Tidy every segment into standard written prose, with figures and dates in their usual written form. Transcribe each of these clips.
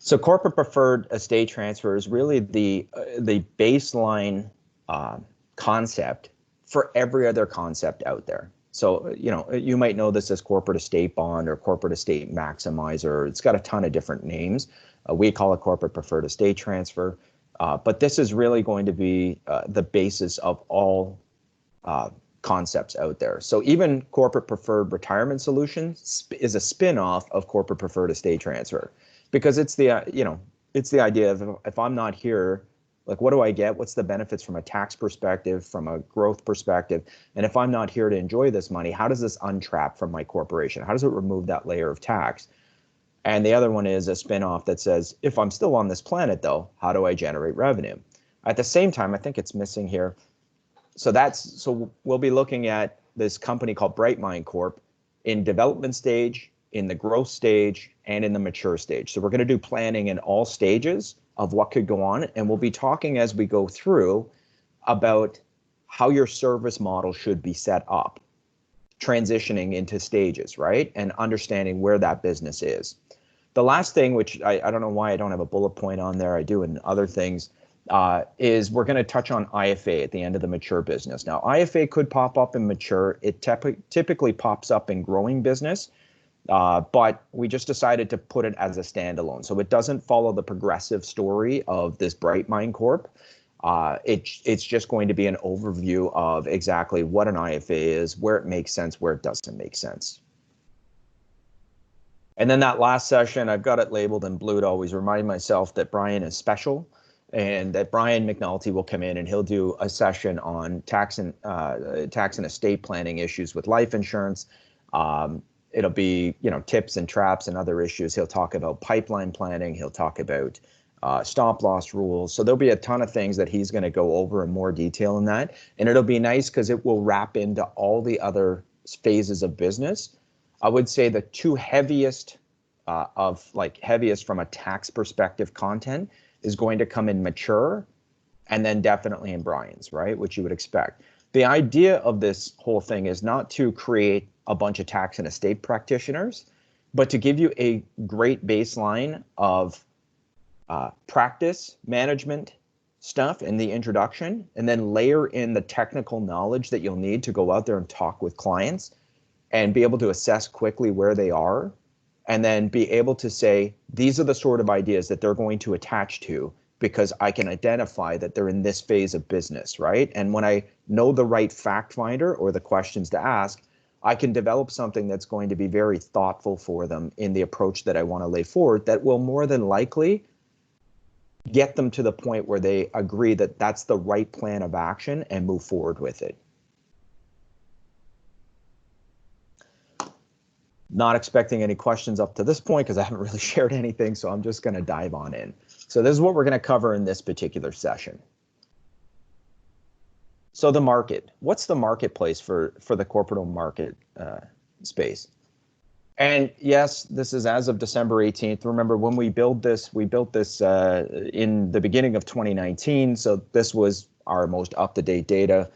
So corporate preferred estate transfer is really the baseline concept for every other concept out there. So, you might know this as corporate estate bond or corporate estate maximizer. It's got a ton of different names. We call it corporate preferred estate transfer. But this is really going to be the basis of all concepts out there. So even corporate preferred retirement solutions is a spin-off of corporate preferred estate transfer, because it's the it's the idea of, if I'm not here, like, what do I get? What's the benefits from a tax perspective, from a growth perspective? And if I'm not here to enjoy this money, how does this untrap from my corporation? How does it remove that layer of tax? And the other one is a spin-off that says, if I'm still on this planet though, how do I generate revenue? At the same time, I think it's missing here. So we'll be looking at this company called Brightmind Corp in development stage, in the growth stage, and in the mature stage. So we're going to do planning in all stages of what could go on. And we'll be talking as we go through about how your service model should be set up, transitioning into stages, right? And understanding where that business is. The last thing, which I don't know why I don't have a bullet point on there, I do in other things, is we're going to touch on IFA at the end of the mature business. Now, IFA could pop up in mature. It typically pops up in growing business, but we just decided to put it as a standalone. So it doesn't follow the progressive story of this Brightmind Corp. It's just going to be an overview of exactly what an IFA is, where it makes sense, where it doesn't make sense. And then that last session, I've got it labeled in blue to always remind myself that Brian is special, and that Brian McNulty will come in and he'll do a session on tax and estate planning issues with life insurance. It'll be, tips and traps and other issues. He'll talk about pipeline planning. He'll talk about stop loss rules. So there'll be a ton of things that he's going to go over in more detail in that. And it'll be nice because it will wrap into all the other phases of business. I would say the two heaviest heaviest from a tax perspective content is going to come in mature, and then definitely in Brian's, right? Which you would expect. The idea of this whole thing is not to create a bunch of tax and estate practitioners, but to give you a great baseline of practice management stuff in the introduction, and then layer in the technical knowledge that you'll need to go out there and talk with clients and be able to assess quickly where they are, and then be able to say, these are the sort of ideas that they're going to attach to, because I can identify that they're in this phase of business, right? And when I know the right fact finder or the questions to ask, I can develop something that's going to be very thoughtful for them in the approach that I want to lay forward, that will more than likely get them to the point where they agree that that's the right plan of action and move forward with it. Not expecting any questions up to this point because I haven't really shared anything, so I'm just going to dive on in. So this is what we're going to cover in this particular session. So the market, what's the marketplace for the corporate market space? And yes, this is as of December 18th. Remember, when we built this in the beginning of 2019. So this was our most up-to-date data.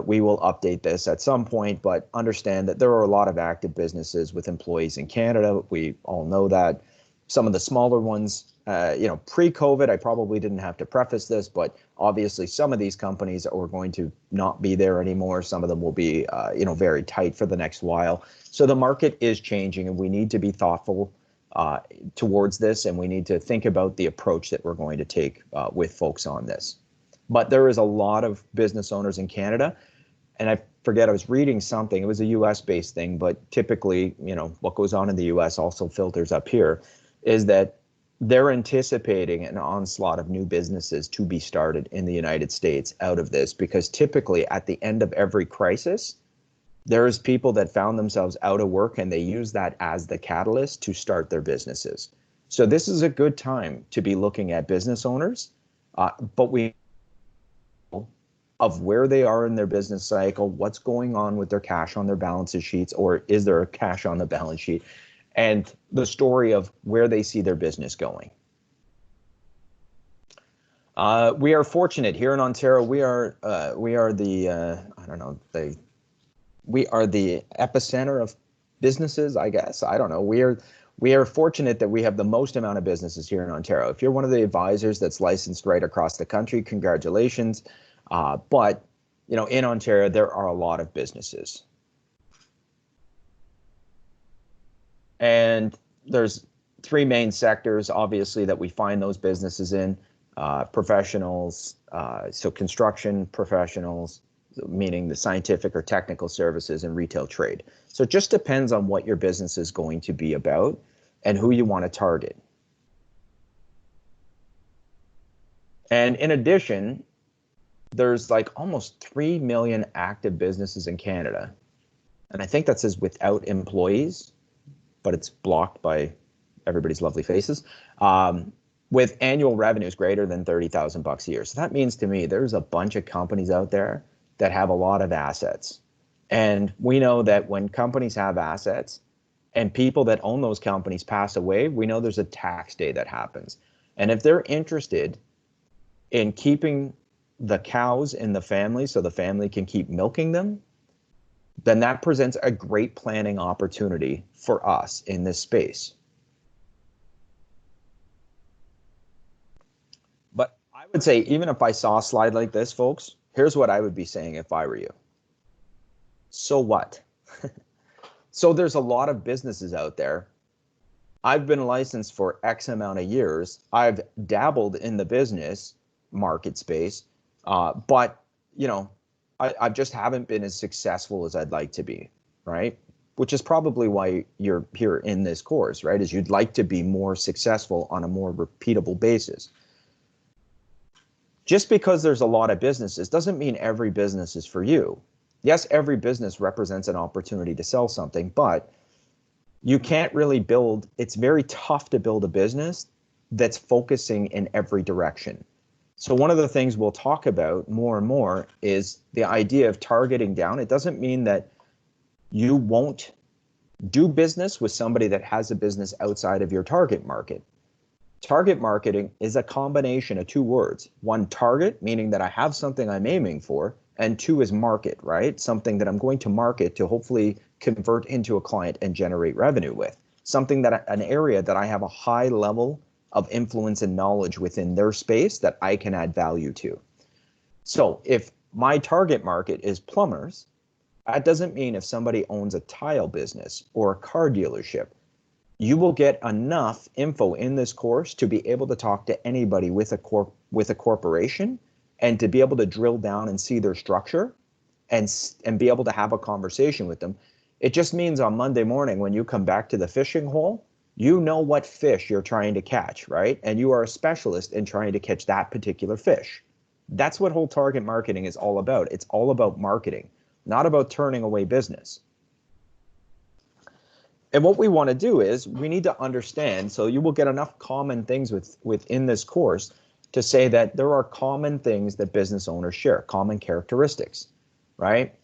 We will update this at some point, but understand that there are a lot of active businesses with employees in Canada. We all know that. Some of the smaller ones, pre-COVID, I probably didn't have to preface this, but obviously some of these companies are going to not be there anymore. Some of them will be, very tight for the next while. So the market is changing, and we need to be thoughtful towards this, and we need to think about the approach that we're going to take with folks on this. But there is a lot of business owners in Canada, and I forget, I was reading something, it was a US-based thing, but typically, what goes on in the US also filters up here, is that they're anticipating an onslaught of new businesses to be started in the United States out of this, because typically at the end of every crisis, there's people that found themselves out of work, and they use that as the catalyst to start their businesses. So this is a good time to be looking at business owners, but we of where they are in their business cycle, what's going on with their cash on their balance sheets, or is there a cash on the balance sheet, and the story of where they see their business going. We are fortunate here in Ontario. We are the we are the epicenter of businesses, I guess. I don't know. We are fortunate that we have the most amount of businesses here in Ontario. If you're one of the advisors that's licensed right across the country, congratulations. But in Ontario, there are a lot of businesses. And there's three main sectors, obviously, that we find those businesses in. Professionals, so construction professionals, meaning the scientific or technical services, and retail trade. So it just depends on what your business is going to be about and who you want to target. And in addition, there's like almost 3 million active businesses in Canada. And I think that says without employees, but it's blocked by everybody's lovely faces, with annual revenues greater than $30,000 a year. So that means to me, there's a bunch of companies out there that have a lot of assets. And we know that when companies have assets and people that own those companies pass away, we know there's a tax day that happens. And if they're interested in keeping the cows in the family so the family can keep milking them, then that presents a great planning opportunity for us in this space. But I would say, even if I saw a slide like this, folks, here's what I would be saying if I were you. So what? So there's a lot of businesses out there. I've been licensed for X amount of years. I've dabbled in the business market space, but I just haven't been as successful as I'd like to be, right? Which is probably why you're here in this course, right? Is you'd like to be more successful on a more repeatable basis. Just because there's a lot of businesses doesn't mean every business is for you. Yes, every business represents an opportunity to sell something, but you can't really build, it's very tough to build a business that's focusing in every direction. So one of the things we'll talk about more and more is the idea of targeting down. It doesn't mean that you won't do business with somebody that has a business outside of your target market. Target marketing is a combination of two words. One, target, meaning that I have something I'm aiming for, and two is market, right? Something that I'm going to market to hopefully convert into a client and generate revenue with. Something that, an area that I have a high level of influence and knowledge within their space that I can add value to. So if my target market is plumbers, that doesn't mean if somebody owns a tile business or a car dealership. You will get enough info in this course to be able to talk to anybody with a corporation and to be able to drill down and see their structure and be able to have a conversation with them. It just means on Monday morning when you come back to the fishing hole, you know what fish you're trying to catch, right? And you are a specialist in trying to catch that particular fish. That's what whole target marketing is all about. It's all about marketing, not about turning away business. And what we want to do is we need to understand, so you will get enough common things within this course to say that there are common things that business owners share, common characteristics, right?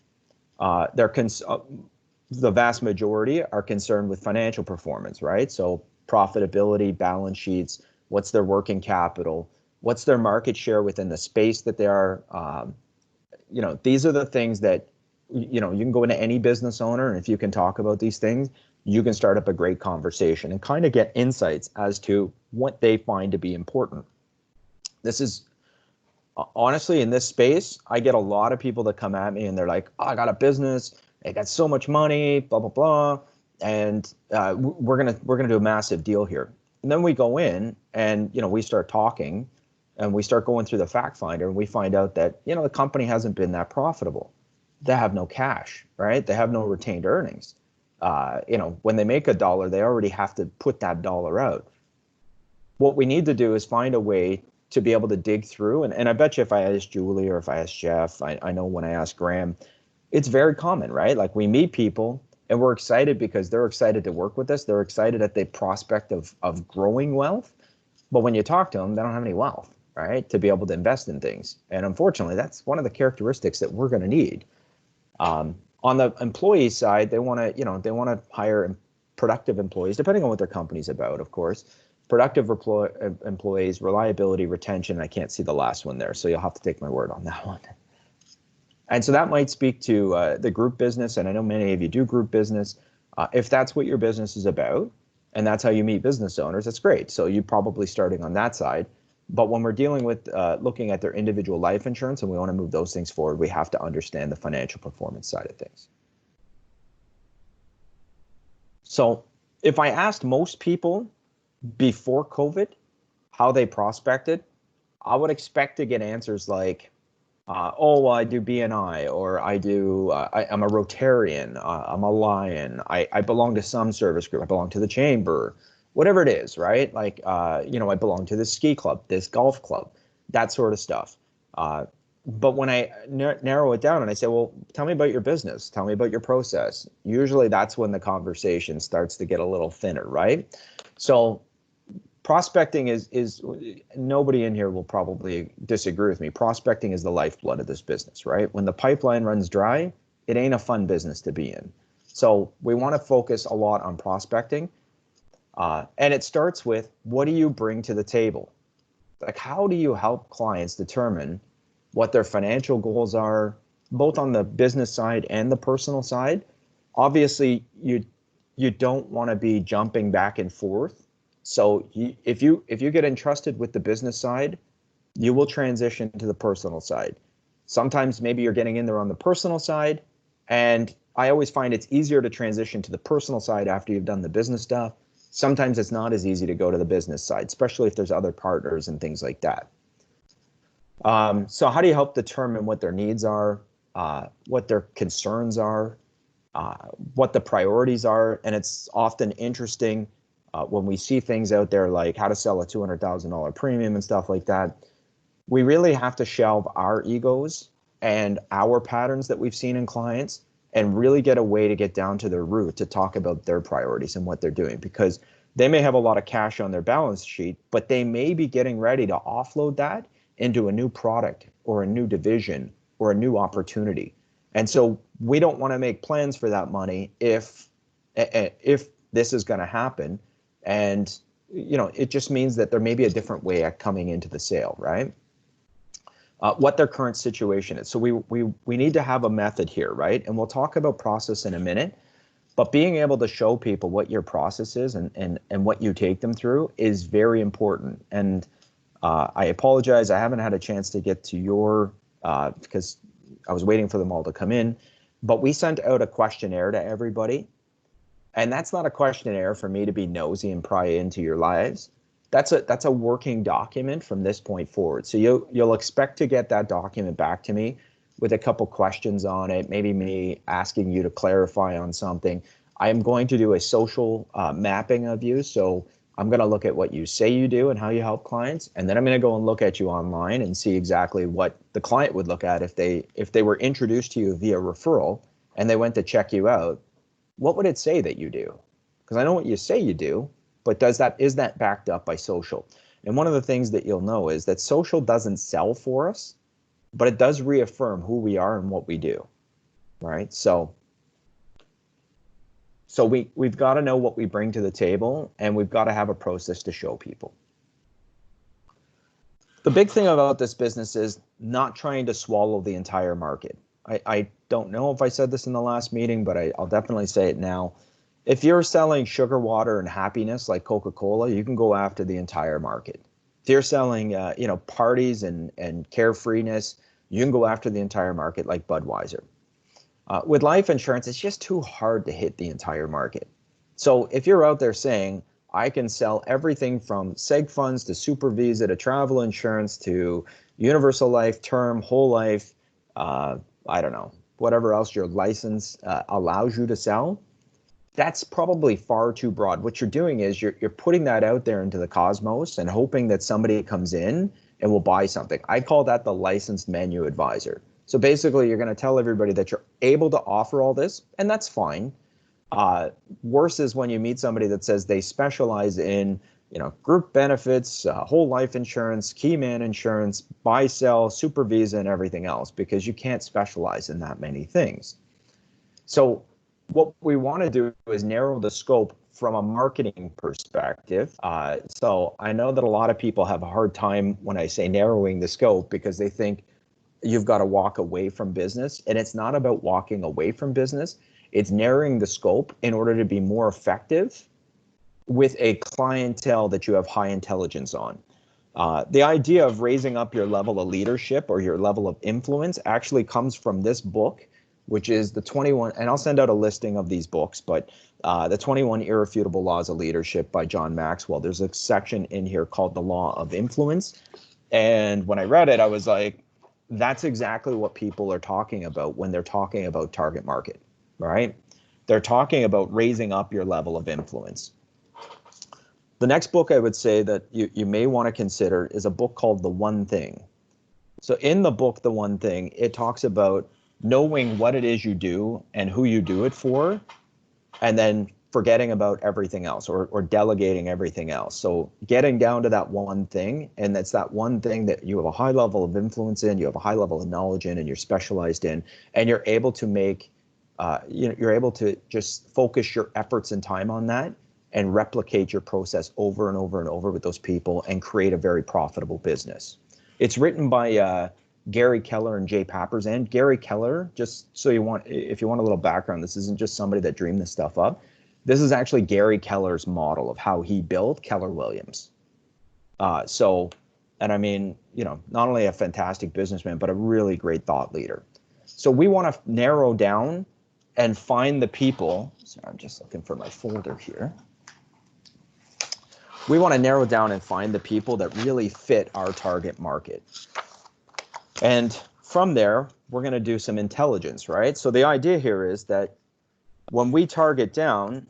The vast majority are concerned with financial performance, right? So profitability, balance sheets, what's their working capital, what's their market share within the space that they are. These are the things that, you can go into any business owner, and if you can talk about these things, you can start up a great conversation and kind of get insights as to what they find to be important. This is honestly, in this space, I get a lot of people that come at me and they're like, oh, I got a business, I got so much money, blah, blah, blah. And we're gonna do a massive deal here. And then we go in and, we start talking and we start going through the fact finder and we find out that, the company hasn't been that profitable. They have no cash, right? They have no retained earnings. When they make $1, they already have to put that dollar out. What we need to do is find a way to be able to dig through. And I bet you if I ask Julie or if I ask Jeff, I know when I ask Graham, it's very common, right? Like we meet people and we're excited because they're excited to work with us. They're excited at the prospect of growing wealth. But when you talk to them, they don't have any wealth, right? To be able to invest in things. And unfortunately, that's one of the characteristics that we're going to need. On the employee side, they want to hire productive employees, depending on what their company's about, of course. Productive employees, reliability, retention. I can't see the last one there, so you'll have to take my word on that one. And so that might speak to the group business, and I know many of you do group business. If that's what your business is about, and that's how you meet business owners, that's great. So you're probably starting on that side. But when we're dealing with looking at their individual life insurance and we want to move those things forward, we have to understand the financial performance side of things. So if I asked most people before COVID how they prospected, I would expect to get answers like, oh, I do BNI, or I do, I'm a Rotarian, I'm a Lion, I belong to some service group, I belong to the chamber, whatever it is, right? Like, you know, I belong to this ski club, this golf club, that sort of stuff. But when I narrow it down and I say, well, tell me about your business, tell me about your process, usually that's when the conversation starts to get a little thinner, right? So prospecting is nobody in here will probably disagree with me. Prospecting is the lifeblood of this business, right? When the pipeline runs dry, it ain't a fun business to be in. So we want to focus a lot on prospecting. And it starts with, what do you bring to the table? Like, how do you help clients determine what their financial goals are, both on the business side and the personal side? Obviously, you don't want to be jumping back and forth. So if you get entrusted with the business side, you will transition to the personal side. Sometimes maybe you're getting in there on the personal side, and I always find it's easier to transition to the personal side after you've done the business stuff. Sometimes it's not as easy to go to the business side, especially if there's other partners and things like that. So how do you help determine what their needs are, what their concerns are, what the priorities are? And it's often interesting when we see things out there like how to sell a $200,000 premium and stuff like that. We really have to shelve our egos and our patterns that we've seen in clients and really get a way to get down to their root to talk about their priorities and what they're doing, because they may have a lot of cash on their balance sheet, but they may be getting ready to offload that into a new product or a new division or a new opportunity. And so we don't want to make plans for that money if this is going to happen. And, you know, it just means that there may be a different way at coming into the sale, right? What their current situation is. So we need to have a method here, right? And we'll talk about process in a minute, but being able to show people what your process is and what you take them through is very important. And I apologize, I haven't had a chance to get to your, because I was waiting for them all to come in, but we sent out a questionnaire to everybody. And that's not a questionnaire for me to be nosy and pry into your lives. That's a working document from this point forward. So you'll expect to get that document back to me with a couple questions on it, maybe me asking you to clarify on something. I am going to do a social mapping of you. So I'm going to look at what you say you do and how you help clients. And then I'm going to go and look at you online and see exactly what the client would look at if they were introduced to you via referral and they went to check you out. What would it say that you do? Because I know what you say you do, but is that backed up by social? And one of the things that you'll know is that social doesn't sell for us, but it does reaffirm who we are and what we do, right? So we've got to know what we bring to the table, and we've got to have a process to show people. The big thing about this business is not trying to swallow the entire market. I don't know if I said this in the last meeting, but I'll definitely say it now. If you're selling sugar water and happiness like Coca-Cola, you can go after the entire market. If you're selling parties and carefreeness, you can go after the entire market like Budweiser. With life insurance, it's just too hard to hit the entire market. So if you're out there saying, I can sell everything from seg funds to super visa to travel insurance to universal life, term, whole life, I don't know, whatever else your license allows you to sell, that's probably far too broad. What you're doing is you're putting that out there into the cosmos and hoping that somebody comes in and will buy something. I call that the licensed menu advisor. So basically, you're going to tell everybody that you're able to offer all this, and that's fine. Worse is when you meet somebody that says they specialize in, group benefits, whole life insurance, key man insurance, buy, sell, super visa, and everything else, because you can't specialize in that many things. So what we want to do is narrow the scope from a marketing perspective. So I know that a lot of people have a hard time when I say narrowing the scope because they think you've got to walk away from business. And it's not about walking away from business. It's narrowing the scope in order to be more effective with a clientele that you have high intelligence on. The idea of raising up your level of leadership or your level of influence actually comes from this book, which is the 21, and I'll send out a listing of these books, but the 21 Irrefutable Laws of Leadership by John Maxwell. There's a section in here called the Law of Influence. And when I read it, I was like, that's exactly what people are talking about when they're talking about target market, right? They're talking about raising up your level of influence. The next book I would say that you may want to consider is a book called The One Thing. So in the book, The One Thing, it talks about knowing what it is you do and who you do it for, and then forgetting about everything else or delegating everything else. So getting down to that one thing, and that's that one thing that you have a high level of influence in, you have a high level of knowledge in, and you're specialized in, and you're able to make, you're able to just focus your efforts and time on that and replicate your process over and over and over with those people and create a very profitable business. It's written by Gary Keller and Jay Pappers. And Gary Keller, just so if you want a little background, this isn't just somebody that dreamed this stuff up. This is actually Gary Keller's model of how he built Keller Williams. And I mean, not only a fantastic businessman, but a really great thought leader. So we want to narrow down and find the people. Sorry, I'm just looking for my folder here. We want to narrow down and find the people that really fit our target market. And from there, we're going to do some intelligence, right? So the idea here is that when we target down,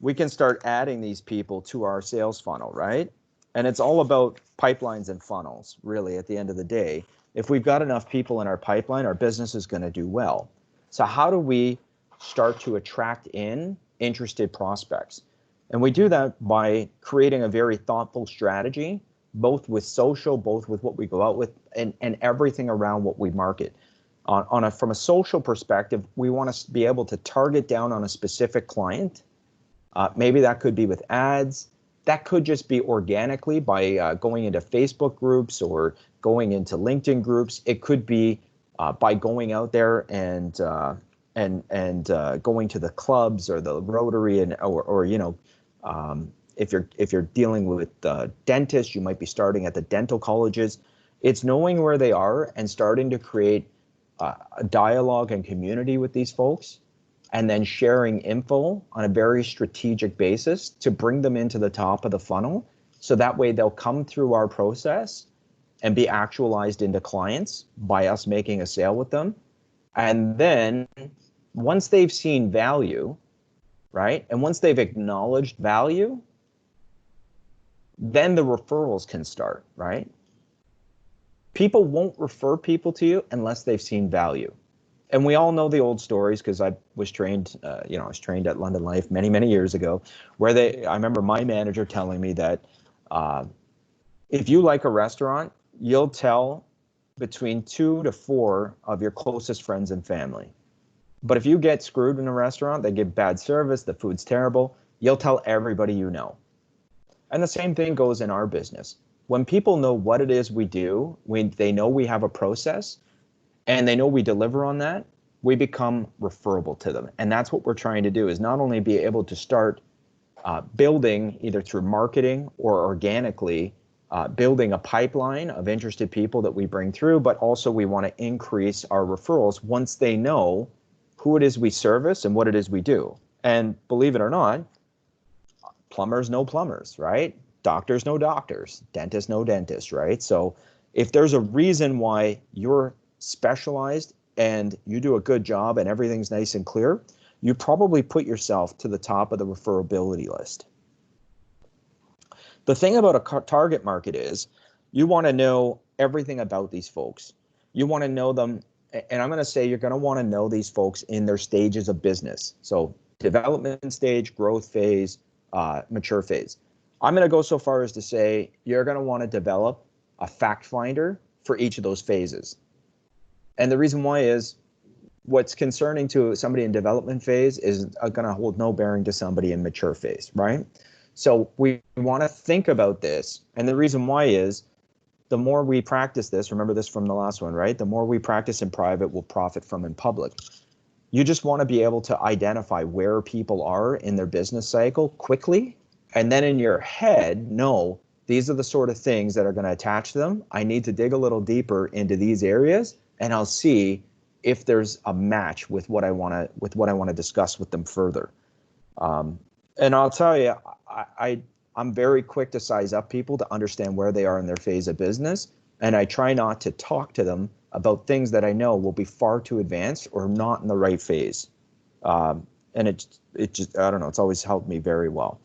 we can start adding these people to our sales funnel, right? And it's all about pipelines and funnels, really, at the end of the day. If we've got enough people in our pipeline, our business is going to do well. So how do we start to attract in interested prospects? And we do that by creating a very thoughtful strategy, both with social, both with what we go out with, and everything around what we market. From a social perspective, we want to be able to target down on a specific client. Maybe that could be with ads. That could just be organically by going into Facebook groups or going into LinkedIn groups. It could be by going out there and going to the clubs or the Rotary if you're dealing with dentists, you might be starting at the dental colleges. It's knowing where they are and starting to create a dialogue and community with these folks, and then sharing info on a very strategic basis to bring them into the top of the funnel. So that way they'll come through our process and be actualized into clients by us making a sale with them. And then once they've seen value, right? And once they've acknowledged value, then the referrals can start, right? People won't refer people to you unless they've seen value. And we all know the old stories, because I was trained, I was trained at London Life many, many years ago, where I remember my manager telling me that if you like a restaurant, you'll tell between 2 to 4 of your closest friends and family. But if you get screwed in a restaurant, they give bad service, the food's terrible, you'll tell everybody you know. And the same thing goes in our business. When people know what it is we do, they know we have a process, and they know we deliver on that, we become referable to them. And that's what we're trying to do, is not only be able to start building, either through marketing or organically, building a pipeline of interested people that we bring through, but also we want to increase our referrals once they know who it is we service and what it is we do. And believe it or not, plumbers know plumbers, right? Doctors know doctors, dentists know dentists, right? So if there's a reason why you're specialized and you do a good job and everything's nice and clear, you probably put yourself to the top of the referability list. The thing about a target market is you want to know everything about these folks. You want to know them, and I'm going to say you're going to want to know these folks in their stages of business. So development stage, growth phase, mature phase. I'm going to go so far as to say you're going to want to develop a fact finder for each of those phases. And the reason why is what's concerning to somebody in development phase is going to hold no bearing to somebody in mature phase, right? So we want to think about this. And the reason why is the more we practice this, remember this from the last one, right? The more we practice in private, we'll profit from in public. You just want to be able to identify where people are in their business cycle quickly And then in your head, no, these are the sort of things that are going to attach to them. I need to dig a little deeper into these areas, and I'll see if there's a match with what I want to discuss with them further. And I'll tell you, I'm very quick to size up people to understand where they are in their phase of business, and I try not to talk to them about things that I know will be far too advanced or not in the right phase. And it just, I don't know, it's always helped me very well.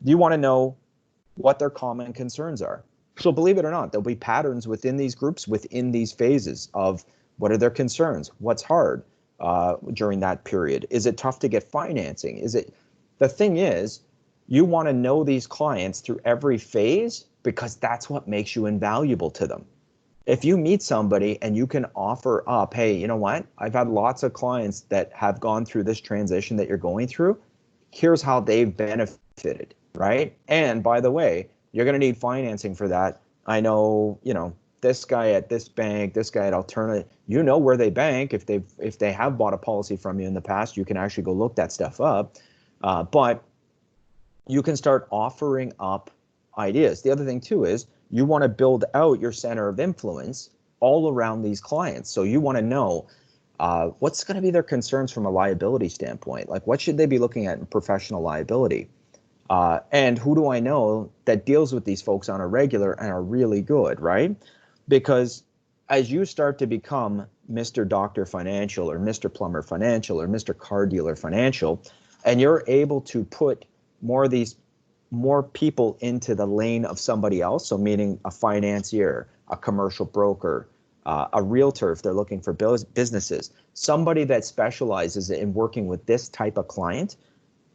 You want to know what their common concerns are. So believe it or not, there'll be patterns within these groups, within these phases of what are their concerns, what's hard during that period. Is it tough to get financing? The thing is, you want to know these clients through every phase because that's what makes you invaluable to them. If you meet somebody and you can offer up, hey, you know what? I've had lots of clients that have gone through this transition that you're going through. Here's how they've benefited, right? And by the way, you're going to need financing for that. I know, this guy at this bank, this guy at Alternative, where they bank. If they have bought a policy from you in the past, you can actually go look that stuff up. But you can start offering up ideas. The other thing too is you want to build out your center of influence all around these clients. So you want to know what's going to be their concerns from a liability standpoint. Like what should they be looking at in professional liability? And who do I know that deals with these folks on a regular and are really good, right? Because as you start to become Mr. Doctor Financial or Mr. Plumber Financial or Mr. Car Dealer Financial, and you're able to put more people into the lane of somebody else, so meaning a financier, a commercial broker, a realtor if they're looking for businesses, somebody that specializes in working with this type of client,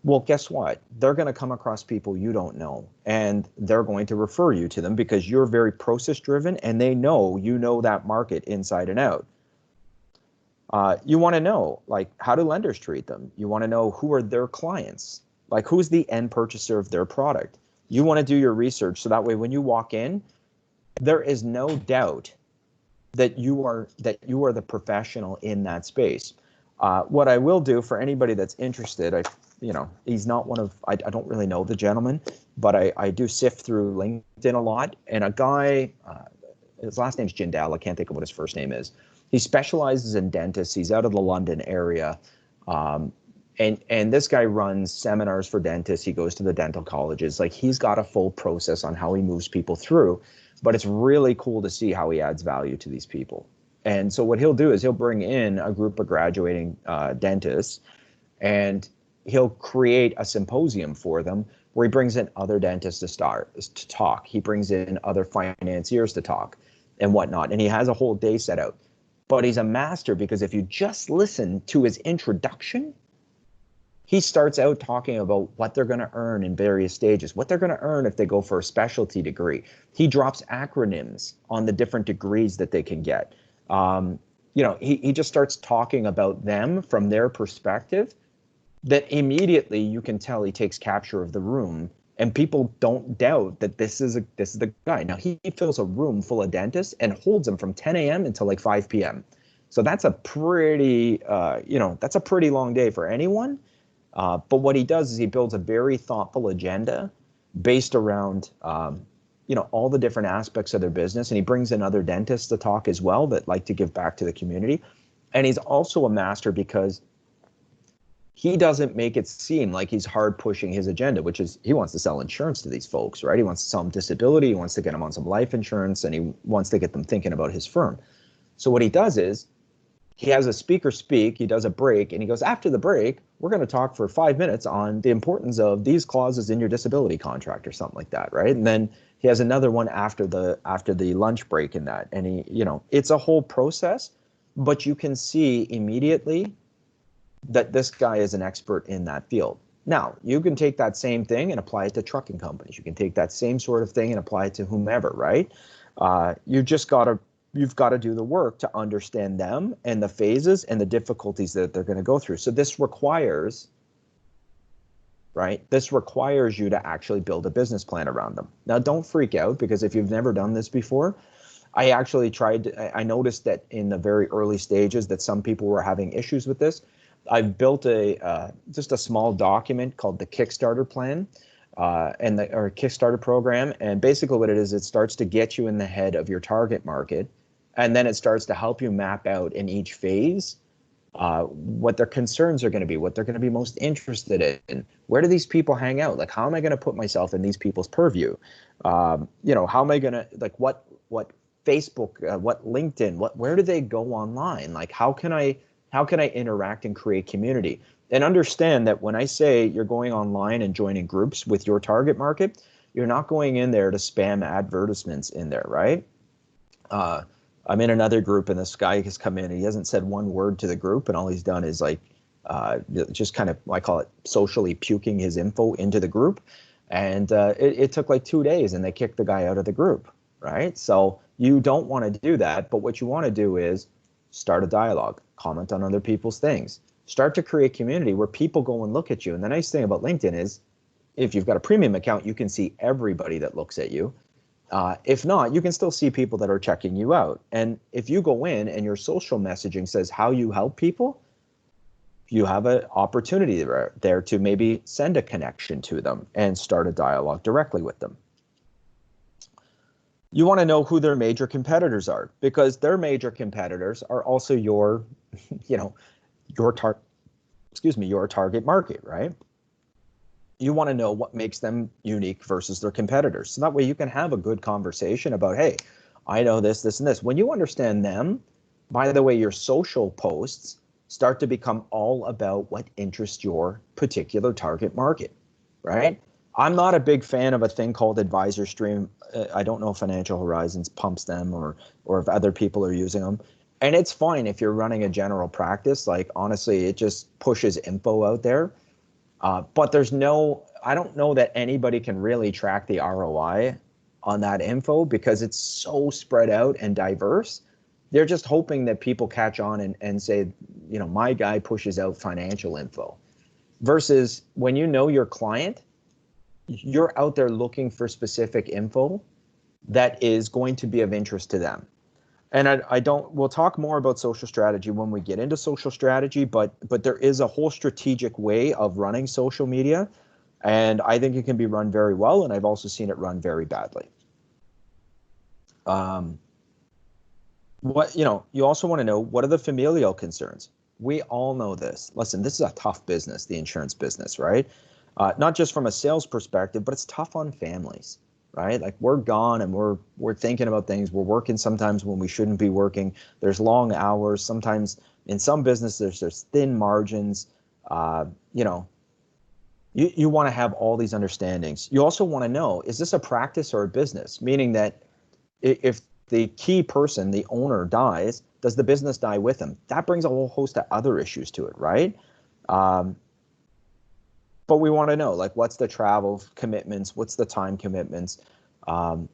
well, guess what? They're going to come across people you don't know, and they're going to refer you to them because you're very process driven and they know that market inside and out. You want to know, like, how do lenders treat them? You want to know who are their clients, like who's the end purchaser of their product. You want to do your research so that way when you walk in, there is no doubt that you are the professional in that space. What I will do for anybody that's interested, he's not one of, I don't really know the gentleman, but I do sift through LinkedIn a lot. And a guy, his last name's Jindal, I can't think of what his first name is. He specializes in dentists. He's out of the London area. And this guy runs seminars for dentists. He goes to the dental colleges. Like, he's got a full process on how he moves people through, but it's really cool to see how he adds value to these people. And so what he'll do is he'll bring in a group of graduating dentists, and he'll create a symposium for them where he brings in other dentists to talk. He brings in other financiers to talk and whatnot. And he has a whole day set out. But he's a master because if you just listen to his introduction, he starts out talking about what they're going to earn in various stages, what they're going to earn if they go for a specialty degree. He drops acronyms on the different degrees that they can get. He just starts talking about them from their perspective that immediately you can tell he takes capture of the room, and people don't doubt that this is the guy. Now, he fills a room full of dentists and holds them from 10 a.m. until like 5 p.m. So that's a pretty, that's a pretty long day for anyone. But what he does is he builds a very thoughtful agenda based around, all the different aspects of their business. And he brings in other dentists to talk as well that like to give back to the community. And he's also a master because he doesn't make it seem like he's hard pushing his agenda, which is he wants to sell insurance to these folks, right? He wants to sell them disability. He wants to get them on some life insurance, and he wants to get them thinking about his firm. So what he does is he has a speaker speak, he does a break, and he goes, after the break, we're going to talk for 5 minutes on the importance of these clauses in your disability contract or something like that, right? And then he has another one after the lunch break in that. And it's a whole process, but you can see immediately that this guy is an expert in that field. Now, you can take that same thing and apply it to trucking companies. You can take that same sort of thing and apply it to whomever, right? You've got to do the work to understand them and the phases and the difficulties that they're going to go through. So this requires you to actually build a business plan around them. Now, don't freak out, because if you've never done this before, I noticed that in the very early stages that some people were having issues with this. I've built just a small document called the Kickstarter plan. or a Kickstarter program. And basically what it is, it starts to get you in the head of your target market. And then it starts to help you map out in each phase what their concerns are going to be, what they're going to be most interested in. Where do these people hang out? Like, how am I going to put myself in these people's purview? How am I going to, like, what Facebook, what LinkedIn, where do they go online? Like, how can I interact and create community? And understand that when I say you're going online and joining groups with your target market, you're not going in there to spam advertisements in there, right? I'm in another group and this guy has come in and he hasn't said one word to the group, and all he's done is like just kind of, I call it socially puking his info into the group. And it took like 2 days and they kicked the guy out of the group, right? So you don't want to do that, but what you want to do is start a dialogue, comment on other people's things, start to create community where people go and look at you. And the nice thing about LinkedIn is if you've got a premium account, you can see everybody that looks at you. If not, you can still see people that are checking you out. And if you go in and your social messaging says how you help people, you have an opportunity there to maybe send a connection to them and start a dialogue directly with them. You want to know who their major competitors are, because their major competitors are also your target market, right? You want to know what makes them unique versus their competitors. So that way you can have a good conversation about, hey, I know this, this, and this. When you understand them, by the way, your social posts start to become all about what interests your particular target market, right? I'm not a big fan of a thing called Advisor Stream. I don't know if Financial Horizons pumps them or if other people are using them. And it's fine if you're running a general practice. Like, honestly, it just pushes info out there. But I don't know that anybody can really track the ROI on that info because it's so spread out and diverse. They're just hoping that people catch on and say, my guy pushes out financial info. Versus when you know your client, you're out there looking for specific info that is going to be of interest to them. And we'll talk more about social strategy when we get into social strategy, but there is a whole strategic way of running social media. And I think it can be run very well. And I've also seen it run very badly. You also want to know, what are the familial concerns? We all know this. Listen, this is a tough business, the insurance business, right? Not just from a sales perspective, but it's tough on families. Right? Like, we're gone and we're thinking about things. We're working sometimes when we shouldn't be working. There's long hours. Sometimes in some businesses, there's thin margins. You want to have all these understandings. You also want to know, is this a practice or a business? Meaning that if the key person, the owner, dies, does the business die with him? That brings a whole host of other issues to it, right? But we want to know, like, what's the travel commitments? What's the time commitments? And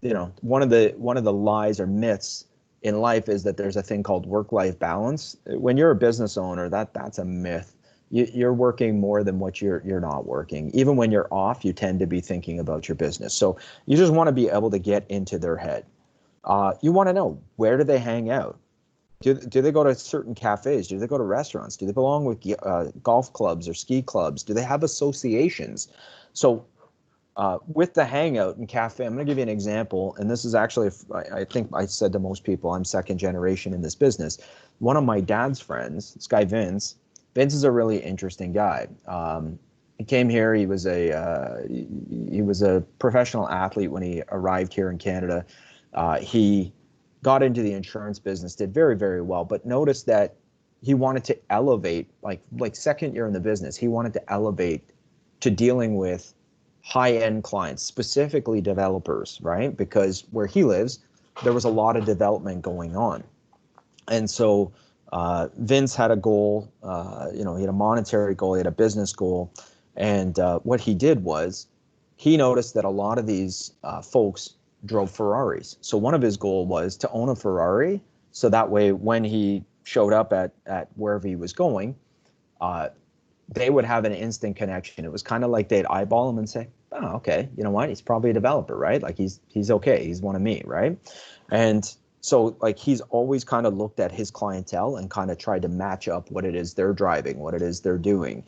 one of the lies or myths in life is that there's a thing called work-life balance. When you're a business owner, that's a myth. You're working more than what you're not working. Even when you're off, you tend to be thinking about your business. So you just want to be able to get into their head. You want to know, where do they hang out? Do they go to certain cafes? Do they go to restaurants? Do they belong with golf clubs or ski clubs? Do they have associations? So with the hangout and cafe, I'm going to give you an example. And this is actually, I think I said to most people, I'm second generation in this business. One of my dad's friends, this guy Vince is a really interesting guy. He came here. He was a professional athlete when he arrived here in Canada. He got into the insurance business, did very, very well, but noticed that he wanted to elevate, like second year in the business, he wanted to elevate to dealing with high-end clients, specifically developers, right? Because where he lives, there was a lot of development going on. And so Vince had a goal, he had a monetary goal, he had a business goal. And what he did was he noticed that a lot of these folks drove Ferraris. So one of his goals was to own a Ferrari. So that way, when he showed up at wherever he was going, they would have an instant connection. It was kind of like they'd eyeball him and say, oh, okay, you know what? He's probably a developer, right? Like he's okay. He's one of me, right? And so like he's always kind of looked at his clientele and kind of tried to match up what it is they're driving, what it is they're doing.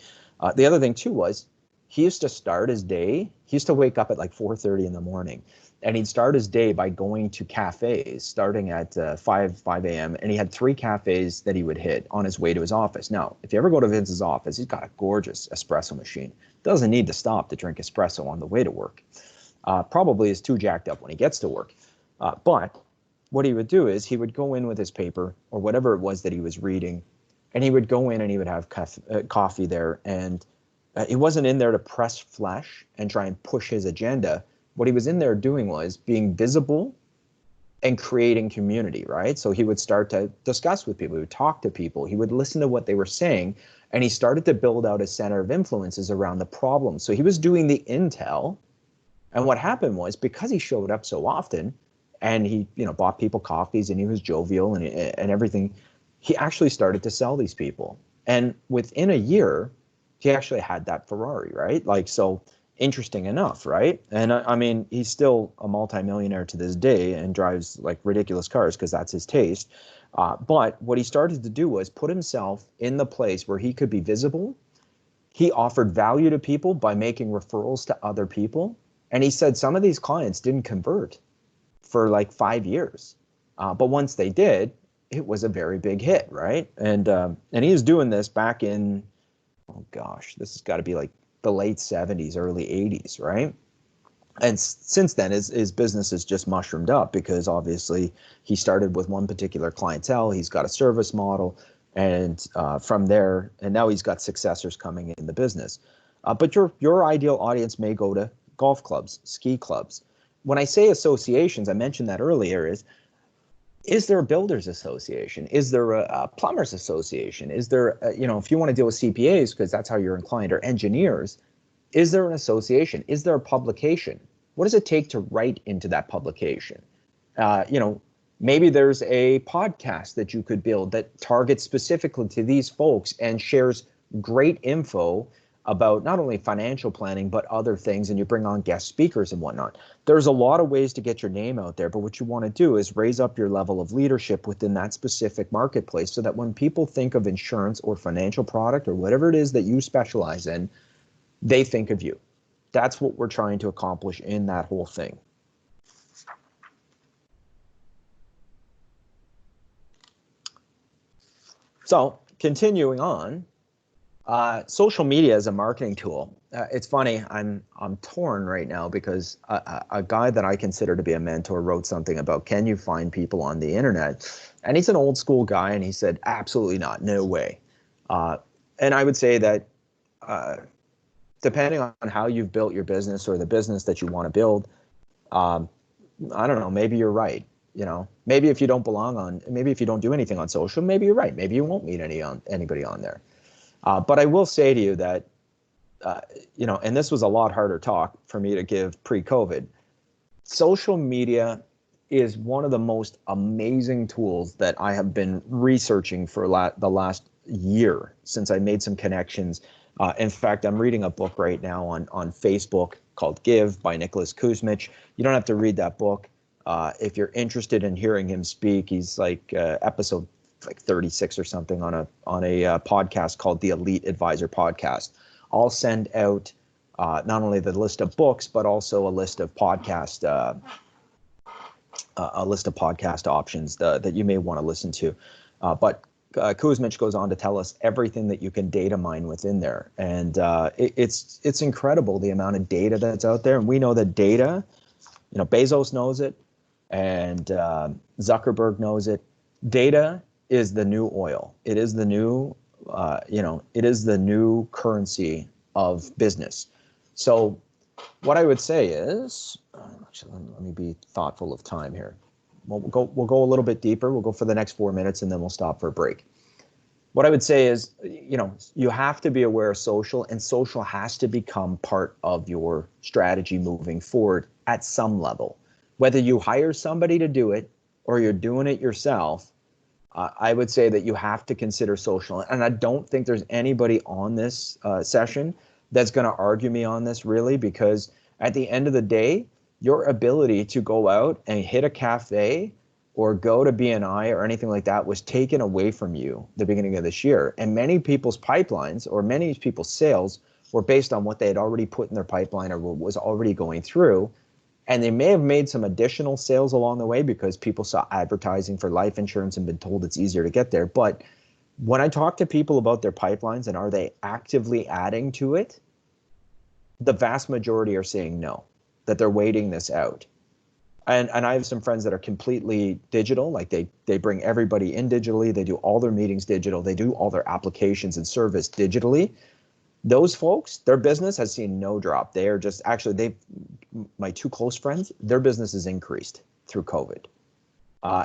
The other thing too was he used to start his day, he used to wake up at like 4:30 in the morning, and he'd start his day by going to cafes starting at 5 a.m. And he had 3 cafes that he would hit on his way to his office. Now, if you ever go to Vince's office, he's got a gorgeous espresso machine. Doesn't need to stop to drink espresso on the way to work. Probably is too jacked up when he gets to work. But what he would do is he would go in with his paper or whatever it was that he was reading, and he would go in and he would have coffee there. And he wasn't in there to press flesh and try and push his agenda. What he was in there doing was being visible and creating community, right? So he would start to discuss with people, he would talk to people, he would listen to what they were saying, and he started to build out a center of influences around the problem. So he was doing the intel, and what happened was, because he showed up so often, and he, bought people coffees, and he was jovial and everything, he actually started to sell these people. And within a year, he actually had that Ferrari, right? Like, so interesting enough, right? And I mean, he's still a multimillionaire to this day and drives like ridiculous cars because that's his taste. But what he started to do was put himself in the place where he could be visible. He offered value to people by making referrals to other people. And he said some of these clients didn't convert for like 5 years. But once they did, it was a very big hit, right? And he was doing this back in, oh gosh, this has got to be like the late 70s, early 80s, right? And since then, his business has just mushroomed up because obviously he started with one particular clientele. He's got a service model, and from there, and now he's got successors coming in the business. But your ideal audience may go to golf clubs, ski clubs. When I say associations, I mentioned that earlier, is there a builders association? Is there a plumbers association? Is there, if you want to deal with CPAs, because that's how you're inclined, or engineers, is there an association? Is there a publication? What does it take to write into that publication? Maybe there's a podcast that you could build that targets specifically to these folks and shares great info about not only financial planning, but other things, and you bring on guest speakers and whatnot. There's a lot of ways to get your name out there, but what you want to do is raise up your level of leadership within that specific marketplace so that when people think of insurance or financial product or whatever it is that you specialize in, they think of you. That's what we're trying to accomplish in that whole thing. So continuing on, social media is a marketing tool. It's funny, I'm torn right now because a guy that I consider to be a mentor wrote something about, can you find people on the internet? And he's an old school guy, and he said, absolutely not, no way. And I would say that depending on how you've built your business or the business that you want to build, I don't know, maybe you're right. Maybe if you don't maybe if you don't do anything on social, maybe you're right. Maybe you won't meet anybody on there. But I will say to you that, and this was a lot harder talk for me to give pre-COVID, social media is one of the most amazing tools that I have been researching for the last year since I made some connections. In fact, I'm reading a book right now on Facebook called Give by Nicholas Kuzmich. You don't have to read that book. If you're interested in hearing him speak, he's like episode 36 or something on a podcast called the Elite Advisor Podcast. I'll send out not only the list of books, but also a list of podcast options that you may want to listen to. But Kuzmich goes on to tell us everything that you can data mine within there, and it's incredible the amount of data that's out there. And we know that data, Bezos knows it, and Zuckerberg knows it. Data is the new oil. It is the new, it is the new currency of business. So what I would say is, actually, let me be thoughtful of time here. We'll go a little bit deeper. We'll go for the next 4 minutes, and then we'll stop for a break. What I would say is, you have to be aware of social, and social has to become part of your strategy moving forward at some level. Whether you hire somebody to do it or you're doing it yourself, I would say that you have to consider social. And I don't think there's anybody on this session that's going to argue me on this, really, because at the end of the day, your ability to go out and hit a cafe or go to BNI or anything like that was taken away from you the beginning of this year. And many people's pipelines or many people's sales were based on what they had already put in their pipeline or what was already going through. And they may have made some additional sales along the way because people saw advertising for life insurance and been told it's easier to get there. But when I talk to people about their pipelines and are they actively adding to it, the vast majority are saying no, that they're waiting this out. And I have some friends that are completely digital, like they bring everybody in digitally, they do all their meetings digital, they do all their applications and service digitally. Those folks, their business has seen no drop. They are just actually, my two close friends, their business has increased through COVID.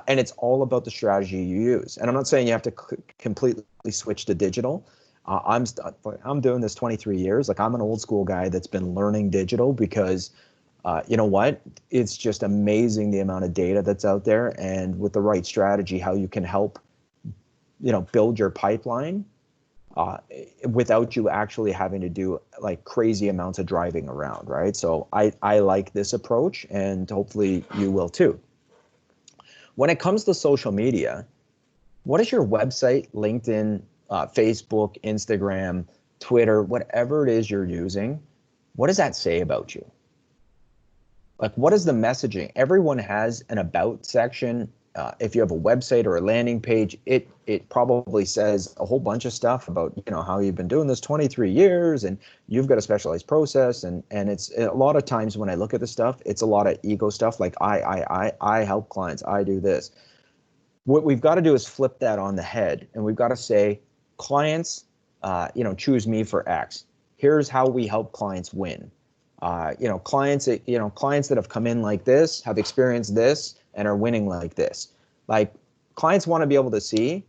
And it's all about the strategy you use. And I'm not saying you have to completely switch to digital. I'm doing this 23 years. Like, I'm an old school guy that's been learning digital because you know what? It's just amazing the amount of data that's out there, and with the right strategy, how you can help, build your pipeline without you actually having to do like crazy amounts of driving around, right? So I like this approach, and hopefully you will too. When it comes to social media, what is your website, LinkedIn, Facebook, Instagram, Twitter, whatever it is you're using, what does that say about you? Like, what is the messaging? Everyone has an about section. If you have a website or a landing page, it probably says a whole bunch of stuff about, how you've been doing this 23 years and you've got a specialized process. And it's a lot of times when I look at the stuff, it's a lot of ego stuff. Like I help clients. I do this. What we've got to do is flip that on the head, and we've got to say, clients, choose me for X. Here's how we help clients win. Clients that have come in like this, have experienced this, and are winning like this. Like, clients want to be able to see,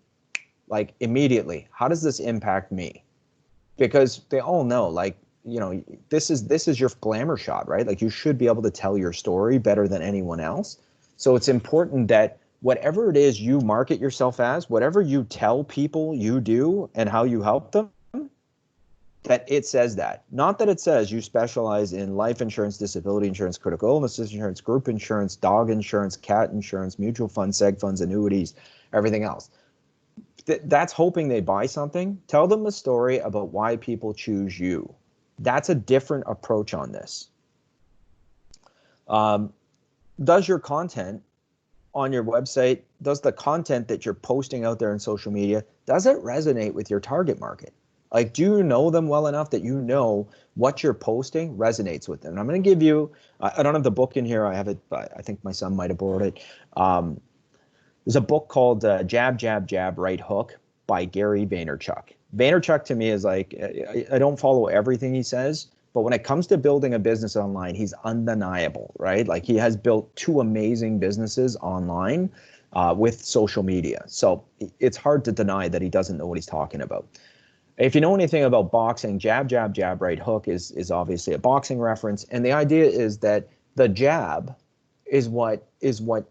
like, immediately, how does this impact me? Because they all know, like, this is your glamour shot, right? Like, you should be able to tell your story better than anyone else. So it's important that whatever it is you market yourself as, whatever you tell people you do and how you help them, that it says that. Not that it says you specialize in life insurance, disability insurance, critical illness insurance, group insurance, dog insurance, cat insurance, mutual funds, seg funds, annuities, everything else. That's hoping they buy something. Tell them a story about why people choose you. That's a different approach on this. Does your content on your website, does the content that you're posting out there in social media, does it resonate with your target market? Like, do you know them well enough that you know what you're posting resonates with them? And I'm going to give you, I don't have the book in here. I have it, I think my son might have borrowed it. There's a book called Jab, Jab, Jab, Right Hook by Gary Vaynerchuk. Vaynerchuk to me is like, I don't follow everything he says, but when it comes to building a business online, he's undeniable, right? Like, he has built 2 amazing businesses online with social media. So it's hard to deny that he doesn't know what he's talking about. If you know anything about boxing, jab, jab, jab, right hook is obviously a boxing reference. And the idea is that the jab is what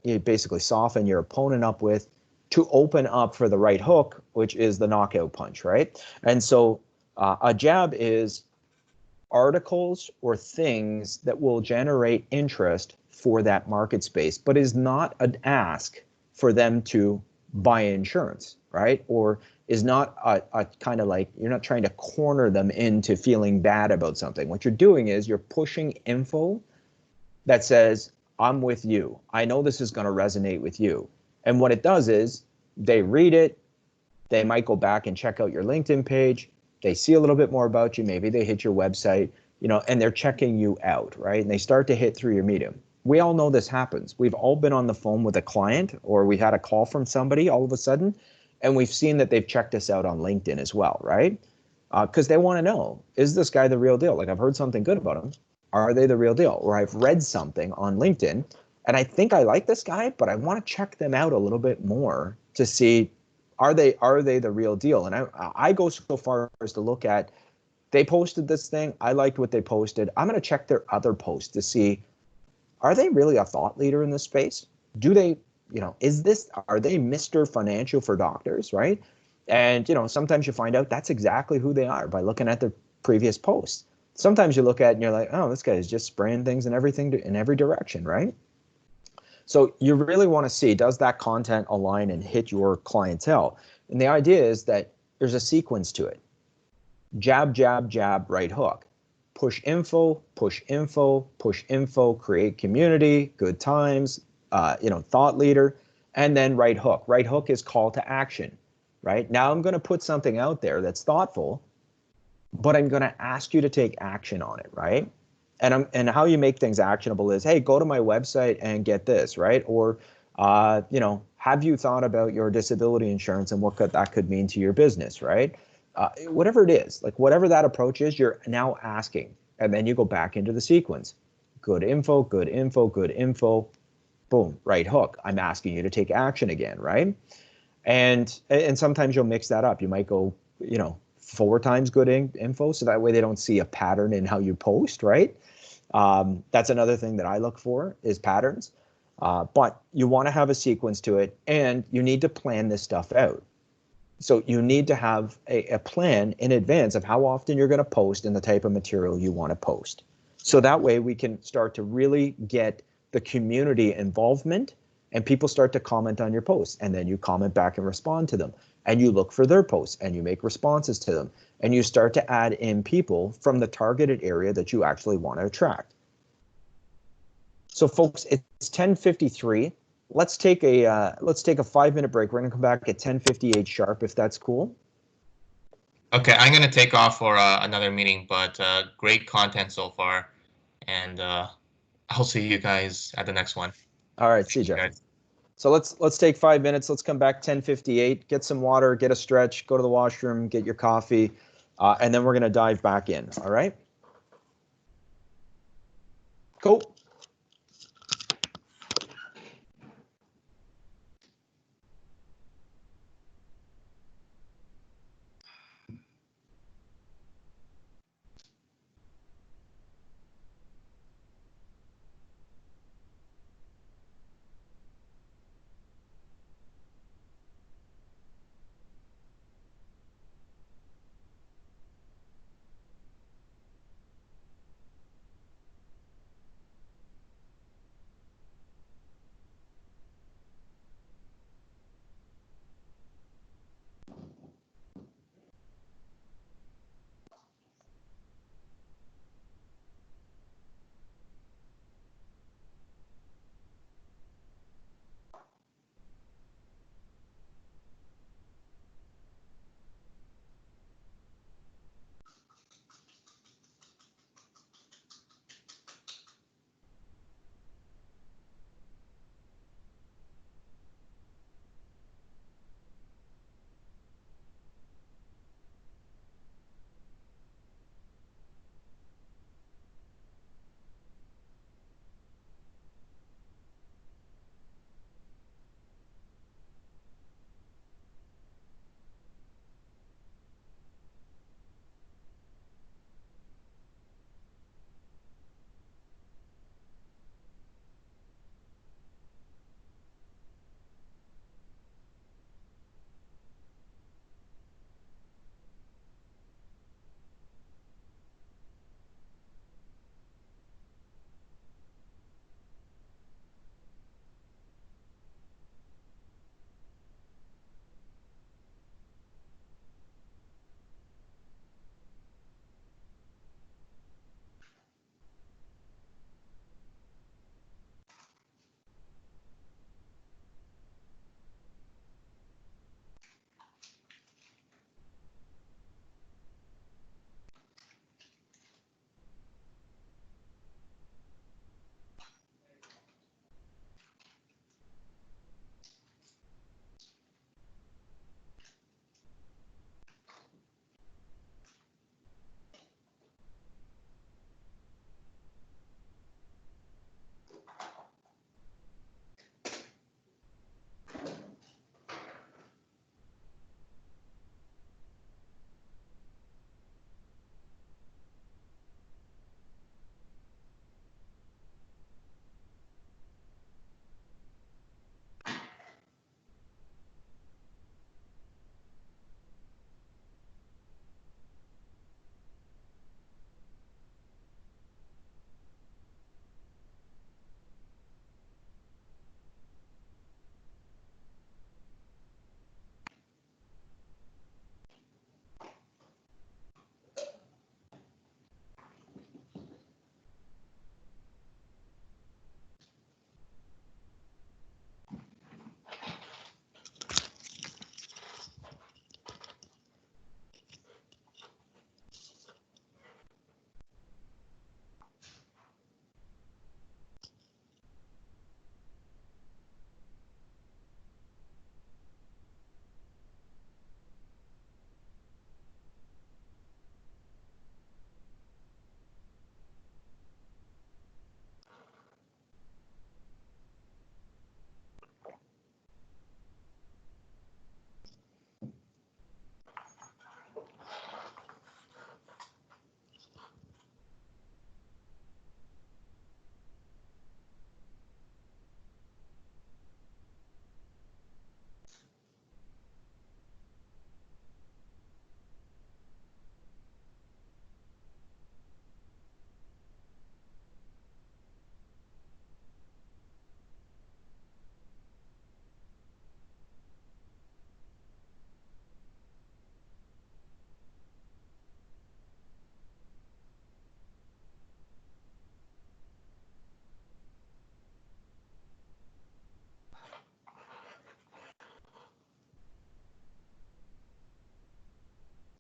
you basically soften your opponent up with to open up for the right hook, which is the knockout punch, right? And so a jab is articles or things that will generate interest for that market space, but is not an ask for them to buy insurance, right? Or is not a kind of like, you're not trying to corner them into feeling bad about something. What you're doing is you're pushing info that says, I'm with you. I know this is going to resonate with you. And what it does is they read it. They might go back and check out your LinkedIn page. They see a little bit more about you. Maybe they hit your website, and they're checking you out, right? And they start to hit through your medium. We all know this happens. We've all been on the phone with a client, or we had a call from somebody all of a sudden, and we've seen that they've checked us out on LinkedIn as well, right? Because they want to know, is this guy the real deal? Like, I've heard something good about him. Are they the real deal? Or I've read something on LinkedIn, and I think I like this guy, but I want to check them out a little bit more to see, are they the real deal? And I go so far as to look at, they posted this thing. I liked what they posted. I'm going to check their other posts to see, are they really a thought leader in this space? Do they, are they Mr. Financial for doctors, right? And, sometimes you find out that's exactly who they are by looking at their previous posts. Sometimes you look at it and you're like, oh, this guy is just spraying things in every direction, right? So you really want to see, does that content align and hit your clientele? And the idea is that there's a sequence to it. Jab, jab, jab, right hook. Push info, push info, push info, create community, good times, thought leader, and then right hook. Right hook is call to action, right? Now I'm going to put something out there that's thoughtful, but I'm going to ask you to take action on it, right? And how you make things actionable is, hey, go to my website and get this, right? Or, have you thought about your disability insurance and what that could mean to your business, right? Whatever it is, like whatever that approach is, you're now asking, and then you go back into the sequence. Good info, good info, good info, boom, right hook. I'm asking you to take action again, right? And sometimes you'll mix that up. You might go, 4 times good info, so that way they don't see a pattern in how you post, right? That's another thing that I look for is patterns. But you want to have a sequence to it, and you need to plan this stuff out. So you need to have a plan in advance of how often you're going to post and the type of material you want to post. So that way we can start to really get the community involvement, and people start to comment on your posts, and then you comment back and respond to them, and you look for their posts and you make responses to them, and you start to add in people from the targeted area that you actually want to attract. So folks, it's 10:53. Let's take a 5-minute break. We're gonna come back at 10:58 sharp, if that's cool. Okay, I'm gonna take off for another meeting, but great content so far, and I'll see you guys at the next one. All right, see you, Jeff. So let's take 5 minutes. Let's come back 10:58. Get some water, get a stretch, go to the washroom, get your coffee, and then we're gonna dive back in. All right. Cool.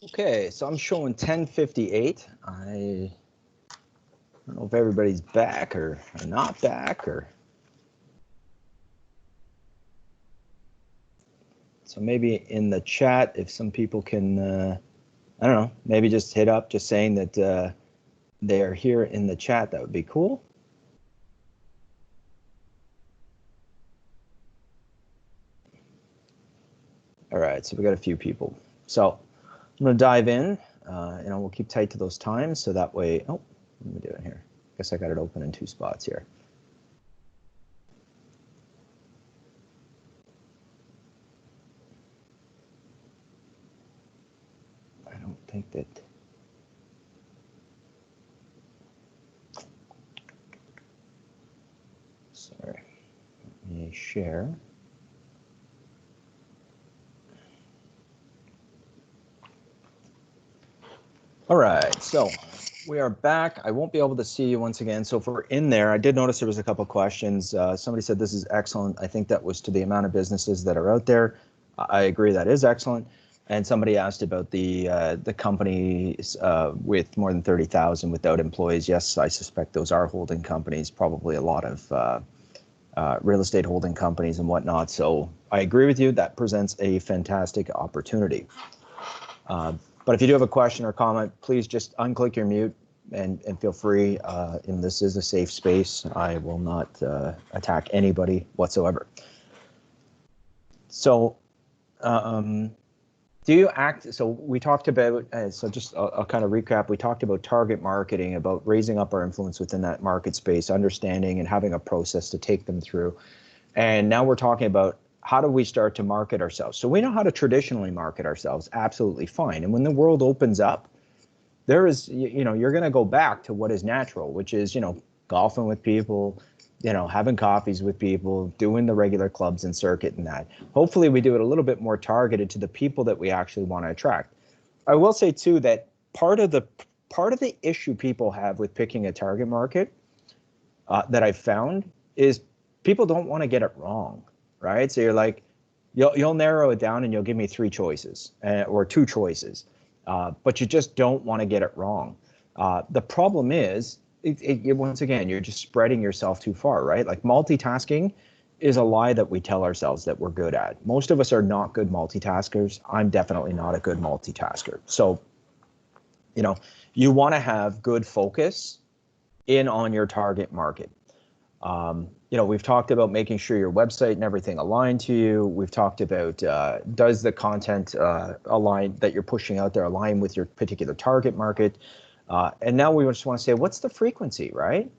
Okay, so I'm showing 10:58. I don't know if everybody's back or not back, or so maybe in the chat, if some people can, I don't know, maybe just hit up just saying that they're here in the chat. That would be cool. All right, so we got a few people. So I'm gonna dive in, and we'll keep tight to those times so that way. Oh, what am I doing here? Guess I got it open in two spots here. I don't think that. Sorry. Let me share. All right, so we are back. I won't be able to see you once again. So if we're in there, I did notice there was a couple questions. Somebody said this is excellent. I think that was to the amount of businesses that are out there. I agree that is excellent. And somebody asked about the companies with more than 30,000 without employees. Yes, I suspect those are holding companies, probably a lot of real estate holding companies and whatnot. So I agree with you. That presents a fantastic opportunity. But if you do have a question or comment, please just unclick your mute and feel free. And this is a safe space. I will not attack anybody whatsoever. So do you act, so we talked about, so just I'll kind of recap. We talked about target marketing, about raising up our influence within that market space, understanding and having a process to take them through. And now we're talking about how do we start to market ourselves? So we know how to traditionally market ourselves, absolutely fine. And when the world opens up, there is, you're going to go back to what is natural, which is, golfing with people, having coffees with people, doing the regular clubs and circuit and that. Hopefully we do it a little bit more targeted to the people that we actually want to attract. I will say too that part of the issue people have with picking a target market that I've found is people don't want to get it wrong, right? So you're like, you'll narrow it down and you'll give me three choices or two choices, but you just don't want to get it wrong. The problem is, once again, you're just spreading yourself too far, right? Like multitasking is a lie that we tell ourselves that we're good at. Most of us are not good multitaskers. I'm definitely not a good multitasker. So, you want to have good focus in on your target market. We've talked about making sure your website and everything align to you. We've talked about does the content align that you're pushing out there align with your particular target market? And now we just want to say, what's the frequency, right?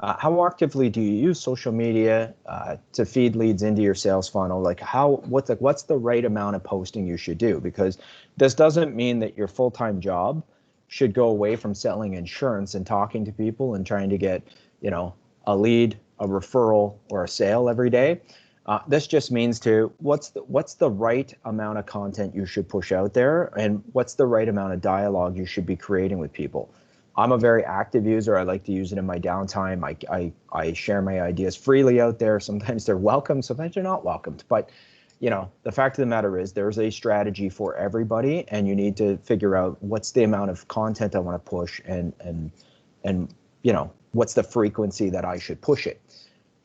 How actively do you use social media to feed leads into your sales funnel? Like what's the right amount of posting you should do? Because this doesn't mean that your full-time job should go away from selling insurance and talking to people and trying to get, a lead, a referral, or a sale every day. This just means what's the right amount of content you should push out there, and what's the right amount of dialogue you should be creating with people. I'm a very active user. I like to use it in my downtime. I share my ideas freely out there. Sometimes they're welcome, sometimes they're not welcomed. But the fact of the matter is there's a strategy for everybody, and you need to figure out what's the amount of content I want to push and what's the frequency that I should push it.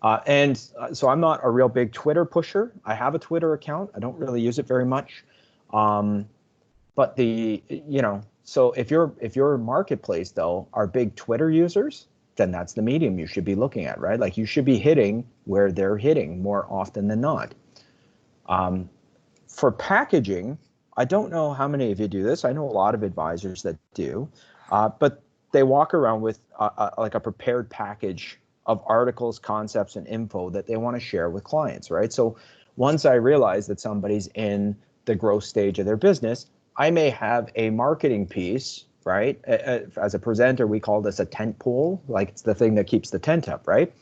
So I'm not a real big Twitter pusher. I have a Twitter account. I don't really use it very much. But so if your marketplace though are big Twitter users, then that's the medium you should be looking at, right? Like you should be hitting where they're hitting more often than not. For packaging, I don't know how many of you do this. I know a lot of advisors that do, but they walk around with like a prepared package of articles, concepts, and info that they want to share with clients, right? So once I realize that somebody's in the growth stage of their business, I may have a marketing piece, right? As a presenter, we call this a tent pole, like it's the thing that keeps the tent up, right?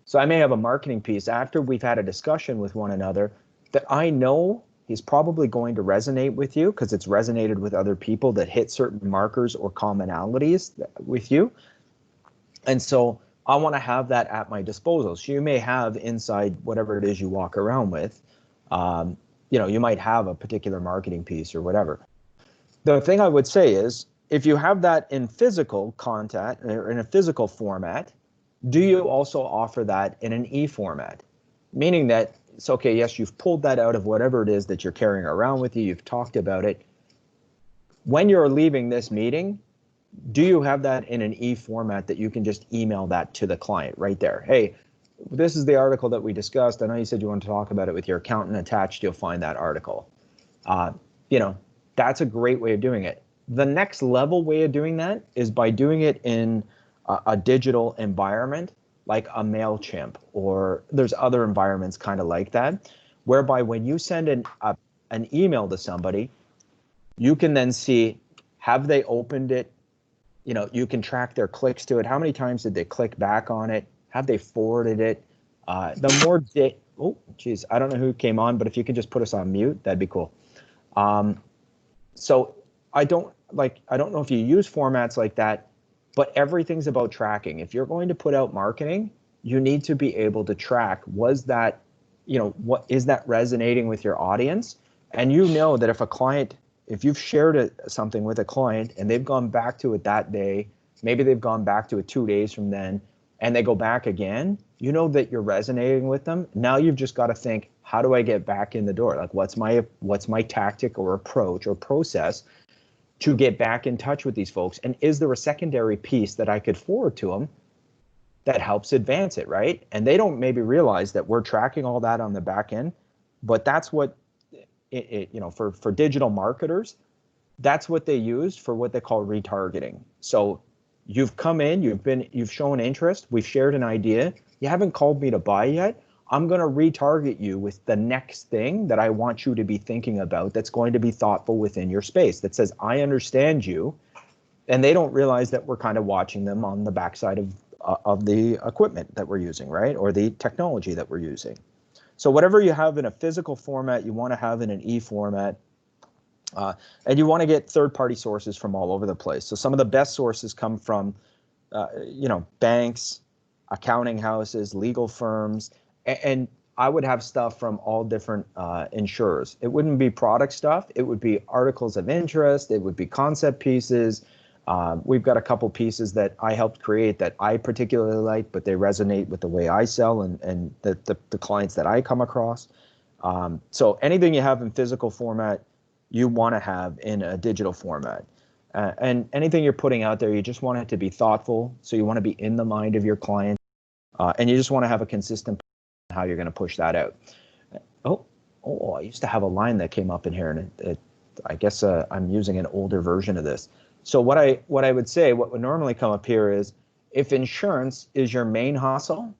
So I may have a marketing piece after we've had a discussion with one another that I know is probably going to resonate with you because it's resonated with other people that hit certain markers or commonalities with you. And so I want to have that at my disposal. So you may have inside whatever it is you walk around with, you might have a particular marketing piece or whatever. The thing I would say is, if you have that in physical content or in a physical format, do you also offer that in an e-format? Meaning that it's okay, yes, you've pulled that out of whatever it is that you're carrying around with you, you've talked about it. When you're leaving this meeting, do you have that in an e-format that you can just email that to the client right there? Hey, this is the article that we discussed. I know you said you want to talk about it with your accountant. Attached, you'll find that article. You know, that's a great way of doing it. The next level way of doing that is by doing it in a digital environment like a MailChimp, or there's other environments kind of like that, whereby when you send an email to somebody, you can then see, have they opened it? You know, you can track their clicks to it. How many times did they click back on it? Have they forwarded it? The more, oh, geez, I don't know who came on, but if you can just put us on mute, that'd be cool. So I don't know if you use formats like that, but everything's about tracking. If you're going to put out marketing, you need to be able to track, was that, what is that resonating with your audience? And you know that if you've shared something with a client and they've gone back to it that day, maybe they've gone back to it 2 days from then, and they go back again, you know that you're resonating with them. Now you've just got to think, how do I get back in the door? Like, what's my tactic or approach or process to get back in touch with these folks? And is there a secondary piece that I could forward to them that helps advance it, right? And they don't maybe realize that we're tracking all that on the back end, but that's what for digital marketers, that's what they use for what they call retargeting. So you've come in, you've shown interest, we've shared an idea, you haven't called me to buy yet. I'm going to retarget you with the next thing that I want you to be thinking about that's going to be thoughtful within your space, that says, I understand you. And they don't realize that we're kind of watching them on the backside of the equipment that we're using, right? Or the technology that we're using. So whatever you have in a physical format, you want to have in an e-format. And you want to get third-party sources from all over the place. So some of the best sources come from, banks, accounting houses, legal firms, and I would have stuff from all different insurers. It wouldn't be product stuff. It would be articles of interest. It would be concept pieces. We've got a couple pieces that I helped create that I particularly like, but they resonate with the way I sell and the clients that I come across. So anything you have in physical format, you want to have in a digital format. And anything you're putting out there, you just want it to be thoughtful. So you want to be in the mind of your client, and you just want to have a consistent how you're going to push that out. Oh, I used to have a line that came up in here, and I guess I'm using an older version of this. So what I would say, what would normally come up here is, if insurance is your main hustle,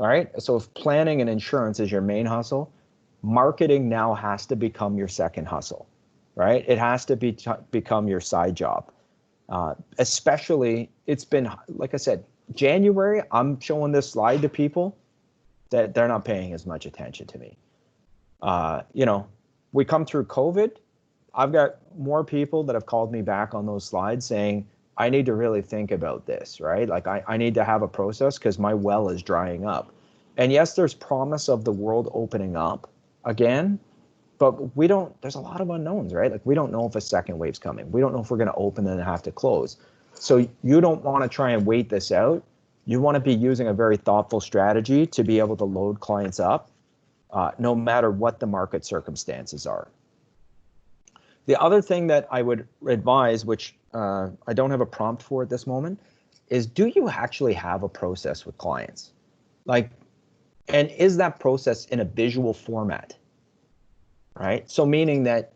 all right? So if planning and insurance is your main hustle, marketing now has to become your second hustle, right? It has to become your side job. Especially, it's been, like I said, January, I'm showing this slide to people that they're not paying as much attention to me. We come through COVID. I've got more people that have called me back on those slides saying, I need to really think about this, right? Like I need to have a process because my well is drying up. And yes, there's promise of the world opening up again, but there's a lot of unknowns, right? Like we don't know if a second wave's coming. We don't know if we're going to open and have to close. So you don't want to try and wait this out. You want to be using a very thoughtful strategy to be able to load clients up, no matter what the market circumstances are. The other thing that I would advise, which I don't have a prompt for at this moment, is, do you actually have a process with clients? And is that process in a visual format, right? So meaning that,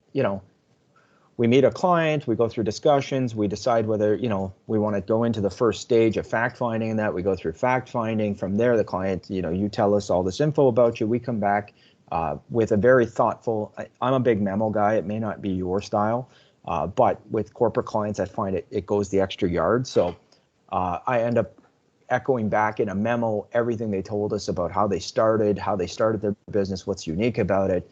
we meet a client, we go through discussions, we decide whether, we want to go into the first stage of fact finding, and that we go through fact finding. From there, the client, you tell us all this info about you. We come back with a very thoughtful, I'm a big memo guy. It may not be your style, but with corporate clients, I find it goes the extra yard. So I end up echoing back in a memo everything they told us about how they started their business, what's unique about it,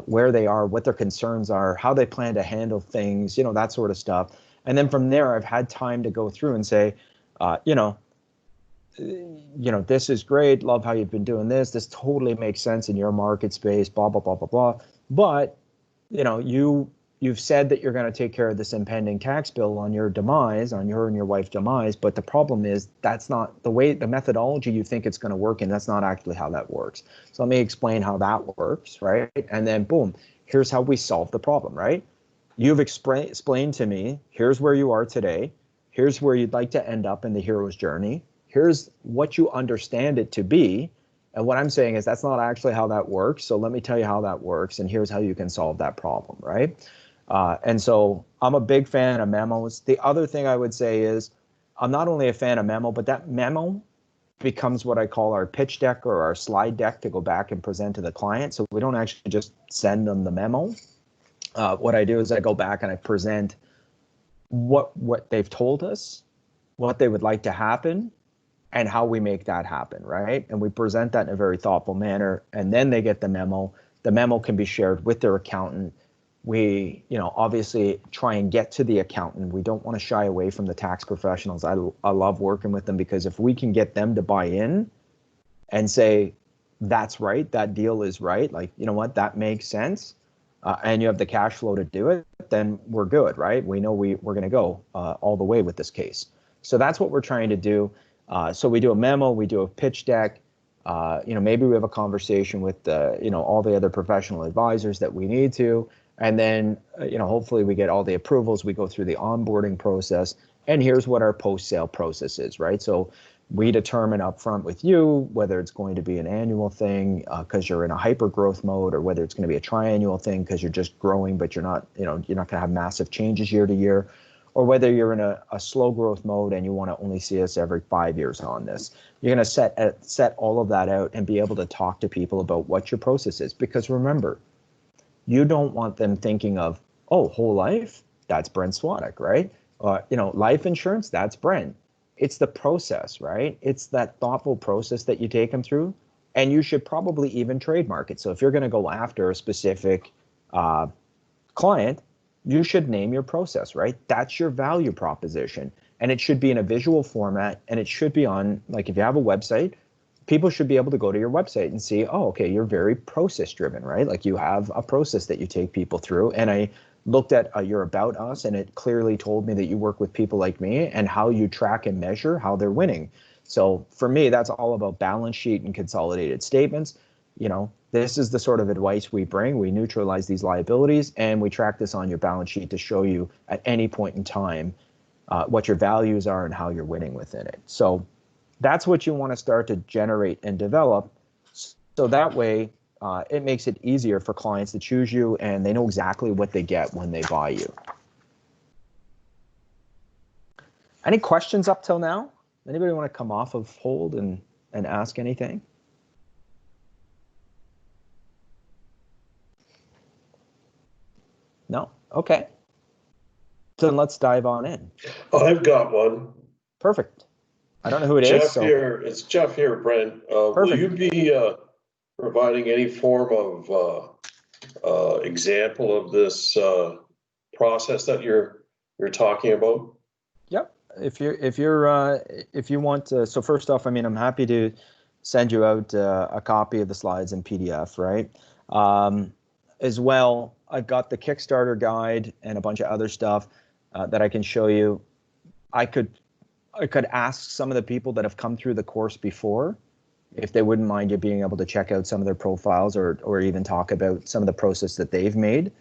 where they are, what their concerns are, how they plan to handle things, that sort of stuff. And then from there, I've had time to go through and say, this is great. Love how you've been doing this. This totally makes sense in your market space, blah, blah, blah, blah, blah. But, you you've said that you're going to take care of this impending tax bill on your demise, on your and your wife's demise, but the problem is that's not the way, the methodology you think it's going to work, and that's not actually how that works. So let me explain how that works, right? And then boom, here's how we solve the problem, right? You've explained to me, here's where you are today, here's where you'd like to end up in the hero's journey, here's what you understand it to be, and what I'm saying is that's not actually how that works, so let me tell you how that works, and here's how you can solve that problem, right? And so I'm a big fan of memos. The other thing I would say is I'm not only a fan of memo, but that memo becomes what I call our pitch deck or our slide deck to go back and present to the client. So we don't actually just send them the memo. What I do is I go back and I present what they've told us, what they would like to happen, and how we make that happen, right? And we present that in a very thoughtful manner, and then they get the memo. The memo can be shared with their accountant. We, obviously try and get to the accountant. We don't want to shy away from the tax professionals. I love working with them, because if we can get them to buy in and say, that's right, that deal is right, like, you know what, that makes sense, and you have the cash flow to do it, then we're good, right? We know we're going to go all the way with this case. So that's what we're trying to do. So we do a memo, we do a pitch deck, maybe we have a conversation with, all the other professional advisors that we need to. And then, hopefully we get all the approvals, we go through the onboarding process, and here's what our post-sale process is, right? So we determine upfront with you whether it's going to be an annual thing because you're in a hyper growth mode, or whether it's going to be a triannual thing because you're just growing, but you're not going to have massive changes year to year, or whether you're in a slow growth mode and you want to only see us every 5 years on this. You're going to set all of that out and be able to talk to people about what your process is, because remember, you don't want them thinking of, oh, whole life, that's Brent Swadek, right? Life insurance, that's Brent. It's the process, right? It's that thoughtful process that you take them through, and you should probably even trademark it. So if you're going to go after a specific client, you should name your process, right? That's your value proposition, and it should be in a visual format, and it should be on, like, if you have a website, people should be able to go to your website and see, oh, okay, you're very process driven, right? Like, you have a process that you take people through. And I looked at your About Us, and it clearly told me that you work with people like me and how you track and measure how they're winning. So for me, that's all about balance sheet and consolidated statements. This is the sort of advice we bring. We neutralize these liabilities, and we track this on your balance sheet to show you at any point in time what your values are and how you're winning within it. So that's what you want to start to generate and develop. So that way, it makes it easier for clients to choose you, and they know exactly what they get when they buy you. Any questions up till now? Anybody want to come off of hold and ask anything? No? Okay. So then let's dive on in. I've got one. Perfect. I don't know who it Jeff is. So. Here. It's Jeff here, Brent. Will you be providing any form of example of this process that you're talking about? Yep. If you want to, so first off, I'm happy to send you out a copy of the slides in PDF, right? As well, I've got the Kickstarter guide and a bunch of other stuff that I can show you. I could ask some of the people that have come through the course before if they wouldn't mind you being able to check out some of their profiles, or even talk about some of the process that they've made.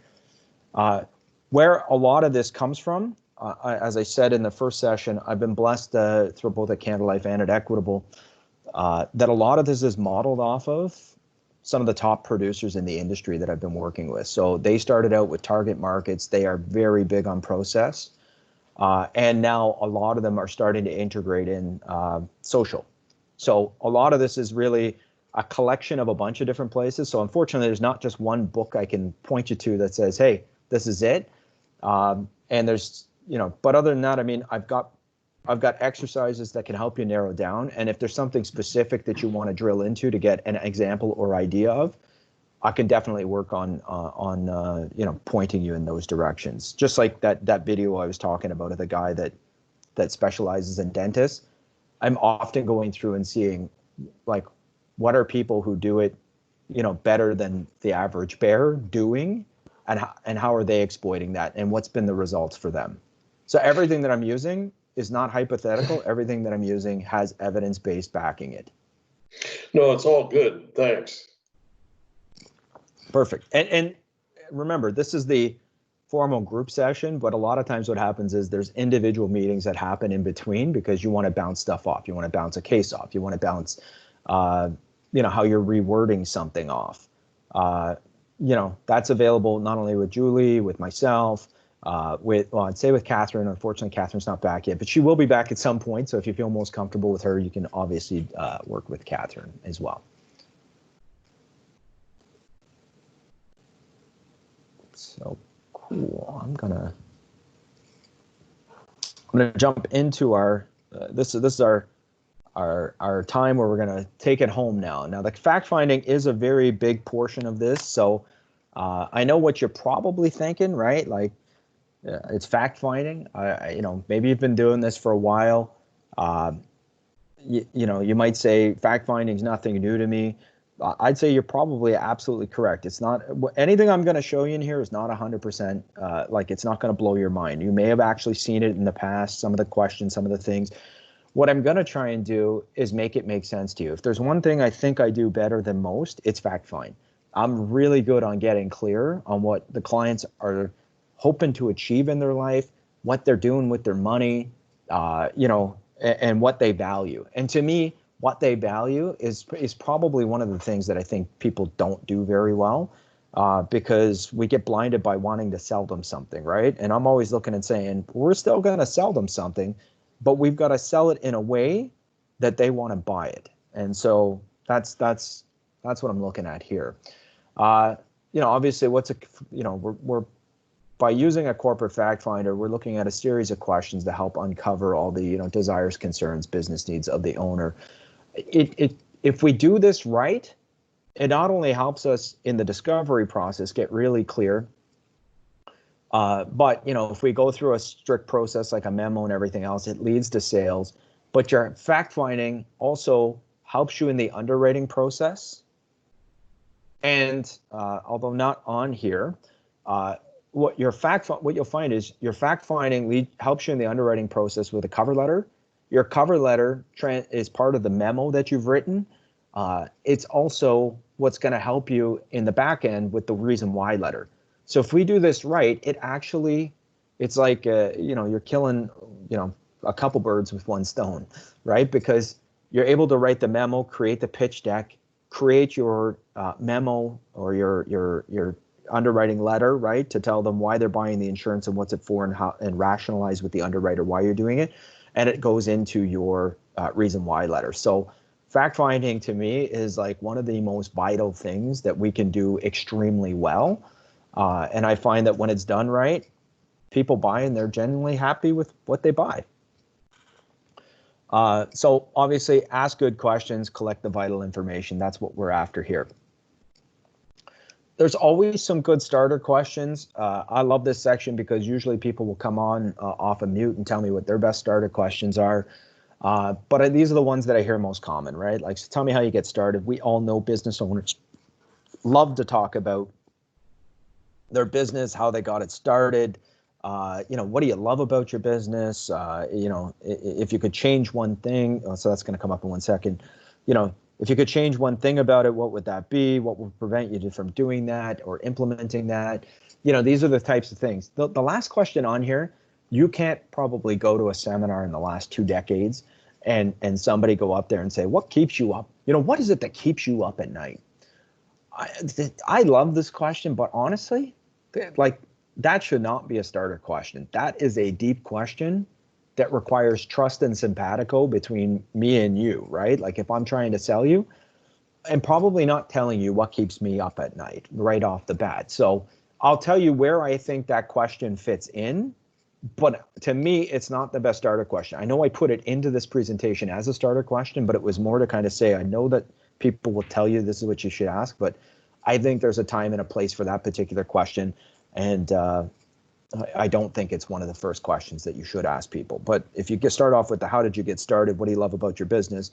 Where a lot of this comes from, as I said in the first session, I've been blessed through both at Canada Life and at Equitable that a lot of this is modeled off of some of the top producers in the industry that I've been working with. So they started out with target markets. They are very big on process. And now a lot of them are starting to integrate in social. So a lot of this is really a collection of a bunch of different places. So unfortunately, there's not just one book I can point you to that says, hey, this is it. And there's, but other than that, I've got exercises that can help you narrow down. And if there's something specific that you want to drill into to get an example or idea of, I can definitely work on pointing you in those directions. Just like that video I was talking about of the guy that specializes in dentists. I'm often going through and seeing, like, what are people who do it, better than the average bear doing, and how are they exploiting that, and what's been the results for them. So everything that I'm using is not hypothetical. Everything that I'm using has evidence-based backing it. No, it's all good. Thanks. Perfect. And remember, this is the formal group session, but a lot of times what happens is there's individual meetings that happen in between because you want to bounce stuff off. You want to bounce a case off. You want to bounce, how you're rewording something off. That's available not only with Julie, with myself, I'd say with Catherine. Unfortunately, Catherine's not back yet, but she will be back at some point. So if you feel most comfortable with her, you can obviously work with Catherine as well. So cool. I'm gonna jump into our this is our time where we're gonna take it home now. Now the fact finding is a very big portion of this. So I know what you're probably thinking, right? Like it's fact finding. Maybe you've been doing this for a while. You might say fact finding is nothing new to me. I'd say you're probably absolutely correct. It's not anything I'm going to show you in here is not 100%. It's not going to blow your mind. You may have actually seen it in the past, some of the questions, some of the things. What I'm going to try and do is make it make sense to you. If there's one thing I think I do better than most, it's fact find. I'm really good on getting clear on what the clients are hoping to achieve in their life, what they're doing with their money, and what they value. And to me, what they value is probably one of the things that I think people don't do very well, because we get blinded by wanting to sell them something, right? And I'm always looking and saying, we're still going to sell them something, but we've got to sell it in a way that they want to buy it. And so that's what I'm looking at here. Obviously, we're by using a corporate fact finder, we're looking at a series of questions to help uncover all the desires, concerns, business needs of the owner. If we do this right, it not only helps us in the discovery process get really clear, but if we go through a strict process like a memo and everything else, it leads to sales. But your fact finding also helps you in the underwriting process. And although not on here, what you'll find is your fact finding helps you in the underwriting process with a cover letter. Your cover letter is part of the memo that you've written. It's also what's going to help you in the back end with the reason why letter. So if we do this right, it's like you're killing a couple birds with one stone, right? Because you're able to write the memo, create the pitch deck, create your memo or your underwriting letter, right, to tell them why they're buying the insurance and what's it for, and how, and rationalize with the underwriter why you're doing it, and it goes into your reason why letter. So fact finding to me is like one of the most vital things that we can do extremely well, and I find that when it's done right, people buy and they're genuinely happy with what they buy. So obviously, ask good questions, collect the vital information. That's what we're after here. There's always some good starter questions. I love this section because usually people will come on off of mute and tell me what their best starter questions are. But these are the ones that I hear most common, right? Like, so tell me how you get started. We all know business owners love to talk about their business, how they got it started. What do you love about your business? If you could change one thing, so that's going to come up in 1 second. If you could change one thing about it, what would that be? What would prevent you from doing that or implementing that? These are the types of things. The last question on here, you can't probably go to a seminar in the last 2 decades and somebody go up there and say, what keeps you up? What is it that keeps you up at night? I love this question, but honestly, that should not be a starter question. That is a deep question that requires trust and simpatico between me and you, right? Like if I'm trying to sell you, I'm probably not telling you what keeps me up at night right off the bat. So I'll tell you where I think that question fits in, but to me, it's not the best starter question. I know I put it into this presentation as a starter question, but it was more to kind of say, I know that people will tell you this is what you should ask, but I think there's a time and a place for that particular question. And I don't think it's one of the first questions that you should ask people. But if you start off with the how did you get started? What do you love about your business?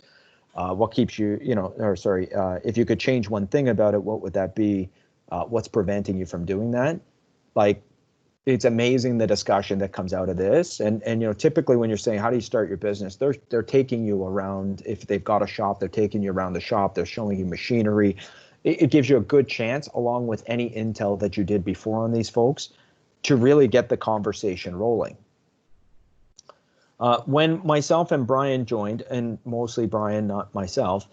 What keeps you, if you could change one thing about it, what would that be? What's preventing you from doing that? like, it's amazing the discussion that comes out of this. And typically when you're saying, how do you start your business? They're taking you around. If they've got a shop, they're taking you around the shop. They're showing you machinery. It gives you a good chance, along with any intel that you did before on these folks, to really get the conversation rolling. When myself and Brian joined, and mostly Brian, not myself,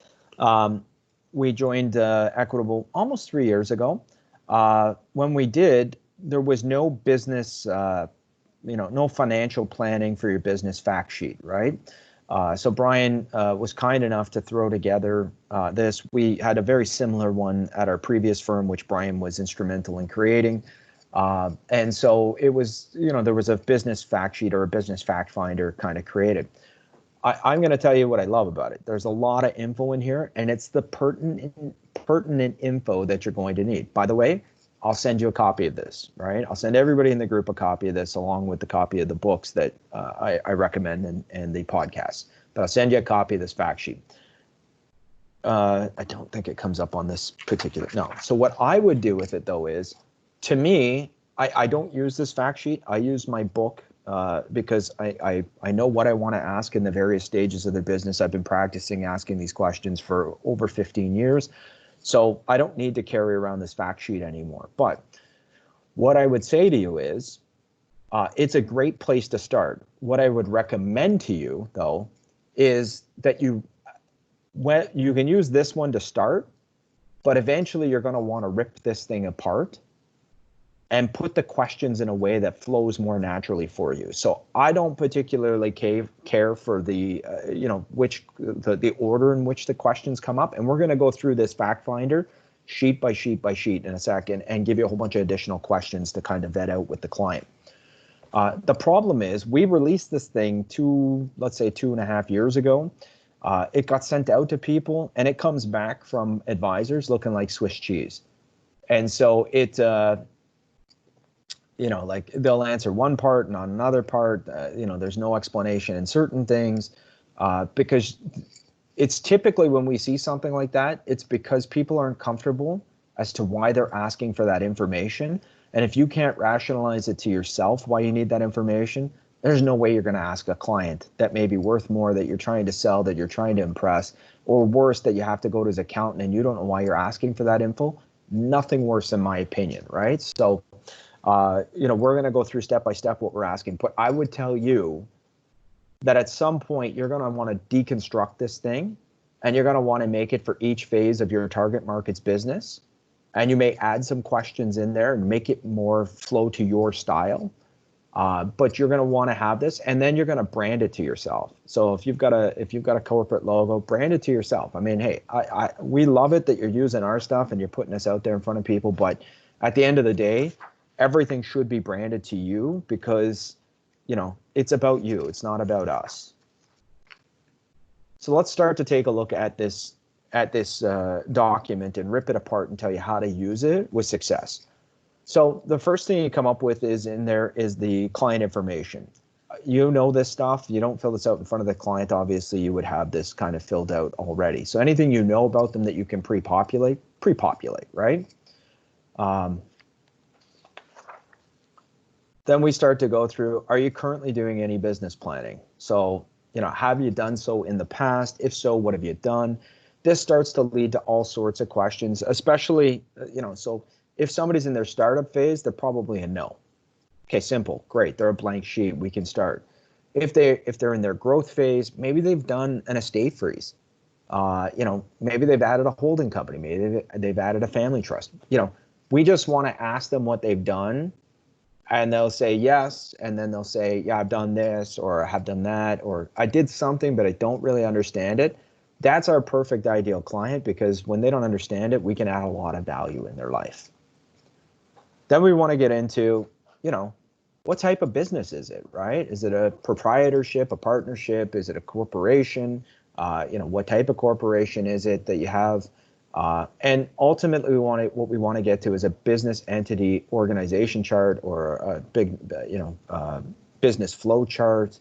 we joined Equitable almost 3 years ago. When we did, there was no business, no financial planning for your business fact sheet, right? So Brian was kind enough to throw together this. We had a very similar one at our previous firm, which Brian was instrumental in creating. And so it was, there was a business fact sheet or a business fact finder kind of created. I'm going to tell you what I love about it. There's a lot of info in here, and it's the pertinent info that you're going to need. By the way, I'll send you a copy of this, right? I'll send everybody in the group a copy of this, along with the copy of the books that I recommend and the podcast. But I'll send you a copy of this fact sheet. I don't think it comes up on this particular, no. So what I would do with it, though, is, to me, I don't use this fact sheet. I use my book because I know what I want to ask in the various stages of the business. I've been practicing asking these questions for over 15 years. So I don't need to carry around this fact sheet anymore. But what I would say to you is, it's a great place to start. What I would recommend to you, though, is that you can use this one to start, but eventually you're going to want to rip this thing apart and put the questions in a way that flows more naturally for you. So I don't particularly care for the, the order in which the questions come up. And we're going to go through this fact finder sheet by sheet by sheet in a second and give you a whole bunch of additional questions to kind of vet out with the client. The problem is, we released this thing let's say 2.5 years ago. It got sent out to people, and it comes back from advisors looking like Swiss cheese. And so it, like, they'll answer one part, not another part. There's no explanation in certain things, because it's typically, when we see something like that, it's because people aren't comfortable as to why they're asking for that information. And if you can't rationalize it to yourself why you need that information, there's no way you're going to ask a client that may be worth more, that you're trying to sell, that you're trying to impress, or worse, that you have to go to his accountant and you don't know why you're asking for that info. Nothing worse, in my opinion, right? So, we're going to go through step by step what we're asking. But I would tell you that at some point you're going to want to deconstruct this thing, and you're going to want to make it for each phase of your target market's business. And you may add some questions in there and make it more flow to your style. But you're going to want to have this, and then you're going to brand it to yourself. So if you've got a corporate logo, brand it to yourself. I mean, hey, we love it that you're using our stuff and you're putting us out there in front of people. But at the end of the day, everything should be branded to you, because, it's about you. It's not about us. So let's start to take a look at this document and rip it apart and tell you how to use it with success. So the first thing you come up with is the client information. You know this stuff. You don't fill this out in front of the client. Obviously, you would have this kind of filled out already. So anything you know about them that you can pre-populate, right? Then we start to go through, are you currently doing any business planning? So, have you done so in the past? If so, what have you done? This starts to lead to all sorts of questions, especially, so if somebody's in their startup phase, they're probably a no. Okay, simple, great, they're a blank sheet, we can start. If they're in their growth phase, maybe they've done an estate freeze. Maybe they've added a holding company, maybe they've added a family trust. We just want to ask them what they've done, and they'll say yes, and then they'll say, yeah, I've done this, or I have done that, or I did something, but I don't really understand it. That's our perfect ideal client, because when they don't understand it, we can add a lot of value in their life. Then we want to get into, what type of business is it, right? Is it a proprietorship, a partnership? Is it a corporation? What type of corporation is it that you have? And ultimately, what we want to get to is a business entity organization chart, or a big, business flow chart.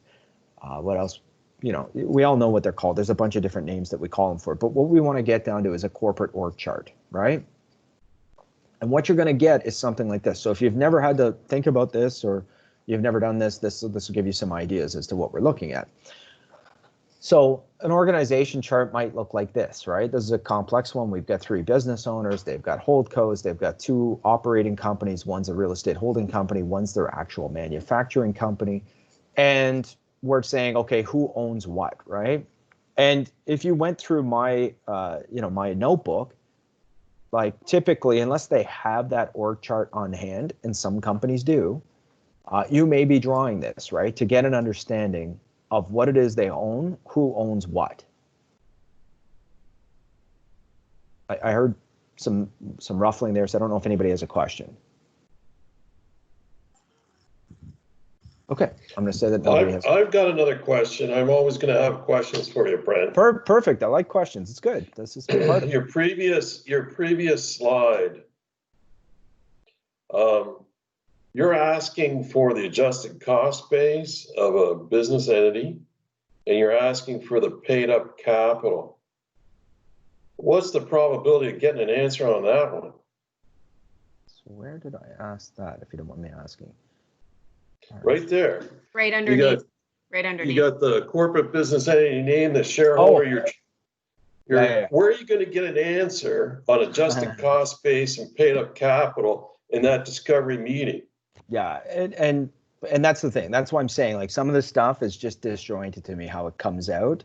What else? We all know what they're called. There's a bunch of different names that we call them for. But what we want to get down to is a corporate org chart, right? And what you're going to get is something like this. So if you've never had to think about this, or you've never done this will give you some ideas as to what we're looking at. So an organization chart might look like this, right? This is a complex one. We've got 3 business owners. They've got holdcos. They've got 2 operating companies. One's a real estate holding company. One's their actual manufacturing company. And we're saying, okay, who owns what, right? And if you went through my, my notebook, like typically, unless they have that org chart on hand, and some companies do, you may be drawing this, right, to get an understanding of what it is they own, who owns what. I heard some ruffling there, so I don't know if anybody has a question. Okay, I'm going to say that nobody has. I've got another question. I'm always going to have questions for you, Brent. Perfect. I like questions. It's good. This is part of your previous slide. You're asking for the adjusted cost base of a business entity, and you're asking for the paid up capital. What's the probability of getting an answer on that one? So where did I ask that, if you don't mind me asking? Right there. Right underneath. Right underneath. You got the corporate business entity name, the shareholder. Where are you going to get an answer on adjusted cost base and paid up capital in that discovery meeting? Yeah, and that's the thing. That's why I'm saying, like, some of this stuff is just disjointed to me how it comes out,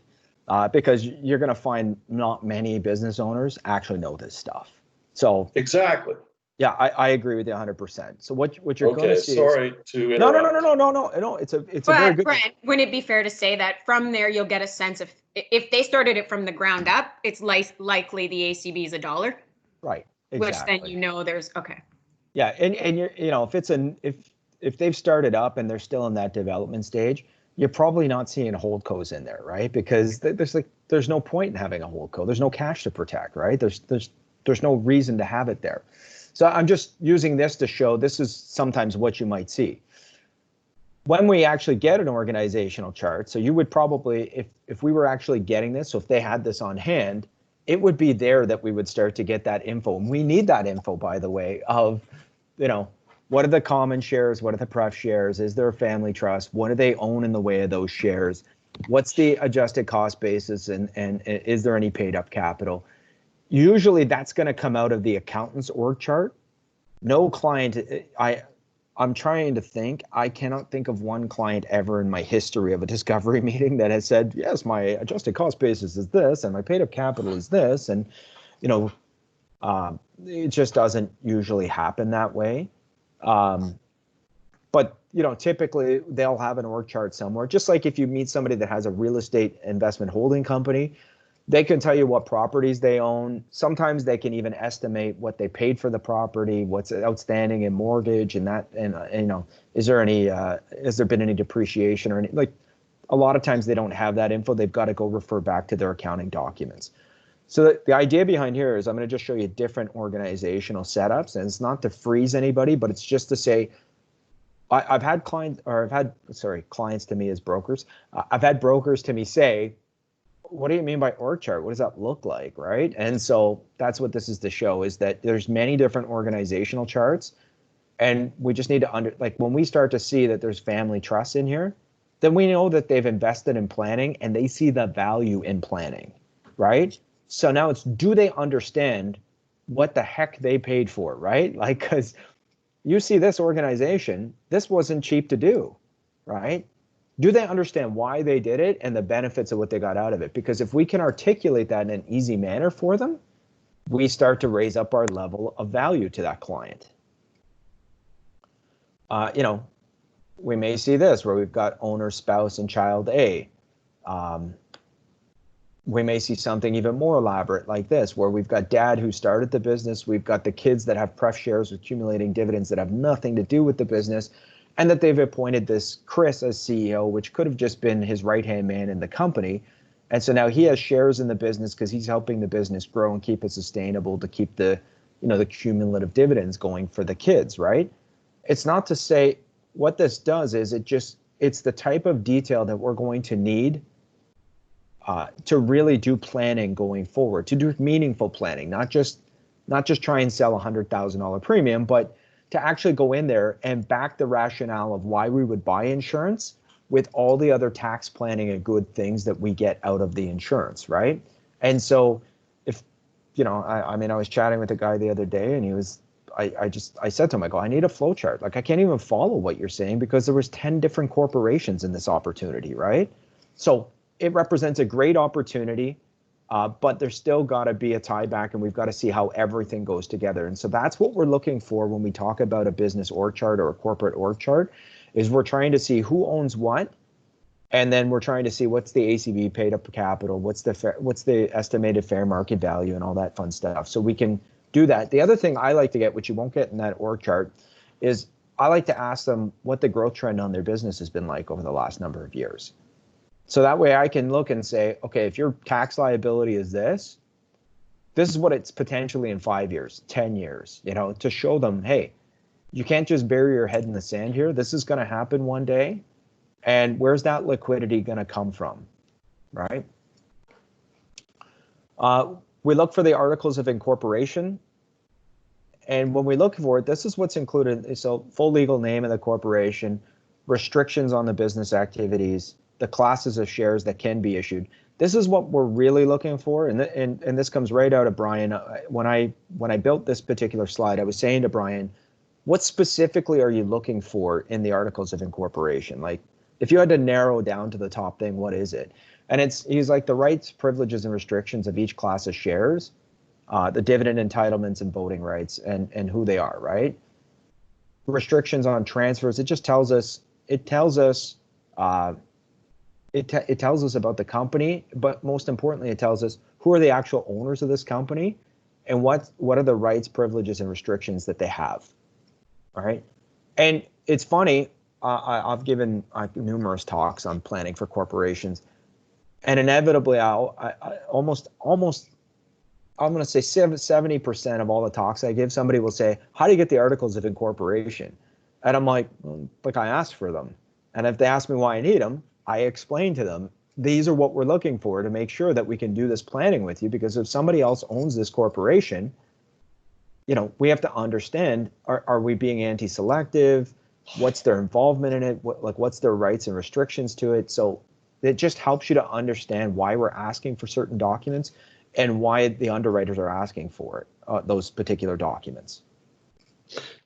because you're going to find not many business owners actually know this stuff. So exactly. Yeah, I agree with you 100%. So what you're going to see? Sorry to interrupt. No. It's a very good. Brent, wouldn't it be fair to say that from there you'll get a sense of if they started it from the ground up, it's likely the ACB is $1, right? Exactly. Which then there's okay. Yeah, and you're if they've started up and they're still in that development stage, you're probably not seeing holdcos in there, right? Because there's no point in having a holdco. There's no cash to protect, right? There's no reason to have it there. So I'm just using this to show this is sometimes what you might see. When we actually get an organizational chart, so you would probably, if we were actually getting this, so if they had this on hand, it would be there that we would start to get that info. And we need that info, by the way, of, what are the common shares? What are the pref shares? Is there a family trust? What do they own in the way of those shares? What's the adjusted cost basis? And is there any paid up capital? Usually that's going to come out of the accountant's org chart. No client, I'm trying to think, I cannot think of one client ever in my history of a discovery meeting that has said, yes, my adjusted cost basis is this and my paid up capital is this. And, it just doesn't usually happen that way. But, typically they'll have an org chart somewhere. Just like if you meet somebody that has a real estate investment holding company, they can tell you what properties they own. Sometimes they can even estimate what they paid for the property, what's outstanding in mortgage, and that. And has there been any depreciation or any? Like, a lot of times they don't have that info. They've got to go refer back to their accounting documents. So the idea behind here is I'm going to just show you different organizational setups, and it's not to freeze anybody, but it's just to say, I've had clients to me as brokers. I've had brokers to me say, what do you mean by org chart? What does that look like, right? And so that's what this is to show, is that there's many different organizational charts, and we just need to when we start to see that there's family trusts in here, then we know that they've invested in planning and they see the value in planning, right? So now it's, do they understand what the heck they paid for, right? Like, because you see this organization, this wasn't cheap to do, right? Do they understand why they did it and the benefits of what they got out of it? Because if we can articulate that in an easy manner for them, we start to raise up our level of value to that client. We may see this where we've got owner, spouse, and child A. We may see something even more elaborate like this, where we've got dad who started the business, we've got the kids that have pref shares accumulating dividends that have nothing to do with the business, and that they've appointed this Chris as CEO, which could have just been his right-hand man in the company. And so now he has shares in the business because he's helping the business grow and keep it sustainable to keep the cumulative dividends going for the kids, right? It's not to say what this does is it's the type of detail that we're going to need to really do planning going forward, to do meaningful planning, not just not just try and sell $100,000 premium, but to actually go in there and back the rationale of why we would buy insurance with all the other tax planning and good things that we get out of the insurance, right? And so if, I mean, I was chatting with a guy the other day and I said to him, I go, I need a flow chart. Like, I can't even follow what you're saying because there was 10 different corporations in this opportunity, right? So it represents a great opportunity, but there's still got to be a tie back, and we've got to see how everything goes together. And so that's what we're looking for when we talk about a business org chart or a corporate org chart, is we're trying to see who owns what, and then we're trying to see what's the ACV paid up capital, what's the estimated fair market value, and all that fun stuff. So we can do that. The other thing I like to get, which you won't get in that org chart, is I like to ask them what the growth trend on their business has been like over the last number of years. So that way I can look and say, okay, if your tax liability is this is what it's potentially in 5 years, 10 years, to show them, hey, you can't just bury your head in the sand here. This is going to happen one day. And where's that liquidity going to come from, right? We look for the articles of incorporation. And when we look for it, this is what's included. So full legal name of the corporation, restrictions on the business activities, the classes of shares that can be issued. This is what we're really looking for. And this comes right out of Brian. When I built this particular slide, I was saying to Brian, what specifically are you looking for in the articles of incorporation? Like, if you had to narrow down to the top thing, what is it? And he's like, the rights, privileges, and restrictions of each class of shares, the dividend entitlements and voting rights, and who they are, right? Restrictions on transfers. It just tells us. It tells us about the company, but most importantly, it tells us who are the actual owners of this company, and what are the rights, privileges, and restrictions that they have. All right. And it's funny, I've given numerous talks on planning for corporations, and inevitably I'm going to say 70% of all the talks I give, somebody will say, how do you get the articles of incorporation? And I'm like, I asked for them. And if they ask me why I need them, I explain to them, these are what we're looking for to make sure that we can do this planning with you, because if somebody else owns this corporation, we have to understand, are we being anti-selective? What's their involvement in it? What's their rights and restrictions to it? So it just helps you to understand why we're asking for certain documents and why the underwriters are asking for it, those particular documents.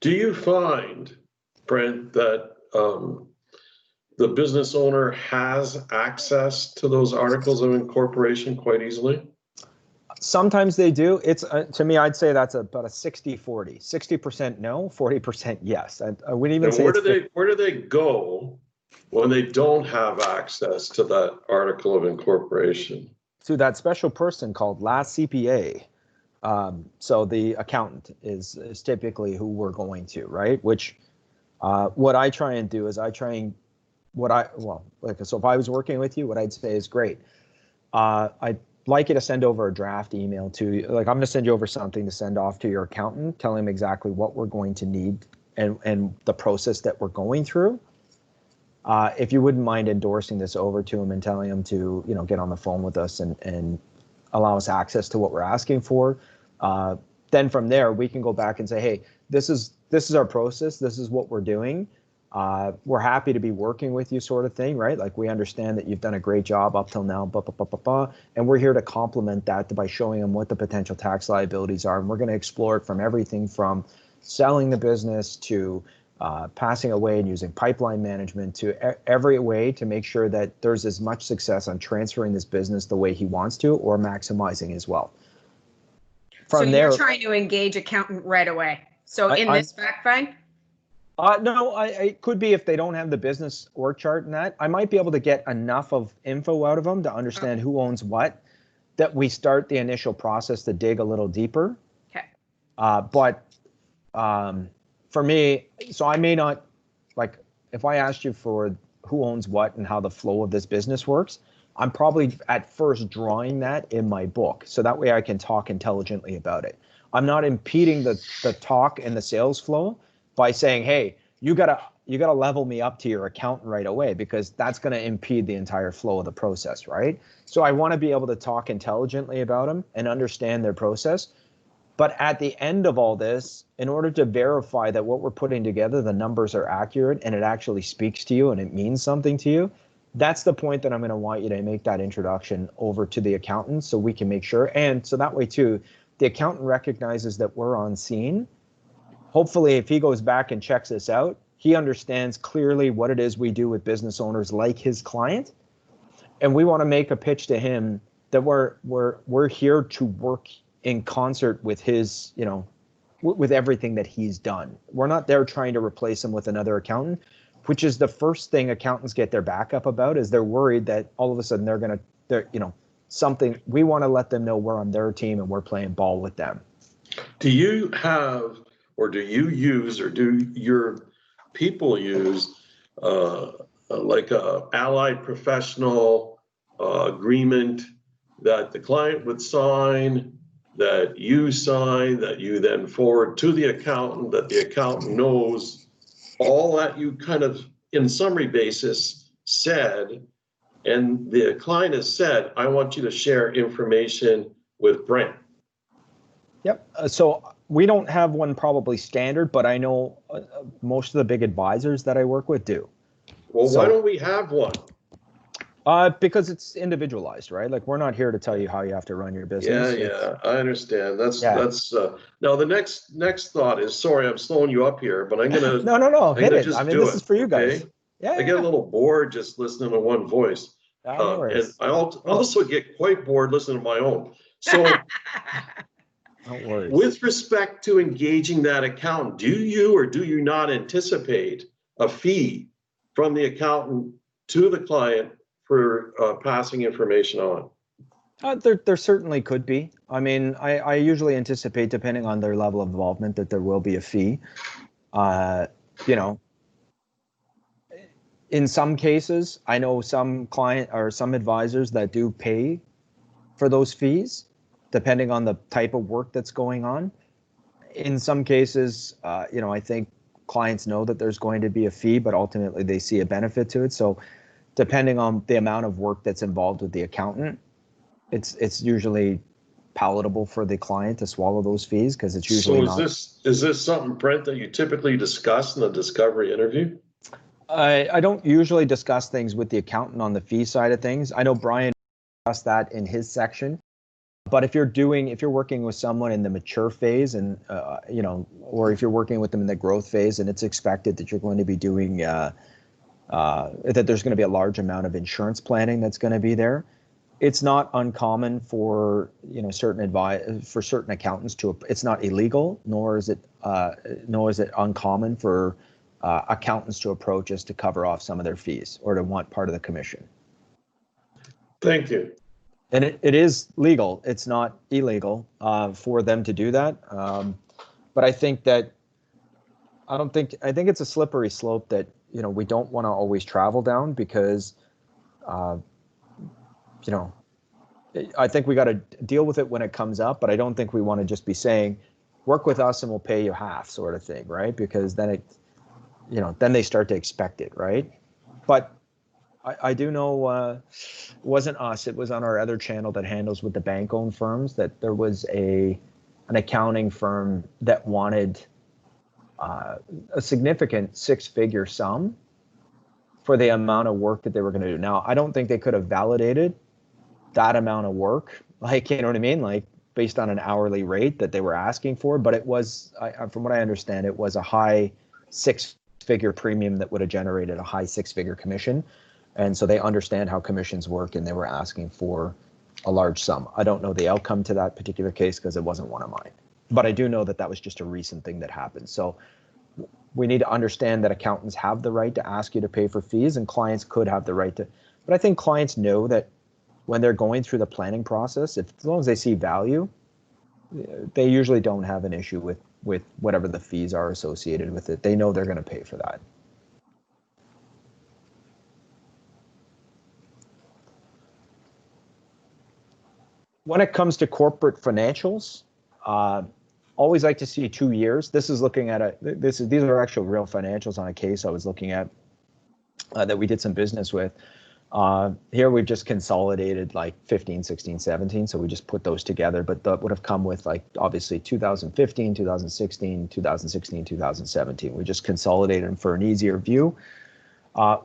Do you find, Brent, that the business owner has access to those articles of incorporation quite easily? Sometimes they do. It's to me, I'd say that's about a 60-40. 60% no, 40% yes. I wouldn't even say. Where do they go when they don't have access to that article of incorporation? To that special person called last CPA. So the accountant is typically who we're going to, right? Which what I try and do is so if I was working with you, what I'd say is great. I'd like you to send over a draft email to, like, I'm going to send you over something to send off to your accountant, tell him exactly what we're going to need and the process that we're going through. If you wouldn't mind endorsing this over to him and telling him to, get on the phone with us and allow us access to what we're asking for, then from there we can go back and say, hey, this is our process. This is what we're doing. We're happy to be working with you, sort of thing, right? Like, we understand that you've done a great job up till now, and we're here to complement that by showing them what the potential tax liabilities are. And we're going to explore it from everything from selling the business to passing away and using pipeline management to every way to make sure that there's as much success on transferring this business the way he wants to, or maximizing his wealth. So you're trying to engage accountant right away. So in this fact find? No, it could be if they don't have the business org chart and that. I might be able to get enough of info out of them to understand who owns what, that we start the initial process to dig a little deeper. Okay. But for me, so I may not, like, if I asked you for who owns what and how the flow of this business works, I'm probably at first drawing that in my book. So that way I can talk intelligently about it. I'm not impeding the talk and the sales flow by saying, hey, you gotta level me up to your accountant right away, because that's gonna impede the entire flow of the process, right? So I wanna be able to talk intelligently about them and understand their process. But at the end of all this, in order to verify that what we're putting together, the numbers are accurate and it actually speaks to you and it means something to you, that's the point that I'm going to want you to make that introduction over to the accountant so we can make sure. And so that way too, the accountant recognizes that we're on scene. Hopefully, if he goes back and checks this out, he understands clearly what it is we do with business owners like his client. And we want to make a pitch to him that we're here to work in concert with his, you know, with everything that he's done. We're not there trying to replace him with another accountant, which is the first thing accountants get their back up about, is they're worried that all of a sudden they're you know, something. We want to let them know we're on their team and we're playing ball with them. Do you have, or do you use, or do your people use like a allied professional agreement that the client would sign, that you sign, that you then forward to the accountant, that the accountant knows all that you kind of, in summary basis, said, and the client has said, I want you to share information with Brent? Yep. So we don't have one probably standard, but I know most of the big advisors that I work with do. Well, why don't we have one? Because it's individualized, right? Like, we're not here to tell you how you have to run your business. Yeah, I understand. That's now the next thought is, sorry, I'm slowing you up here, but I'm gonna no, hit it. I mean, this is for you guys. Okay? Yeah. I get a little bored just listening to one voice. And I also get quite bored listening to my own. So don't worry. With respect to engaging that accountant, do you or do you not anticipate a fee from the accountant to the client for passing information on? There certainly could be. I mean, I usually anticipate, depending on their level of involvement, that there will be a fee. You know, in some cases, I know some client or some advisors that do pay for those fees, depending on the type of work that's going on. In some cases, you know, I think clients know that there's going to be a fee, but ultimately they see a benefit to it. So depending on the amount of work that's involved with the accountant, it's usually palatable for the client to swallow those fees, because it's usually is this something, Brent, that you typically discuss in the discovery interview? I don't usually discuss things with the accountant on the fee side of things. I know Brian discussed that in his section. But if you're working with someone in the mature phase, and you know, or if you're working with them in the growth phase, and it's expected that you're going to be doing that there's going to be a large amount of insurance planning that's going to be there, it's not uncommon for, you know, certain accountants to. It's not illegal, nor is it uncommon for accountants to approach us to cover off some of their fees or to want part of the commission. Thank you. And it is legal. It's not illegal for them to do that. But I think I think it's a slippery slope that, you know, we don't want to always travel down, because, you know, I think we got to deal with it when it comes up, but I don't think we want to just be saying, work with us and we'll pay you half, sort of thing, right? Because then then they start to expect it, right? But I do know it wasn't us, it was on our other channel that handles with the bank-owned firms, that there was an accounting firm that wanted a significant six-figure sum for the amount of work that they were going to do. Now, I don't think they could have validated that amount of work, like, you know what I mean? Like, based on an hourly rate that they were asking for, but it was, from what I understand, it was a high six-figure premium that would have generated a high six-figure commission. And so they understand how commissions work, and they were asking for a large sum. I don't know the outcome to that particular case because it wasn't one of mine. But I do know that that was just a recent thing that happened. So we need to understand that accountants have the right to ask you to pay for fees, and clients could have the right to. But I think clients know that when they're going through the planning process, as long as they see value, they usually don't have an issue with whatever the fees are associated with it. They know they're going to pay for that. When it comes to corporate financials, always like to see 2 years. This is looking at these are actual real financials on a case I was looking at that we did some business with. Here we've just consolidated like 15, 16, 17. So we just put those together, but that would have come with like obviously 2015, 2016, 2016, 2017. We just consolidated them for an easier view.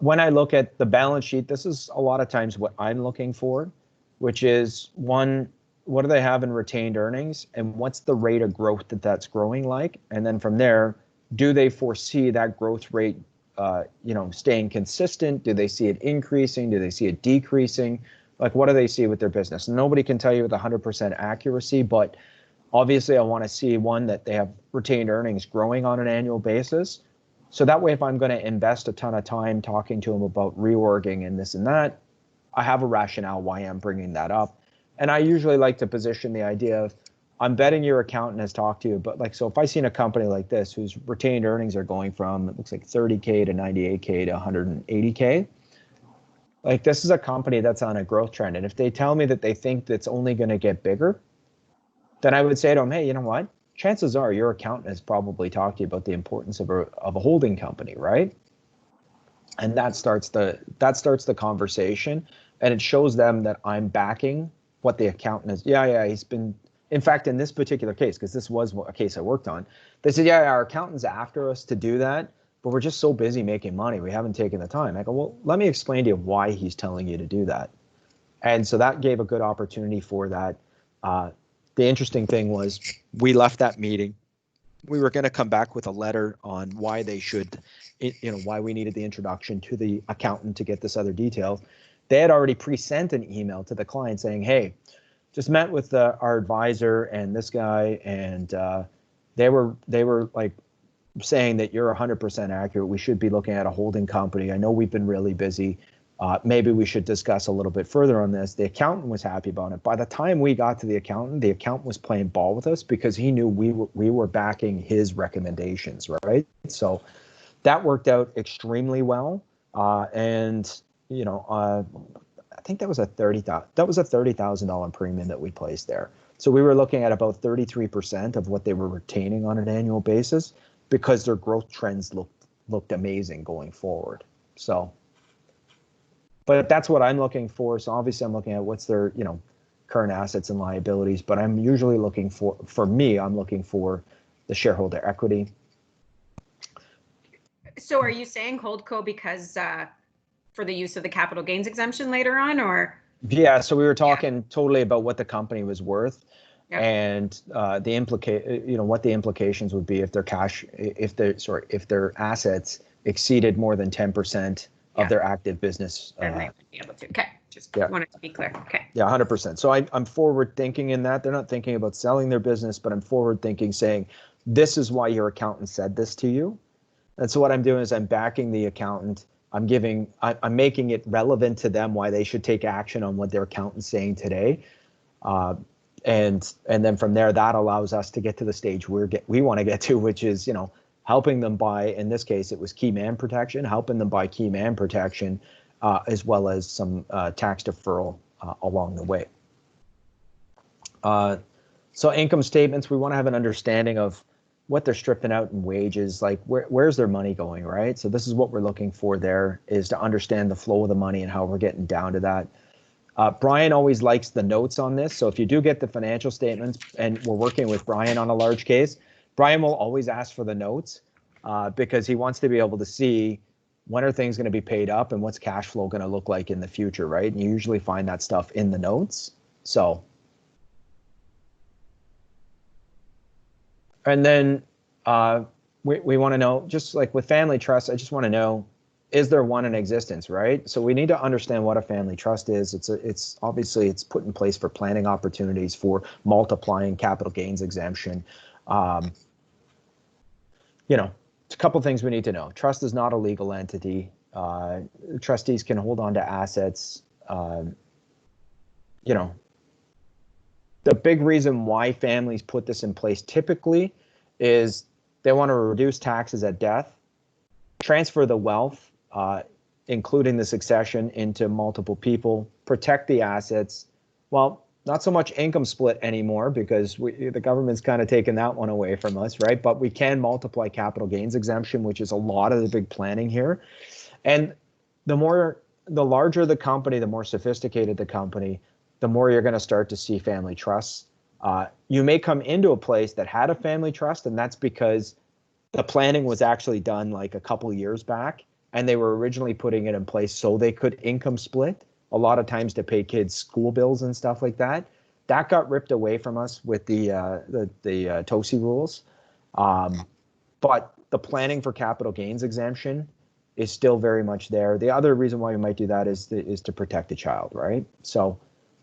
When I look at the balance sheet, this is a lot of times what I'm looking for, which is one, what do they have in retained earnings and what's the rate of growth that that's growing like? And then from there, do they foresee that growth rate staying consistent? Do they see it increasing? Do they see it decreasing? Like, what do they see with their business? Nobody can tell you with 100% accuracy, but obviously I want to see one that they have retained earnings growing on an annual basis. So that way, if I'm going to invest a ton of time talking to them about reorging and this and that, I have a rationale why I'm bringing that up. And I usually like to position the idea of, I'm betting your accountant has talked to you, but like, so if I seen a company like this whose retained earnings are going from, it looks like 30K to 98K to 180K, like this is a company that's on a growth trend. And if they tell me that they think that's only going to get bigger, then I would say to them, hey, you know what? Chances are your accountant has probably talked to you about the importance of a holding company, right? And that starts the conversation, and it shows them that I'm backing what the accountant is. Yeah, he's been. In fact, in this particular case, because this was a case I worked on, they said, yeah, our accountant's after us to do that, but we're just so busy making money, we haven't taken the time. I go, well, let me explain to you why he's telling you to do that. And so that gave a good opportunity for that. The interesting thing was we left that meeting. We were going to come back with a letter on why they should, why we needed the introduction to the accountant to get this other detail. They had already pre-sent an email to the client saying, hey, just met with our advisor and this guy, and they were like saying that you're 100% accurate. We should be looking at a holding company. I know we've been really busy. Maybe we should discuss a little bit further on this. The accountant was happy about it. By the time we got to the accountant was playing ball with us because he knew we were backing his recommendations, right? So that worked out extremely well. I think that was a $30,000 premium that we placed there. So we were looking at about 33% of what they were retaining on an annual basis because their growth trends looked amazing going forward. So, but that's what I'm looking for. So obviously I'm looking at what's their, current assets and liabilities, but I'm usually looking for I'm looking for the shareholder equity. So are you saying Holdco because for the use of the capital gains exemption later on, or? Yeah, so we were talking totally about what the company was worth, and what the implications would be if their if their assets exceeded more than 10% of their active business. Then they would be able to. Okay, just wanted to be clear. Okay. Yeah, 100%. So I'm forward thinking in that. They're not thinking about selling their business, but I'm forward thinking, saying, this is why your accountant said this to you. And so what I'm doing is I'm backing the accountant. I'm making it relevant to them why they should take action on what their accountant's saying today. And then from there, that allows us to get to the stage we want to get to, which is, helping them buy, in this case, it was key man protection, helping them buy key man protection, as well as some tax deferral along the way. So income statements, we want to have an understanding of what they're stripping out in wages, like where's their money going, right? So this is what we're looking for there, is to understand the flow of the money and how we're getting down to that. Brian always likes the notes on this. So if you do get the financial statements, and we're working with Brian on a large case, Brian will always ask for the notes because he wants to be able to see when are things going to be paid up and what's cash flow going to look like in the future, right? And you usually find that stuff in the notes. So, and then we want to know, just like with family trusts, I just want to know, is there one in existence, right? So we need to understand what a family trust is. It's obviously it's put in place for planning opportunities for multiplying capital gains exemption. It's a couple things we need to know. Trust is not a legal entity. Trustees can hold on to assets. The big reason why families put this in place typically is they want to reduce taxes at death, transfer the wealth, including the succession, into multiple people, protect the assets. Well, not so much income split anymore because the government's kind of taken that one away from us, right? But we can multiply capital gains exemption, which is a lot of the big planning here. And the more the larger the company, the more sophisticated the company, the more you're going to start to see family trusts. You may come into a place that had a family trust, and that's because the planning was actually done like a couple years back, and they were originally putting it in place so they could income split, a lot of times to pay kids' school bills and stuff like that. That got ripped away from us with the TOSI rules. But the planning for capital gains exemption is still very much there. The other reason why we might do that is to protect the child, right? So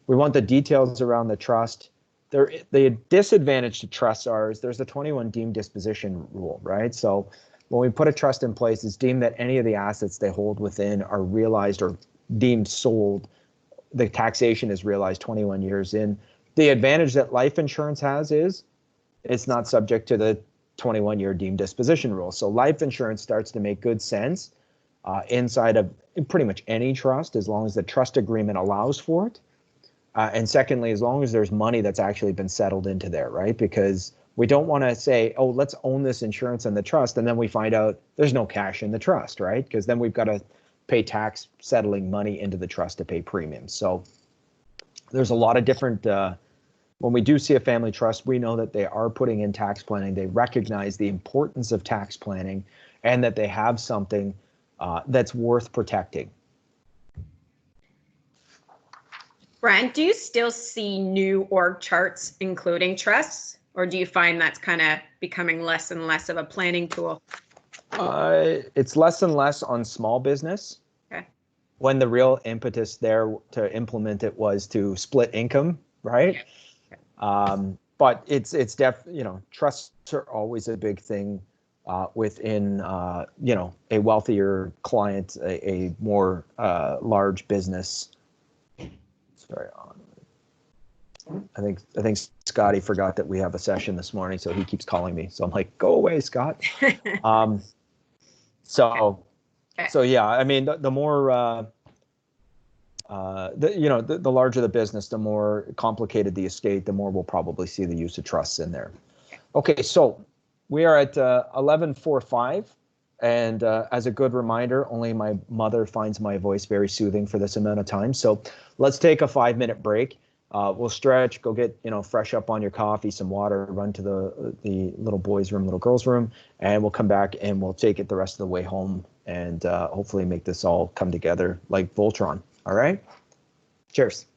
we want the details around the trust. The disadvantage to trusts is there's the 21 deemed disposition rule, right? So when we put a trust in place, it's deemed that any of the assets they hold within are realized or deemed sold. The taxation is realized 21 years in. The advantage that life insurance has is it's not subject to the 21-year deemed disposition rule. So life insurance starts to make good sense inside of pretty much any trust, as long as the trust agreement allows for it. And secondly, as long as there's money that's actually been settled into there, right? Because we don't want to say, oh, let's own this insurance in the trust, and then we find out there's no cash in the trust, right? Because then we've got to pay tax settling money into the trust to pay premiums. So there's a lot of different, when we do see a family trust, we know that they are putting in tax planning. They recognize the importance of tax planning and that they have something that's worth protecting. Brent, do you still see new org charts including trusts, or do you find that's kind of becoming less and less of a planning tool? It's less and less on small business. Okay. When the real impetus there to implement it was to split income, right? Okay. But it's trusts are always a big thing within a wealthier client, a more large business. Sorry, I think Scotty forgot that we have a session this morning, so he keeps calling me. So I'm like, go away, Scott. So yeah, I mean, the more the larger the business, the more complicated the estate, the more we'll probably see the use of trusts in there. Okay, so we are at 11:45. And as a good reminder, only my mother finds my voice very soothing for this amount of time. So let's take a 5-minute break. We'll stretch, go get, fresh up on your coffee, some water, run to the little boys' room, little girls' room, and we'll come back and we'll take it the rest of the way home and hopefully make this all come together like Voltron. All right? Cheers.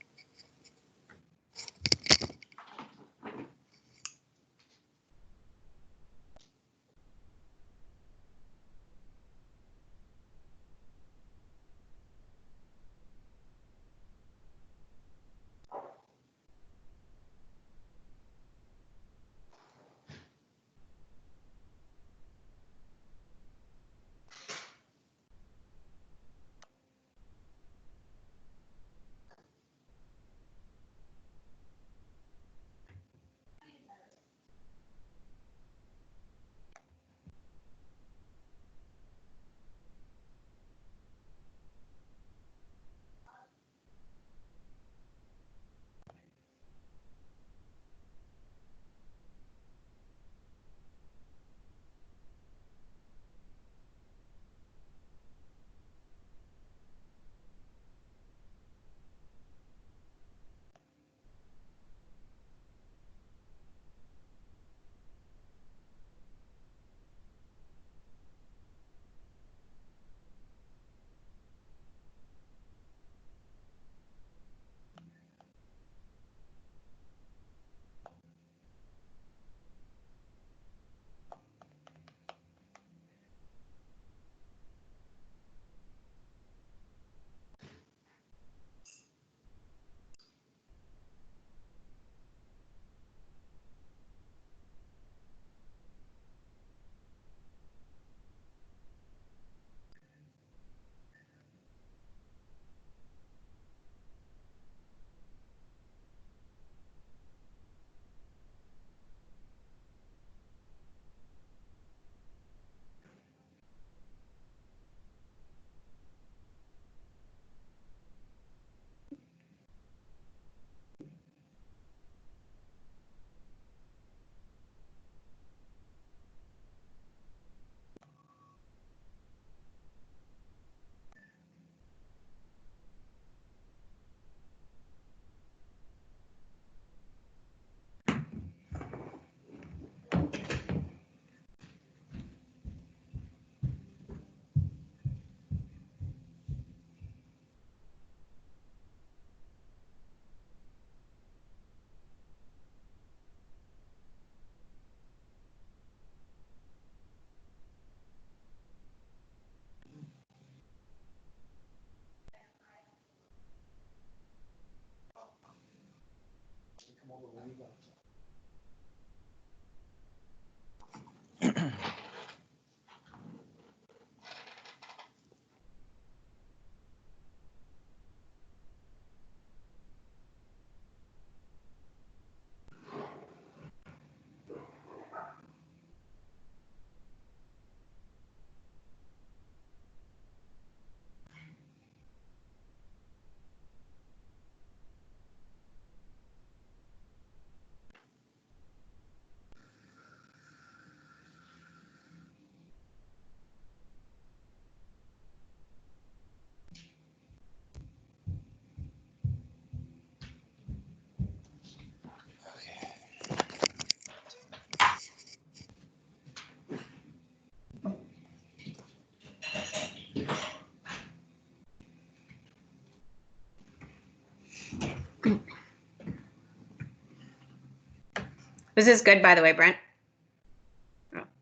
This is good, by the way, Brent.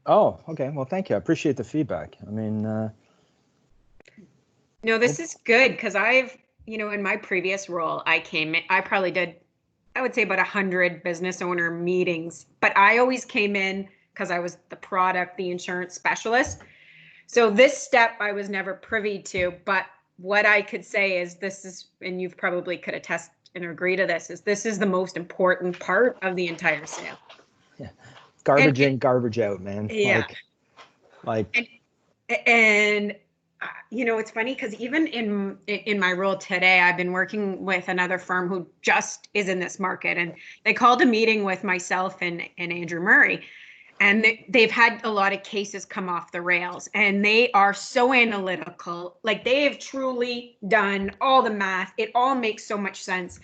Oh, okay. Well, thank you. I appreciate the feedback. I mean, no, this is good because I've, in my previous role, I probably did, I would say about 100 business owner meetings, but I always came in because I was the insurance specialist. So this step I was never privy to, but what I could say is and you've probably could attest and agree to this, this is the most important part of the entire sale. Yeah. Garbage in, garbage out, man. Yeah. Like. And it's funny because even in my role today, I've been working with another firm who just is in this market, and they called a meeting with myself and Andrew Murray, and they've had a lot of cases come off the rails, and they are so analytical. Like, they have truly done all the math. It all makes so much sense.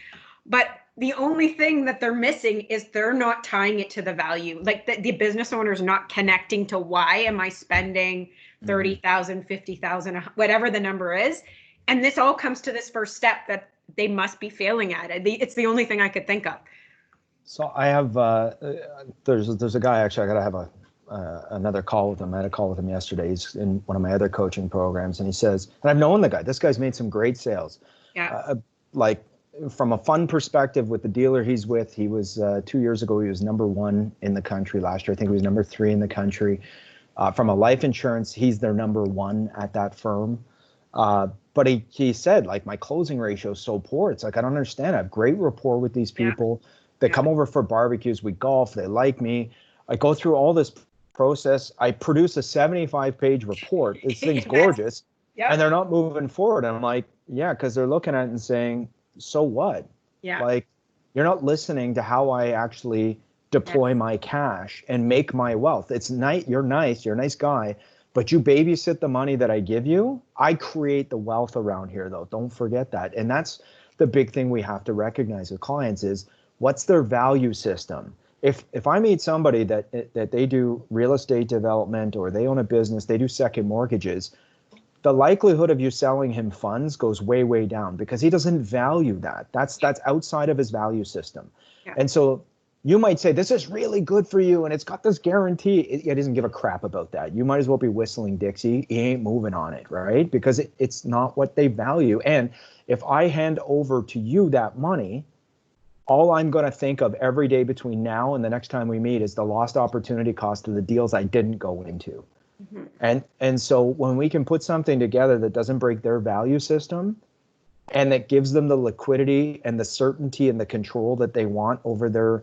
But the only thing that they're missing is they're not tying it to the value. Like, the business owner's not connecting to why am I spending 30,000, 50,000, whatever the number is. And this all comes to this first step that they must be failing at. It's the only thing I could think of. So I have, there's a guy, actually, I got to have another call with him. I had a call with him yesterday. He's in one of my other coaching programs, and he says, and I've known the guy, this guy's made some great sales. Yeah. Like, from a fund perspective, with the dealer he's with, he was 2 years ago, he was #1 in the country. Last year, I think he was #3 in the country. From a life insurance, he's their #1 at that firm. But he said, like, my closing ratio is so poor. It's like, I don't understand. I have great rapport with these people. Yeah. They come over for barbecues. We golf. They like me. I go through all this process. I produce a 75-page report. This thing's gorgeous. Yep. And they're not moving forward. And I'm like, yeah, because they're looking at it and saying, so what? Yeah. Like, you're not listening to how I actually deploy my cash and make my wealth. It's nice. You're nice. You're a nice guy. But you babysit the money that I give you. I create the wealth around here, though. Don't forget that. And that's the big thing we have to recognize with clients is, what's their value system? If I meet somebody that they do real estate development, or they own a business, they do second mortgages, the likelihood of you selling him funds goes way, way down, because he doesn't value that. That's outside of his value system. Yeah. And so you might say, this is really good for you, and it's got this guarantee. It doesn't give a crap about that. You might as well be whistling Dixie. He ain't moving on it, right? Because it's not what they value. And if I hand over to you that money, all I'm going to think of every day between now and the next time we meet is the lost opportunity cost of the deals I didn't go into. Mm-hmm. And so when we can put something together that doesn't break their value system, and that gives them the liquidity and the certainty and the control that they want over their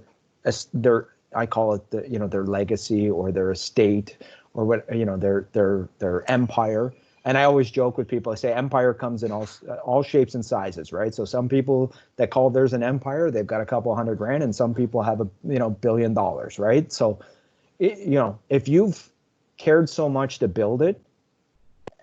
I call it their legacy or their estate, or what, their empire. And I always joke with people, I say empire comes in all shapes and sizes, right? So some people that call theirs an empire, they've got a couple $100,000, and some people have $1 billion, right? So, if you've cared so much to build it,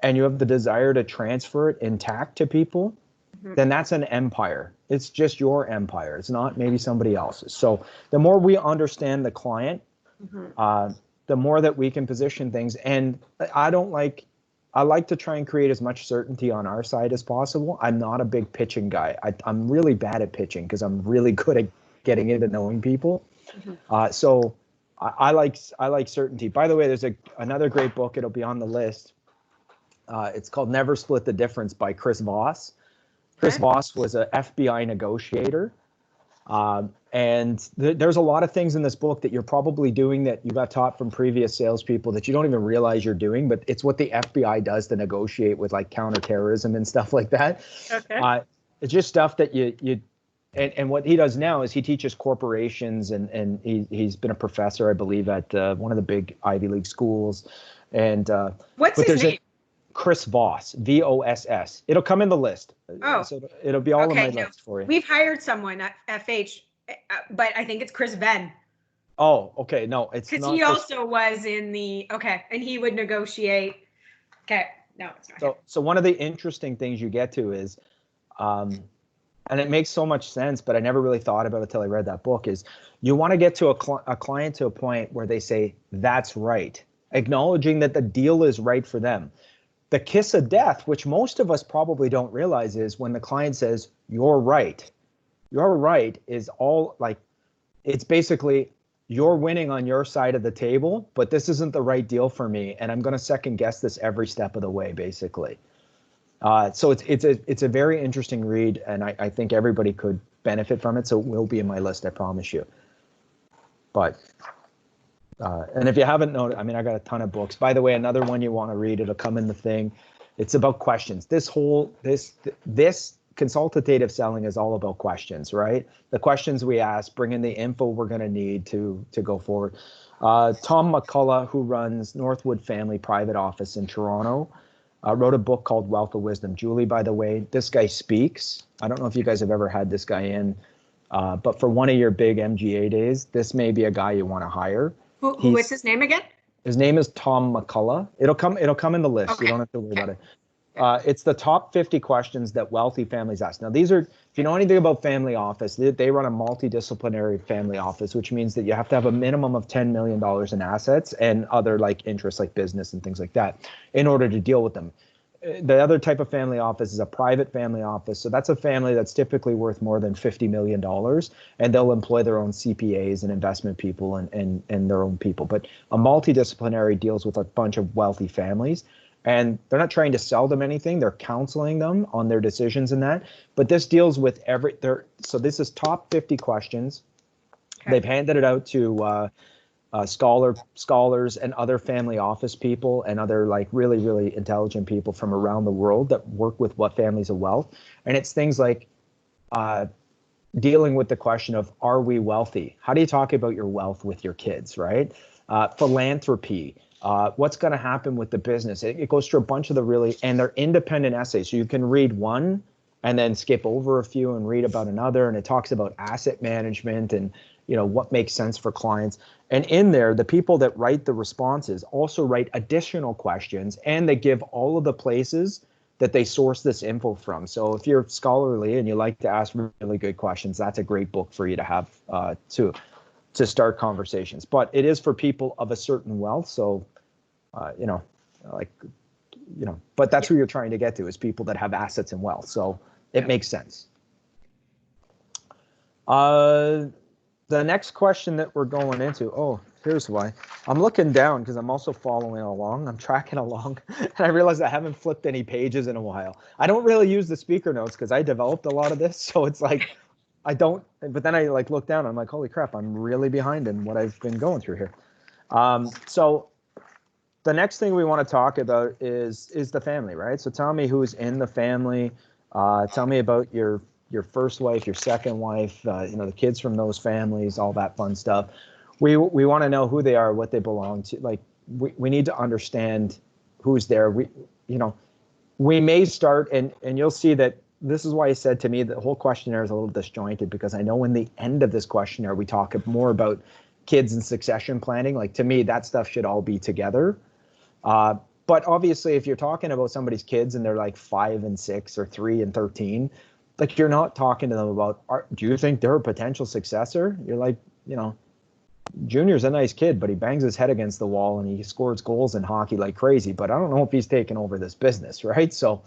and you have the desire to transfer it intact to people, then that's an empire. It's just your empire. It's not maybe somebody else's. So the more we understand the client, the more that we can position things. And I like to try and create as much certainty on our side as possible. I'm not a big pitching guy. I'm really bad at pitching because I'm really good at getting into knowing people. So I like certainty. By the way, there's another great book. It'll be on the list. It's called Never Split the Difference by Chris Voss. Chris Voss was an FBI negotiator. And there's a lot of things in this book that you're probably doing that you got taught from previous salespeople that you don't even realize you're doing, but it's what the FBI does to negotiate with, like, counterterrorism and stuff like that. Okay. It's just stuff that and what he does now is he teaches corporations, and he's been a professor, I believe, at one of the big Ivy League schools. And what's his name? Chris Voss, Voss. It'll come in the list. Oh, so it'll be all on my list for you. We've hired someone at FH, but I think it's Chris Venn. Oh, okay. No, it's not. Because he also was in and he would negotiate. Okay, no, it's not. So one of the interesting things you get to is, and it makes so much sense, but I never really thought about it till I read that book, is you want to get to a client to a point where they say, that's right, acknowledging that the deal is right for them. The kiss of death, which most of us probably don't realize, is when the client says, you're right. You're right is all, like, it's basically, you're winning on your side of the table, but this isn't the right deal for me, and I'm going to second guess this every step of the way, basically. So it's a very interesting read, and I think everybody could benefit from it. So it will be in my list, I promise you. But and if you haven't noticed, I mean, I got a ton of books. By the way, another one you want to read, it'll come in the thing. It's about questions. This consultative selling is all about questions, right? The questions we ask, bring in the info we're going to need to go forward. Tom McCullough, who runs Northwood Family Private Office in Toronto, wrote a book called Wealth of Wisdom. Julie, by the way, this guy speaks. I don't know if you guys have ever had this guy in, but for one of your big MGA days, this may be a guy you want to hire. What's his name again? His name is Tom McCullough. It'll come in the list. Okay. You don't have to worry about it. It's the top 50 questions that wealthy families ask. Now, these are, if you know anything about family office, they run a multidisciplinary family office, which means that you have to have a minimum of $10 million in assets and other like interests like business and things like that in order to deal with them. The other type of family office is a private family office. So that's a family that's typically worth more than $50 million, and they'll employ their own CPAs and investment people and their own people. But a multidisciplinary deals with a bunch of wealthy families. And they're not trying to sell them anything. They're counseling them on their decisions and that. But this deals with so this is top 50 questions. Okay. They've handed it out to scholars and other family office people and other like really, really intelligent people from around the world that work with what families of wealth. And it's things like dealing with the question of, are we wealthy? How do you talk about your wealth with your kids, right? Philanthropy. What's going to happen with the business? It goes through a bunch of and they're independent essays. So you can read one and then skip over a few and read about another. And it talks about asset management and, what makes sense for clients. And in there, the people that write the responses also write additional questions, and they give all of the places that they source this info from. So if you're scholarly and you like to ask really good questions, that's a great book for you to have to start conversations. But it is for people of a certain wealth. So, but that's who you're trying to get to, is people that have assets and wealth. So it makes sense. The next question that we're going into, here's why. I'm looking down because I'm also following along. I'm tracking along, and I realize I haven't flipped any pages in a while. I don't really use the speaker notes because I developed a lot of this. So it's like, I don't, but then I look down, I'm like, holy crap, I'm really behind in what I've been going through here. So the next thing we want to talk about is the family, right? So tell me who's in the family. Tell me about your first wife, your second wife, the kids from those families, all that fun stuff. We want to know who they are, what they belong to. Like we need to understand who's there. We may start, and you'll see that this is why I said to me the whole questionnaire is a little disjointed, because I know in the end of this questionnaire, we talk more about kids and succession planning. Like to me, that stuff should all be together. But obviously, if you're talking about somebody's kids and they're like 5 and 6 or 3 and 13, like you're not talking to them about, do you think they're a potential successor? You're like, Junior's a nice kid, but he bangs his head against the wall and he scores goals in hockey like crazy. But I don't know if he's taking over this business, right? So,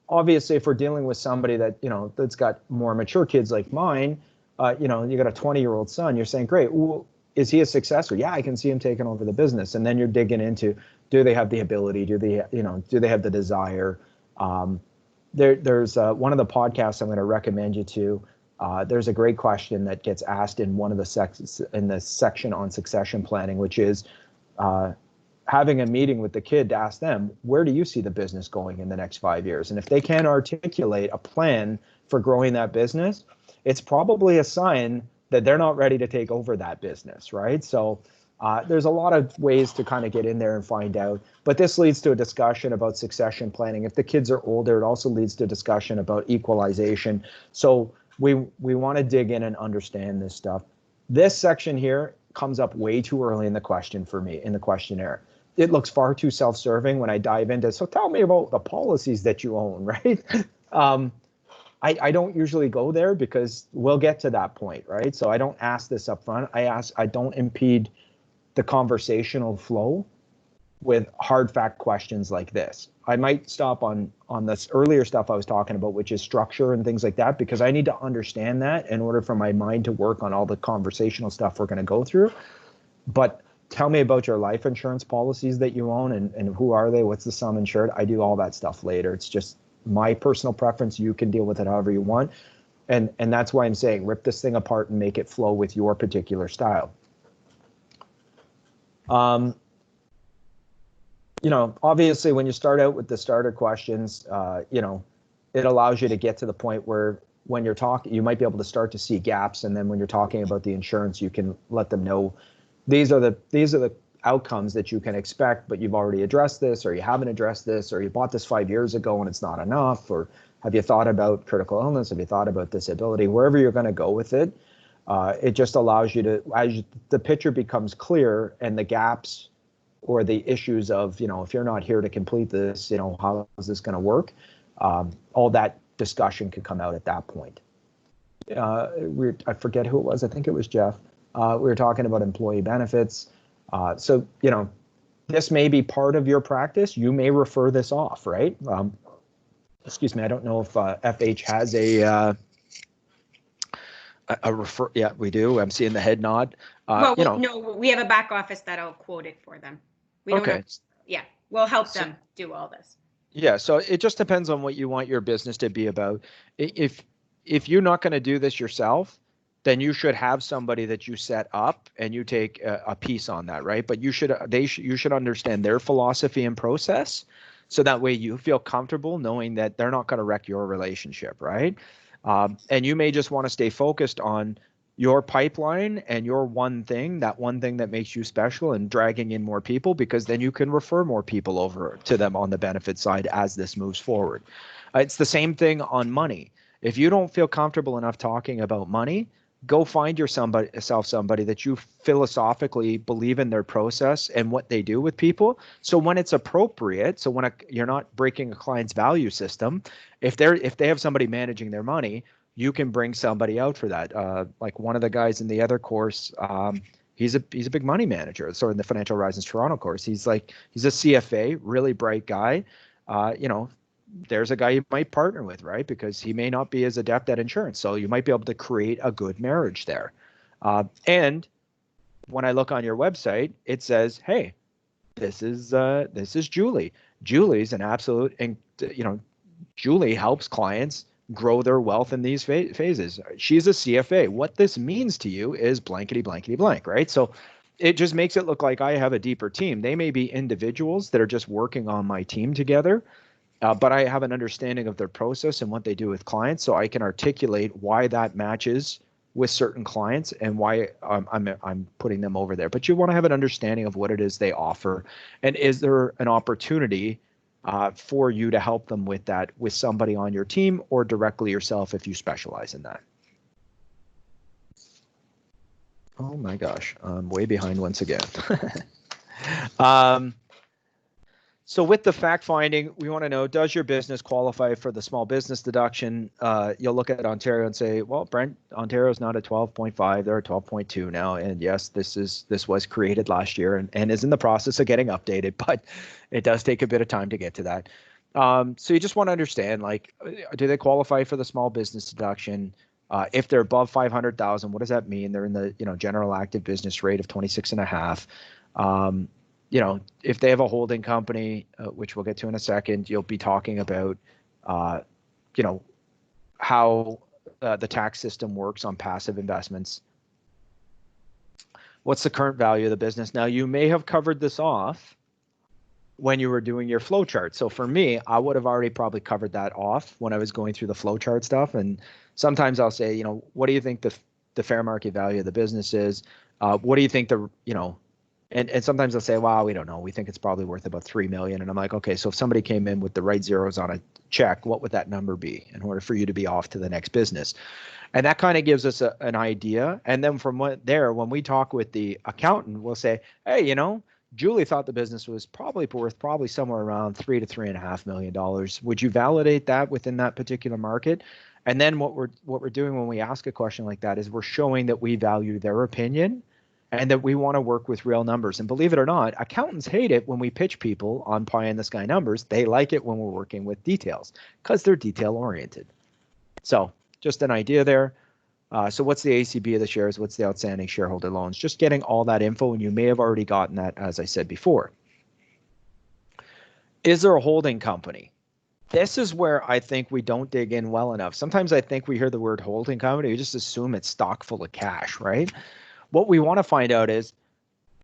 obviously, if we're dealing with somebody that, that's got more mature kids like mine, you got a 20-year-old son, you're saying, great, well, is he a successor? Yeah, I can see him taking over the business. And then you're digging into, do they have the ability? Do they have the desire? There's one of the podcasts I'm going to recommend you to. There's a great question that gets asked in one of the in the section on succession planning, which is having a meeting with the kid to ask them, where do you see the business going in the next 5 years? And if they can't articulate a plan for growing that business, it's probably a sign that they're not ready to take over that business, right? So there's a lot of ways to kind of get in there and find out. But this leads to a discussion about succession planning. If the kids are older, it also leads to a discussion about equalization. So we want to dig in and understand this stuff. This section here comes up way too early in the question for me, in the questionnaire. It looks far too self-serving when I dive into, so tell me about the policies that you own, right? I don't usually go there because we'll get to that point, right? So I don't ask this up front. I don't impede the conversational flow with hard fact questions like this. I might stop on this earlier stuff I was talking about, which is structure and things like that, because I need to understand that in order for my mind to work on all the conversational stuff we're going to go through. But tell me about your life insurance policies that you own, and who are they? What's the sum insured? I do all that stuff later. It's just my personal preference. You can deal with it however you want. And that's why I'm saying rip this thing apart and make it flow with your particular style. You know, obviously when you start out with the starter questions, you know, it allows you to get to the point where when you're talking, you might be able to start to see gaps. And then when you're talking about the insurance, you can let them know these are the outcomes that you can expect, but you've already addressed this, or you haven't addressed this, or you bought this 5 years ago and it's not enough, or have you thought about critical illness? Have you thought about disability? Wherever you're going to go with it, it just allows you to, the picture becomes clear and the gaps or the issues of, you know, if you're not here to complete this, you know, how is this going to work? All that discussion could come out at that point. I forget who it was. I think it was Jeff. We were talking about employee benefits. So, you know, this may be part of your practice. You may refer this off, right? Excuse me. I don't know if FH has a refer. Yeah, we do. I'm seeing the head nod. Well, you know, no, we have a back office that'll quote it for them. We don't okay. have, yeah, we'll help them do all this. Yeah, so it just depends on what you want your business to be about. If you're not going to do this yourself, then you should have somebody that you set up and you take a piece on that, right? But you should understand their philosophy and process, so that way you feel comfortable knowing that they're not going to wreck your relationship, right? And you may just want to stay focused on your pipeline and your one thing that makes you special, and dragging in more people, because then you can refer more people over to them on the benefit side as this moves forward. It's the same thing on money. If you don't feel comfortable enough talking about money, go find yourself somebody that you philosophically believe in their process and what they do with people. So when it's appropriate, so when you're not breaking a client's value system, if they have somebody managing their money, you can bring somebody out for that. Like one of the guys in the other course, he's a big money manager. So in the Financial Horizons Toronto course, he's a CFA, really bright guy. You know, there's a guy you might partner with, right? Because he may not be as adept at insurance. So you might be able to create a good marriage there. And when I look on your website, it says, hey, this is Julie. Julie's an absolute, and you know, Julie helps clients grow their wealth in these phases. She's a CFA. What this means to you is blankety, blankety, blank, right? So it just makes it look like I have a deeper team. They may be individuals that are just working on my team together, but I have an understanding of their process and what they do with clients, so I can articulate why that matches with certain clients and why I'm putting them over there. But you want to have an understanding of what it is they offer, and is there an opportunity for you to help them with that with somebody on your team, or directly yourself if you specialize in that. Oh my gosh, I'm way behind once again. So with the fact finding, we want to know, does your business qualify for the small business deduction? You'll look at Ontario and say, well, Brent, Ontario's not at 12.5, they're at 12.2 now. And yes, this was created last year and is in the process of getting updated, but it does take a bit of time to get to that. So you just want to understand, like, do they qualify for the small business deduction? If they're above 500,000, what does that mean? They're in the general active business rate of 26.5. You know, if they have a holding company, which we'll get to in a second, you'll be talking about, you know, how the tax system works on passive investments. What's the current value of the business? Now, you may have covered this off when you were doing your flow chart. So for me, I would have already probably covered that off when I was going through the flow chart stuff. And sometimes I'll say, you know, what do you think the fair market value of the business is? What do you think and sometimes they'll say, wow, we don't know. We think it's probably worth about 3 million. And I'm like, okay, so if somebody came in with the right zeros on a check, what would that number be in order for you to be off to the next business? And that kind of gives us an idea. And then from there, when we talk with the accountant, we'll say, hey, you know, Julie thought the business was probably worth somewhere around $3 to $3.5 million. Would you validate that within that particular market? And then what we're doing when we ask a question like that is we're showing that we value their opinion, and that we want to work with real numbers. And believe it or not, accountants hate it when we pitch people on pie in the sky numbers. They like it when we're working with details because they're detail oriented. So just an idea there. So what's the ACB of the shares? What's the outstanding shareholder loans? Just getting all that info, and you may have already gotten that, as I said before. Is there a holding company? This is where I think we don't dig in well enough. Sometimes I think we hear the word holding company, we just assume it's stock full of cash, right? What we want to find out is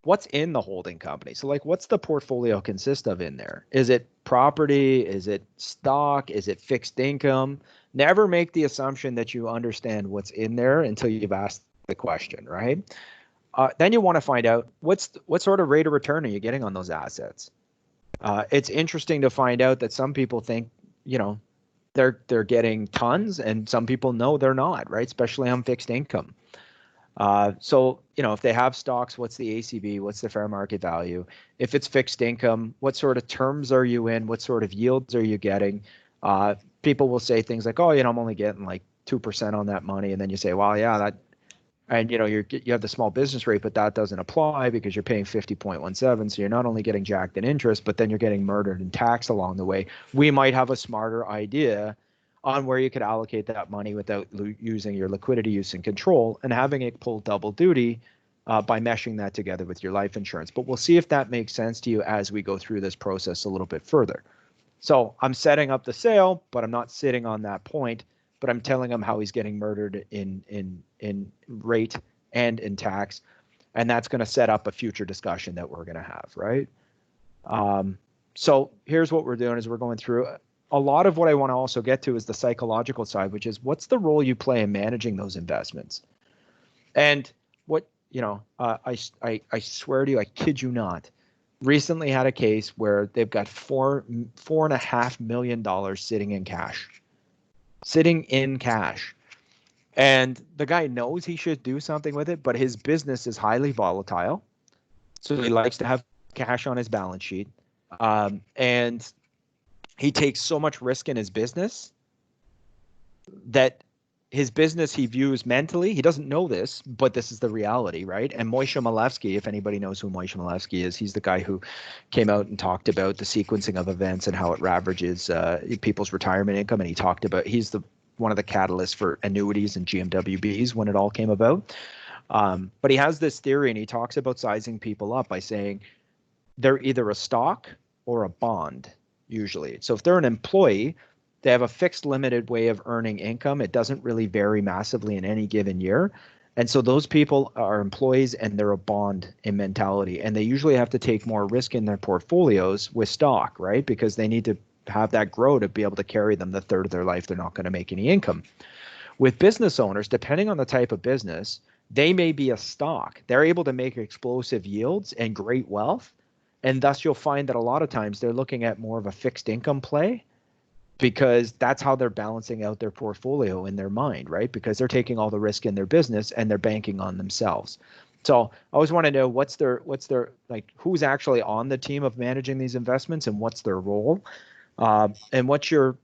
what's in the holding company. So like, what's the portfolio consist of in there? Is it property? Is it stock? Is it fixed income? Never make the assumption that you understand what's in there until you've asked the question, right? Then you want to find out what sort of rate of return are you getting on those assets? It's interesting to find out that some people think, they're getting tons, and some people know they're not, right? Especially on fixed income. So, if they have stocks, what's the ACB? What's the fair market value? If it's fixed income, what sort of terms are you in? What sort of yields are you getting? People will say things like, oh, I'm only getting like 2% on that money. And then you say, well, yeah, that, and you have the small business rate, but that doesn't apply because you're paying 50.17. So you're not only getting jacked in interest, but then you're getting murdered in tax along the way. We might have a smarter idea on where you could allocate that money without using your liquidity use and control and having it pull double duty by meshing that together with your life insurance. But we'll see if that makes sense to you as we go through this process a little bit further. So I'm setting up the sale, but I'm not sitting on that point, but I'm telling him how he's getting murdered in rate and in tax. And that's going to set up a future discussion that we're going to have, right? So here's what we're doing is we're going through a lot of what I want to also get to is the psychological side, which is what's the role you play in managing those investments? And what, I swear to you, I kid you not, recently had a case where they've got $4.5 million sitting in cash. And the guy knows he should do something with it, but his business is highly volatile. So he likes to have cash on his balance sheet. And he takes so much risk in his business that his business he views mentally. He doesn't know this, but this is the reality, right? And Moshe Milevsky, if anybody knows who Moshe Milevsky is, he's the guy who came out and talked about the sequencing of events and how it ravages people's retirement income. And he talked about, he's one of the catalysts for annuities and GMWBs when it all came about. But he has this theory, and he talks about sizing people up by saying they're either a stock or a bond, usually. So if they're an employee, they have a fixed limited way of earning income. It doesn't really vary massively in any given year. And so those people are employees and they're a bond in mentality. And they usually have to take more risk in their portfolios with stock, right? Because they need to have that grow to be able to carry them the third of their life. They're not going to make any income. With business owners, depending on the type of business, they may be a stock. They're able to make explosive yields and great wealth. And thus you'll find that a lot of times they're looking at more of a fixed income play, because that's how they're balancing out their portfolio in their mind, right? Because they're taking all the risk in their business and they're banking on themselves. So I always want to know what's their like, who's actually on the team of managing these investments and what's their role, and what's your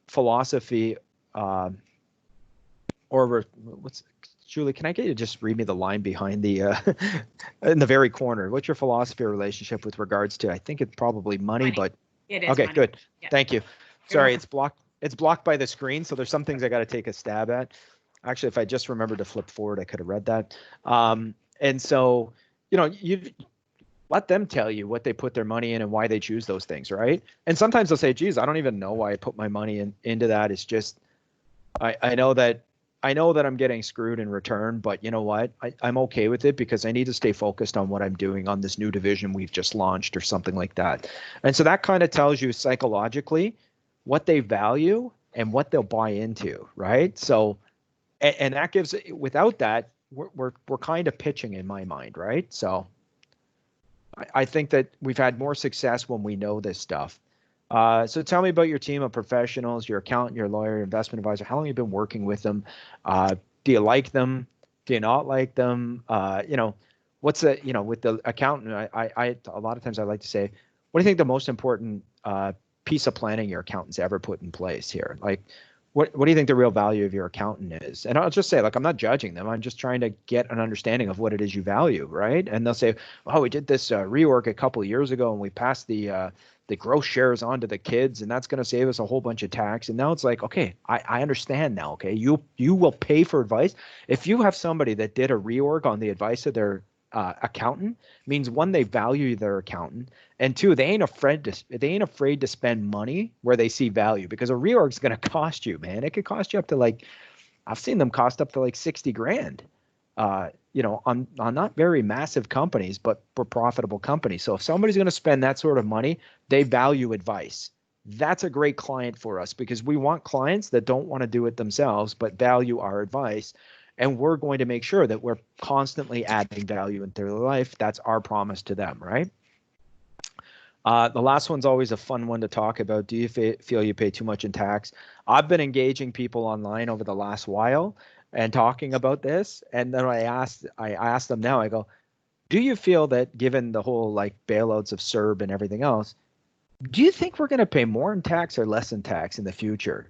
philosophy, or what's, Julie, can I get you to just read me the line behind the in the very corner? What's your philosophy or relationship with regards to, I think it's probably money. But it is okay, money. Good. Yeah. Thank you. Sorry, it's blocked. It's blocked by the screen, so there's some things I got to take a stab at. Actually, if I just remembered to flip forward, I could have read that. And so, you let them tell you what they put their money in and why they choose those things, right? And sometimes they'll say, geez, I don't even know why I put my money into that. It's just, I know that I'm getting screwed in return, but you know what? I'm okay with it because I need to stay focused on what I'm doing on this new division we've just launched or something like that. And so that kind of tells you psychologically what they value and what they'll buy into, right? So, and that gives, without that, we're kind of pitching in my mind, right? So I think that we've had more success when we know this stuff. So tell me about your team of professionals, your accountant, your lawyer, investment advisor. How long have you been working with them? Do you like them? Do you not like them? What's the, with the accountant, I a lot of times I like to say, what do you think the most important piece of planning your accountant's ever put in place here? Like, what do you think the real value of your accountant is? And I'll just say, like, I'm not judging them. I'm just trying to get an understanding of what it is you value, right? And they'll say, oh, we did this reorg a couple of years ago and we passed the gross shares on to the kids, and that's going to save us a whole bunch of tax. And now it's like, okay, I understand now. Okay, you will pay for advice. If you have somebody that did a reorg on the advice of their accountant, means one, they value their accountant, and two, they ain't afraid to spend money where they see value, because a reorg is going to cost you, man. It could cost you up to, like, I've seen them cost up to like 60 grand. On not very massive companies, but for profitable companies. So if somebody's going to spend that sort of money, they value advice. That's a great client for us, because we want clients that don't want to do it themselves, but value our advice. And we're going to make sure that we're constantly adding value into their life. That's our promise to them, right? The last one's always a fun one to talk about. Do you feel you pay too much in tax? I've been engaging people online over the last while and talking about this. And then I asked them now, I go, do you feel that, given the whole like bailouts of CERB and everything else, do you think we're going to pay more in tax or less in tax in the future?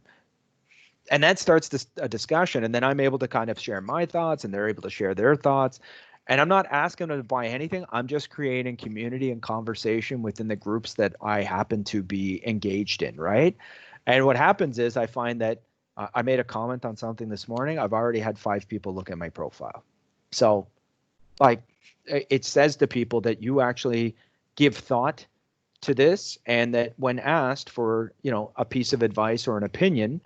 And that starts a discussion, and then I'm able to kind of share my thoughts, and they're able to share their thoughts. And I'm not asking them to buy anything. I'm just creating community and conversation within the groups that I happen to be engaged in, right? And what happens is I find that I made a comment on something this morning. I've already had 5 people look at my profile. So, like, it says to people that you actually give thought to this, and that when asked for, a piece of advice or an opinion,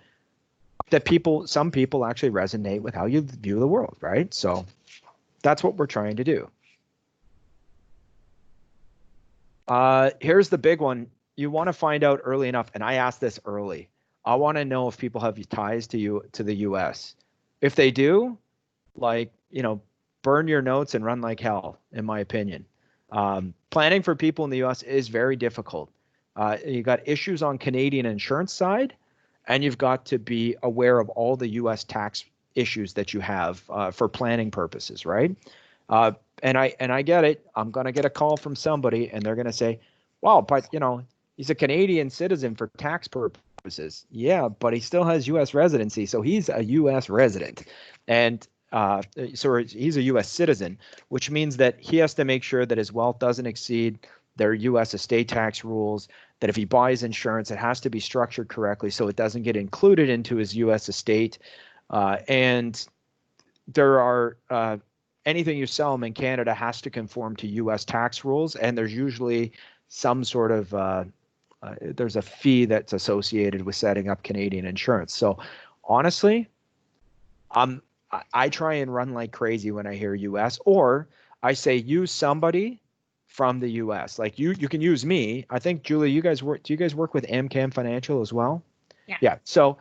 that some people actually resonate with how you view the world, right? So that's what we're trying to do. Here's the big one. You want to find out early enough, and I asked this early. I want to know if people have ties to the US. If they do, like, burn your notes and run like hell, in my opinion. Planning for people in the US is very difficult. You got issues on Canadian insurance side, and you've got to be aware of all the US tax issues that you have for planning purposes, right? And I get it. I'm going to get a call from somebody, and they're going to say, well, but, he's a Canadian citizen for tax purposes. Yeah, but he still has US residency, so he's a US resident. And so he's a US citizen, which means that he has to make sure that his wealth doesn't exceed their US estate tax rules, that if he buys insurance, it has to be structured correctly so it doesn't get included into his US estate. And there are anything you sell them in Canada has to conform to US tax rules, and there's usually some sort of there's a fee that's associated with setting up Canadian insurance. So honestly, I try and run like crazy when I hear US, or I say use somebody from the US. Like you can use me. I think, Julie, do you guys work with AmCam Financial as well? Yeah. Yeah. So,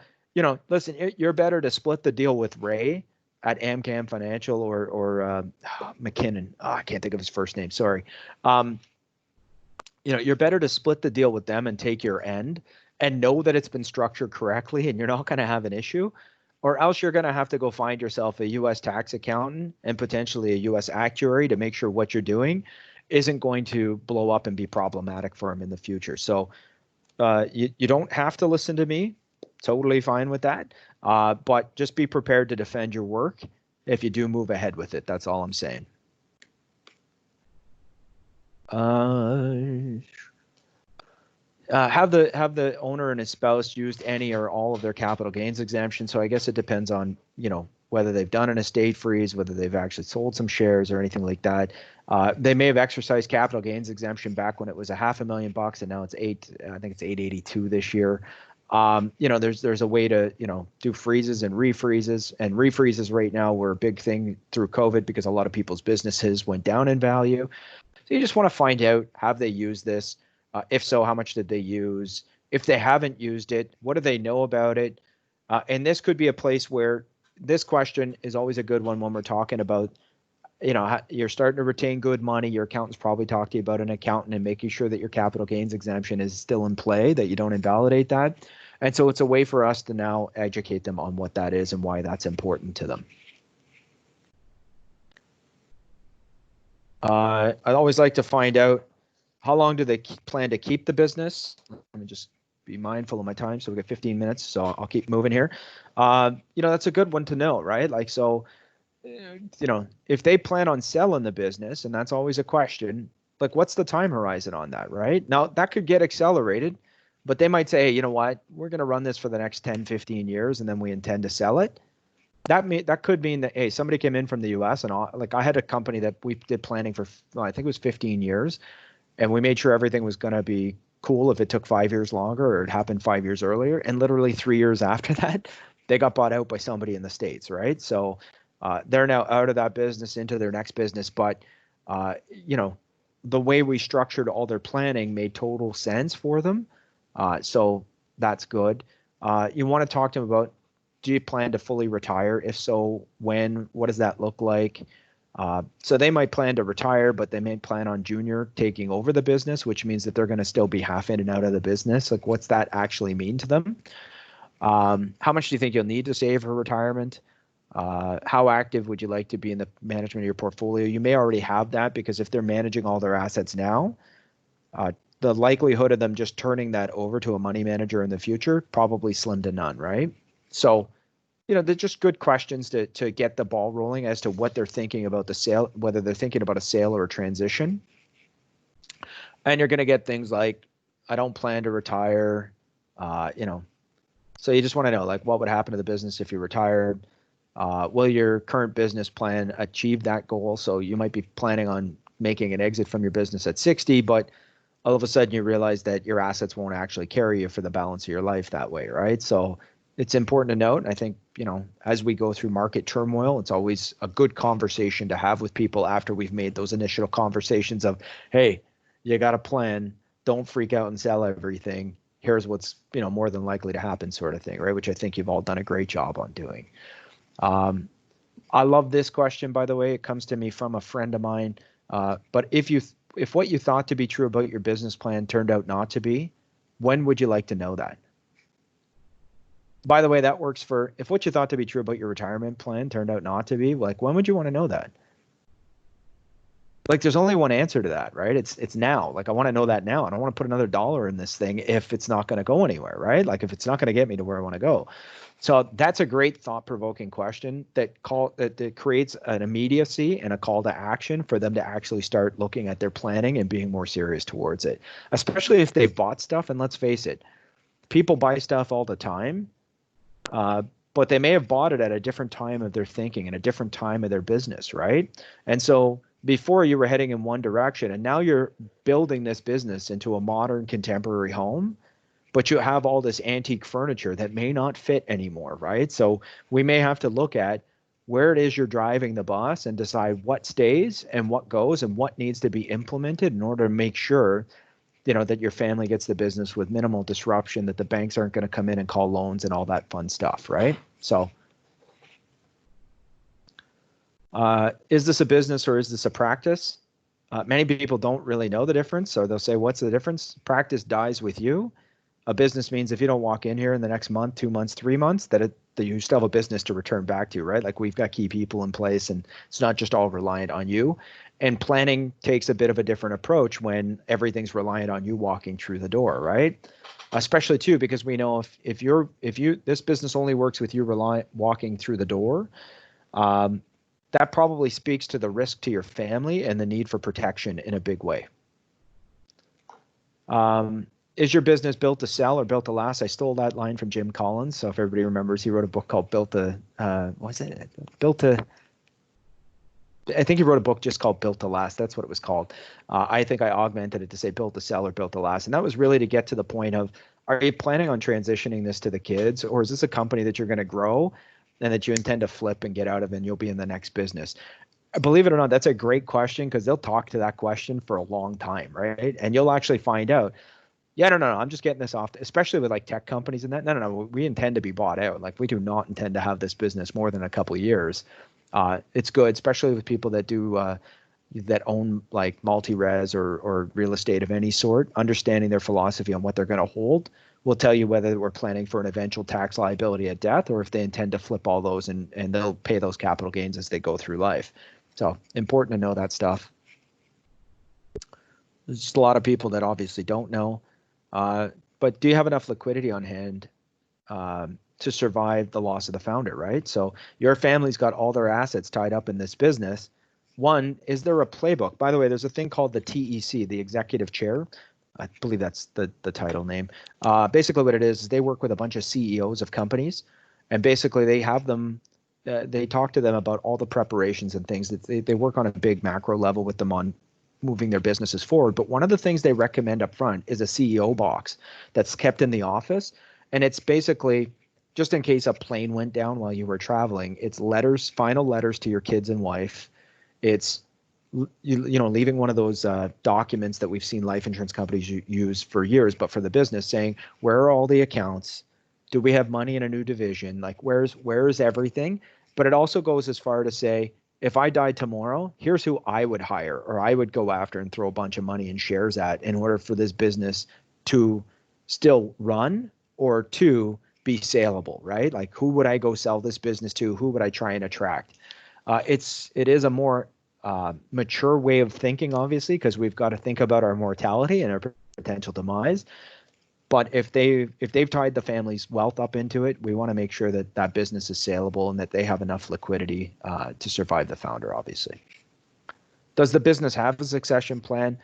listen, you're better to split the deal with Ray at AmCam Financial or McKinnon. Oh, I can't think of his first name. Sorry. You're better to split the deal with them and take your end and know that it's been structured correctly and you're not going to have an issue, or else you're going to have to go find yourself a US tax accountant and potentially a US actuary to make sure what you're doing isn't going to blow up and be problematic for them in the future. So you don't have to listen to me. Totally fine with that. But just be prepared to defend your work if you do move ahead with it. That's all I'm saying. Have the owner and his spouse used any or all of their capital gains exemption? So I guess it depends on, whether they've done an estate freeze, whether they've actually sold some shares or anything like that. They may have exercised capital gains exemption back when it was $500,000, and now it's I think it's 882 this year. There's a way to, do freezes and refreezes, and refreezes right now were a big thing through COVID because a lot of people's businesses went down in value. So you just want to find out, have they used this? If so, how much did they use? If they haven't used it, what do they know about it? And this could be a place where this question is always a good one when we're talking about, you're starting to retain good money. Your accountant's probably talked to you about an accountant and making sure that your capital gains exemption is still in play, that you don't invalidate that. And so it's a way for us to now educate them on what that is and why that's important to them. I'd always like to find out, how long do they plan to keep the business? Let me just be mindful of my time. So we got 15 minutes, so I'll keep moving here. That's a good one to know, right? Like, so, if they plan on selling the business, and that's always a question, like, what's the time horizon on that, right? Now, that could get accelerated, but they might say, you know what, we're going to run this for the next 10, 15 years, and then we intend to sell it. That could mean that, hey, somebody came in from the US and I had a company that we did planning for, I think it was 15 years, and we made sure everything was going to be cool if it took 5 years longer or it happened 5 years earlier. And literally 3 years after that, they got bought out by somebody in the States, right? So they're now out of that business into their next business. But, the way we structured all their planning made total sense for them. So that's good. You want to talk to them about, do you plan to fully retire? If so, when? What does that look like? So they might plan to retire, but they may plan on junior taking over the business, which means that they're going to still be half in and out of the business. Like, what's that actually mean to them? How much do you think you'll need to save for retirement? How active would you like to be in the management of your portfolio? You may already have that, because if they're managing all their assets now, the likelihood of them just turning that over to a money manager in the future, probably slim to none, right? So, they're just good questions to get the ball rolling as to what they're thinking about the sale, whether they're thinking about a sale or a transition. And you're going to get things like, I don't plan to retire, so you just want to know, like, what would happen to the business if you retired? Will your current business plan achieve that goal? So you might be planning on making an exit from your business at 60, but all of a sudden you realize that your assets won't actually carry you for the balance of your life that way, right? So it's important to note. And I think, as we go through market turmoil, it's always a good conversation to have with people after we've made those initial conversations of, hey, you got a plan, don't freak out and sell everything. Here's what's, more than likely to happen, sort of thing, right? Which I think you've all done a great job on doing. I love this question, by the way. It comes to me from a friend of mine. But if what you thought to be true about your business plan turned out not to be, when would you like to know that? By the way, that works for, if what you thought to be true about your retirement plan turned out not to be, like, when would you want to know that? Like, there's only one answer to that, right? It's now. Like, I want to know that now. I don't want to put another dollar in this thing if it's not going to go anywhere, right? Like, if it's not going to get me to where I want to go. So that's a great thought-provoking question that creates an immediacy and a call to action for them to actually start looking at their planning and being more serious towards it, especially if they've bought stuff. And let's face it, people buy stuff all the time. But they may have bought it at a different time of their thinking and a different time of their business, right? And so before you were heading in one direction, and now you're building this business into a modern contemporary home, but you have all this antique furniture that may not fit anymore, right? So we may have to look at where it is you're driving the bus and decide what stays and what goes and what needs to be implemented in order to make sure that your family gets the business with minimal disruption, that the banks aren't going to come in and call loans and all that fun stuff, right? So is this a business or is this a practice? Many people don't really know the difference, or they'll say, what's the difference? Practice dies with you. A business means if you don't walk in here in the next month, 2 months, 3 months, that you still have a business to return back to, right? Like, we've got key people in place, and it's not just all reliant on you. And planning takes a bit of a different approach when everything's reliant on you walking through the door, right? Especially too, because we know if this business only works with you walking through the door, that probably speaks to the risk to your family and the need for protection in a big way. Is your business built to sell or built to last? I stole that line from Jim Collins. So if everybody remembers, he wrote a book called I think he wrote a book just called Built to Last. That's what it was called. I think I augmented it to say Built to Sell or Built to Last. And that was really to get to the point of, are you planning on transitioning this to the kids, or is this a company that you're going to grow and that you intend to flip and get out of and you'll be in the next business? Believe it or not, that's a great question, because they'll talk to that question for a long time, right? And you'll actually find out, yeah, no, I'm just getting this off, especially with like tech companies and that. No, we intend to be bought out. Like, we do not intend to have this business more than a couple of years. It's good, especially with people that do that own like multi-res or real estate of any sort. Understanding their philosophy on what they're going to hold will tell you whether we're planning for an eventual tax liability at death, or if they intend to flip all those and they'll pay those capital gains as they go through life. So important to know that stuff. There's just a lot of people that obviously don't know. but do you have enough liquidity on hand to survive the loss of the founder, right? So your family's got all their assets tied up in this business. One, is there a playbook? By the way, there's a thing called the TEC, the executive chair. I believe that's the title name. Basically what it is they work with a bunch of CEOs of companies, and basically they have them, they talk to them about all the preparations and things that they work on a big macro level with them on moving their businesses forward. But one of the things they recommend up front is a CEO box that's kept in the office. And it's basically, just in case a plane went down while you were traveling, it's letters, final letters to your kids and wife. It's, you know, leaving one of those documents that we've seen life insurance companies use for years, but for the business, saying, where are all the accounts? Do we have money in a new division? Like, where's everything? But it also goes as far to say, if I died tomorrow, here's who I would hire or I would go after and throw a bunch of money and shares at in order for this business to still run or to be saleable, right? Like, who would I go sell this business to? Who would I try and attract? It is a more mature way of thinking, obviously, because we've got to think about our mortality and our potential demise. But if they've tied the family's wealth up into it, we want to make sure that that business is saleable and that they have enough liquidity to survive the founder, obviously. Does the business have a succession plan?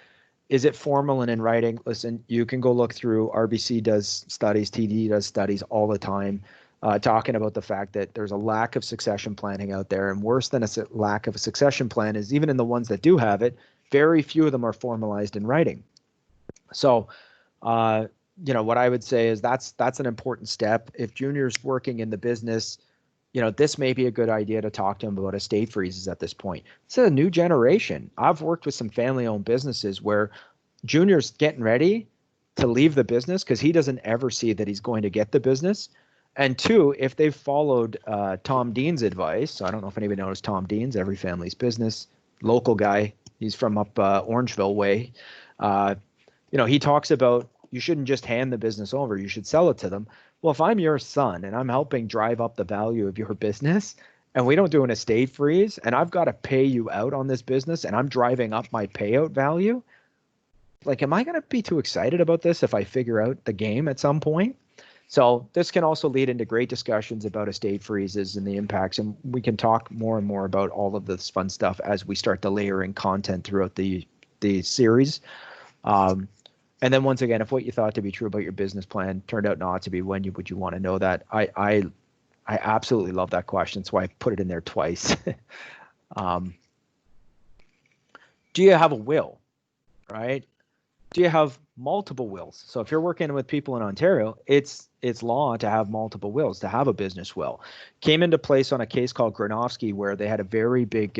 Is it formal and in writing? Listen, you can go look through. RBC does studies, TD does studies all the time, talking about the fact that there's a lack of succession planning out there. And worse than a lack of a succession plan is, even in the ones that do have it, very few of them are formalized in writing. So, you know, what I would say is that's an important step. If Junior's working in the business, you know, this may be a good idea to talk to him about estate freezes at this point. It's a new generation. I've worked with some family-owned businesses where Junior's getting ready to leave the business because he doesn't ever see that he's going to get the business. And two, if they've followed Tom Dean's advice, I don't know if anybody knows Tom Dean's, Every Family's Business, local guy. He's from up Orangeville way. You know, he talks about you shouldn't just hand the business over. You should sell it to them. Well, if I'm your son and I'm helping drive up the value of your business and we don't do an estate freeze and I've got to pay you out on this business and I'm driving up my payout value, like, am I going to be too excited about this if I figure out the game at some point? So this can also lead into great discussions about estate freezes and the impacts. And we can talk more and more about all of this fun stuff as we start to layer in content throughout the series. And then once again, if what you thought to be true about your business plan turned out not to be, when would you want to know that? I absolutely love that question. That's why I put it in there twice. Do you have a will, right? Do you have multiple wills? So if you're working with people in Ontario, it's law to have multiple wills, to have a business will. Came into place on a case called Granovsky, where they had a very big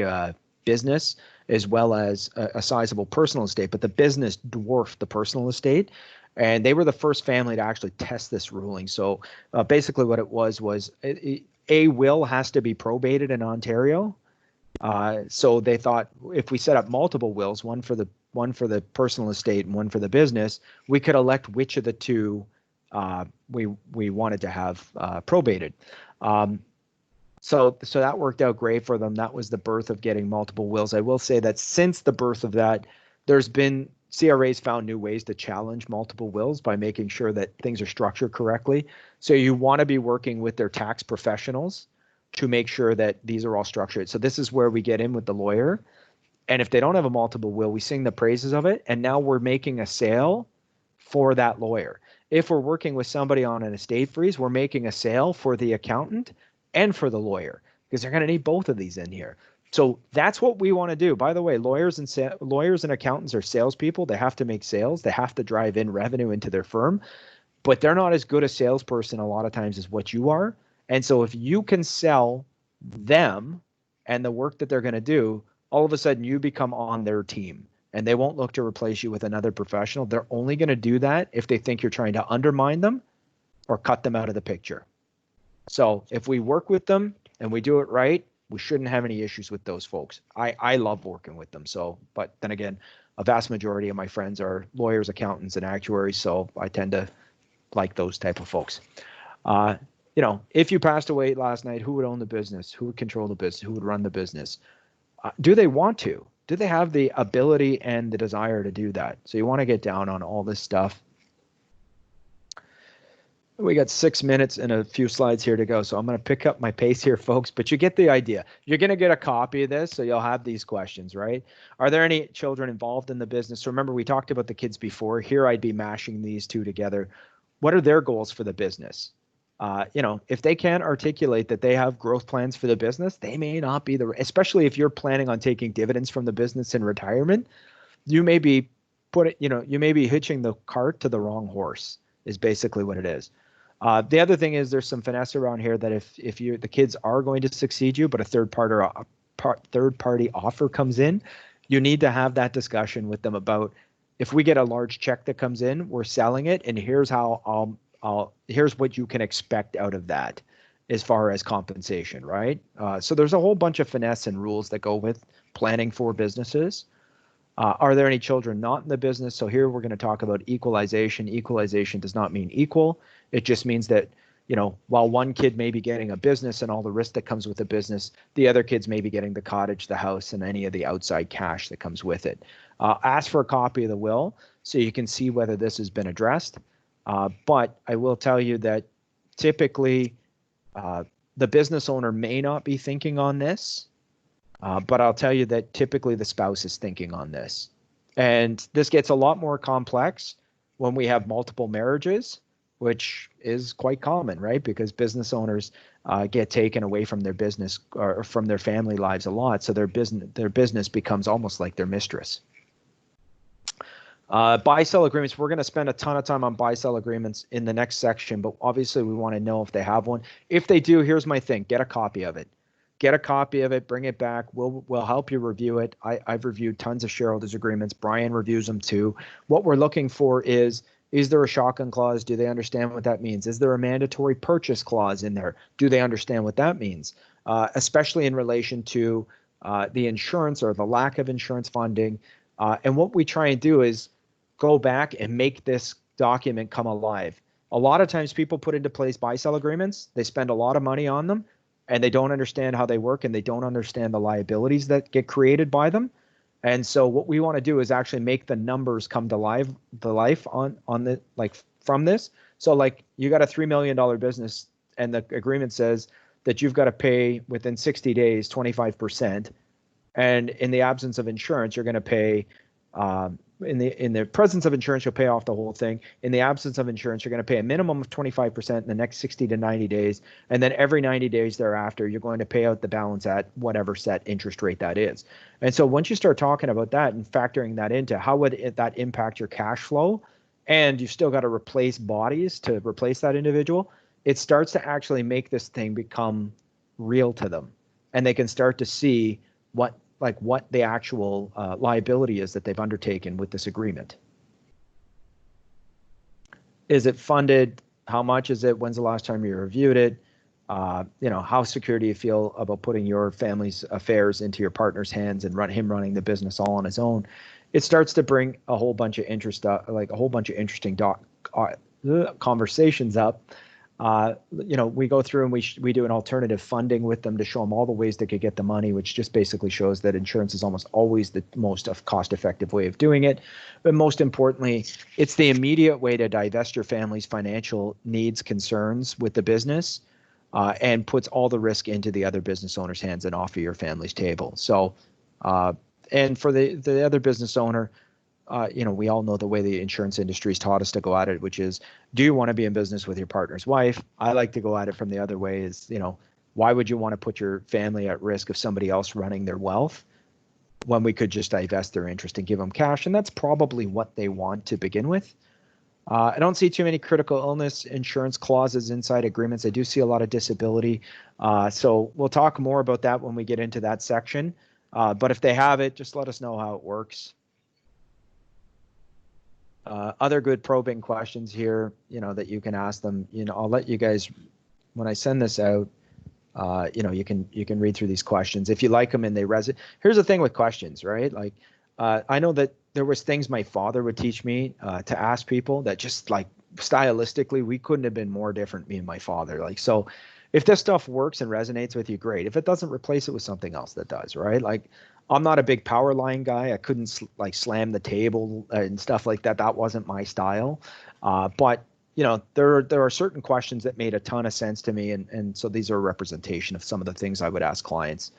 business as well as a sizable personal estate, but the business dwarfed the personal estate. And they were the first family to actually test this ruling. So basically what it was a will has to be probated in Ontario. So they thought, if we set up multiple wills, one for the personal estate and one for the business, we could elect which of the two we wanted to have probated. So that worked out great for them. That was the birth of getting multiple wills. I will say that since the birth of that, there's been CRA's found new ways to challenge multiple wills by making sure that things are structured correctly. So you want to be working with their tax professionals to make sure that these are all structured. So this is where we get in with the lawyer. And if they don't have a multiple will, we sing the praises of it. And now we're making a sale for that lawyer. If we're working with somebody on an estate freeze, we're making a sale for the accountant and for the lawyer, because they're going to need both of these in here. So that's what we want to do. By the way, lawyers and accountants are salespeople. They have to make sales. They have to drive in revenue into their firm, but they're not as good a salesperson a lot of times as what you are. And so if you can sell them and the work that they're going to do, all of a sudden you become on their team, and they won't look to replace you with another professional. They're only going to do that if they think you're trying to undermine them or cut them out of the picture. So if we work with them and we do it right, we shouldn't have any issues with those folks. I love working with them. So, but then again, a vast majority of my friends are lawyers, accountants, and actuaries. So I tend to like those type of folks. You know, if you passed away last night, who would own the business? Who would control the business? Who would run the business? Do they want to? Do they have the ability and the desire to do that? So you want to get down on all this stuff. We got 6 minutes and a few slides here to go, so I'm going to pick up my pace here, folks, but you get the idea. You're going to get a copy of this, so you'll have these questions, right? Are there any children involved in the business? So remember, we talked about the kids before. Here, I'd be mashing these two together. What are their goals for the business? If they can't articulate that they have growth plans for the business, they may not be especially if you're planning on taking dividends from the business in retirement, you may be you may be hitching the cart to the wrong horse is basically what it is. The other thing is there's some finesse around here that if the kids are going to succeed you, but a third party offer comes in, you need to have that discussion with them about, if we get a large check that comes in, we're selling it, and here's how here's what you can expect out of that as far as compensation, right? So there's a whole bunch of finesse and rules that go with planning for businesses. Are there any children not in the business? So here we're going to talk about equalization. Equalization does not mean equal. It just means that, while one kid may be getting a business and all the risk that comes with the business, the other kids may be getting the cottage, the house, and any of the outside cash that comes with it. Ask for a copy of the will so you can see whether this has been addressed. But I will tell you that typically the business owner may not be thinking on this. But I'll tell you that typically the spouse is thinking on this. And this gets a lot more complex when we have multiple marriages, which is quite common, right? Because business owners get taken away from their business or from their family lives a lot. So their business becomes almost like their mistress. Buy-sell agreements. We're going to spend a ton of time on buy-sell agreements in the next section, but obviously we want to know if they have one. If they do, here's my thing. Get a copy of it. Get a copy of it, bring it back. We'll help you review it. I've reviewed tons of shareholders agreements. Brian reviews them too. What we're looking for is there a shotgun clause? Do they understand what that means? Is there a mandatory purchase clause in there? Do they understand what that means? Especially in relation to the insurance or the lack of insurance funding. And what we try and do is go back and make this document come alive. A lot of times people put into place buy-sell agreements. They spend a lot of money on them, and they don't understand how they work, and they don't understand the liabilities that get created by them. And so what we want to do is actually make the numbers come to life on the, like, from this. So like you got a $3 million business and the agreement says that you've got to pay within 60 days, 25%. And in the absence of insurance, you're going to pay, in the presence of insurance, you'll pay off the whole thing. In the absence of insurance, you're going to pay a minimum of 25% in the next 60 to 90 days. And then every 90 days thereafter, you're going to pay out the balance at whatever set interest rate that is. And so once you start talking about that and factoring that into how would that impact your cash flow, and you've still got to replace bodies to replace that individual, it starts to actually make this thing become real to them. And they can start to see what the actual liability is that they've undertaken with this agreement. Is it funded? How much is it? When's the last time you reviewed it? How secure do you feel about putting your family's affairs into your partner's hands and him running the business all on his own? It starts to bring a whole bunch of interesting conversations up. We go through and we do an alternative funding with them to show them all the ways they could get the money, which just basically shows that insurance is almost always the most cost-effective way of doing it. But most importantly, it's the immediate way to divest your family's financial needs, concerns with the business, and puts all the risk into the other business owner's hands and off of your family's table. So, and for the other business owner, we all know the way the insurance industry's taught us to go at it, which is, do you want to be in business with your partner's wife? I like to go at it from the other way is, why would you want to put your family at risk of somebody else running their wealth when we could just divest their interest and give them cash? And that's probably what they want to begin with. I don't see too many critical illness insurance clauses inside agreements. I do see a lot of disability. So we'll talk more about that when we get into that section. But if they have it, just let us know how it works. Other good probing questions here, that you can ask them. I'll let you guys, when I send this out, you can read through these questions if you like them and they resonate. Here's the thing with questions, right? Like, I know that there was things my father would teach me to ask people that just like stylistically, we couldn't have been more different, me and my father. Like, so if this stuff works and resonates with you, great. If it doesn't, replace it with something else that does, right? Like, I'm not a big power line guy. I couldn't slam the table and stuff like that. That wasn't my style. But there are certain questions that made a ton of sense to me, and so these are a representation of some of the things I would ask clients.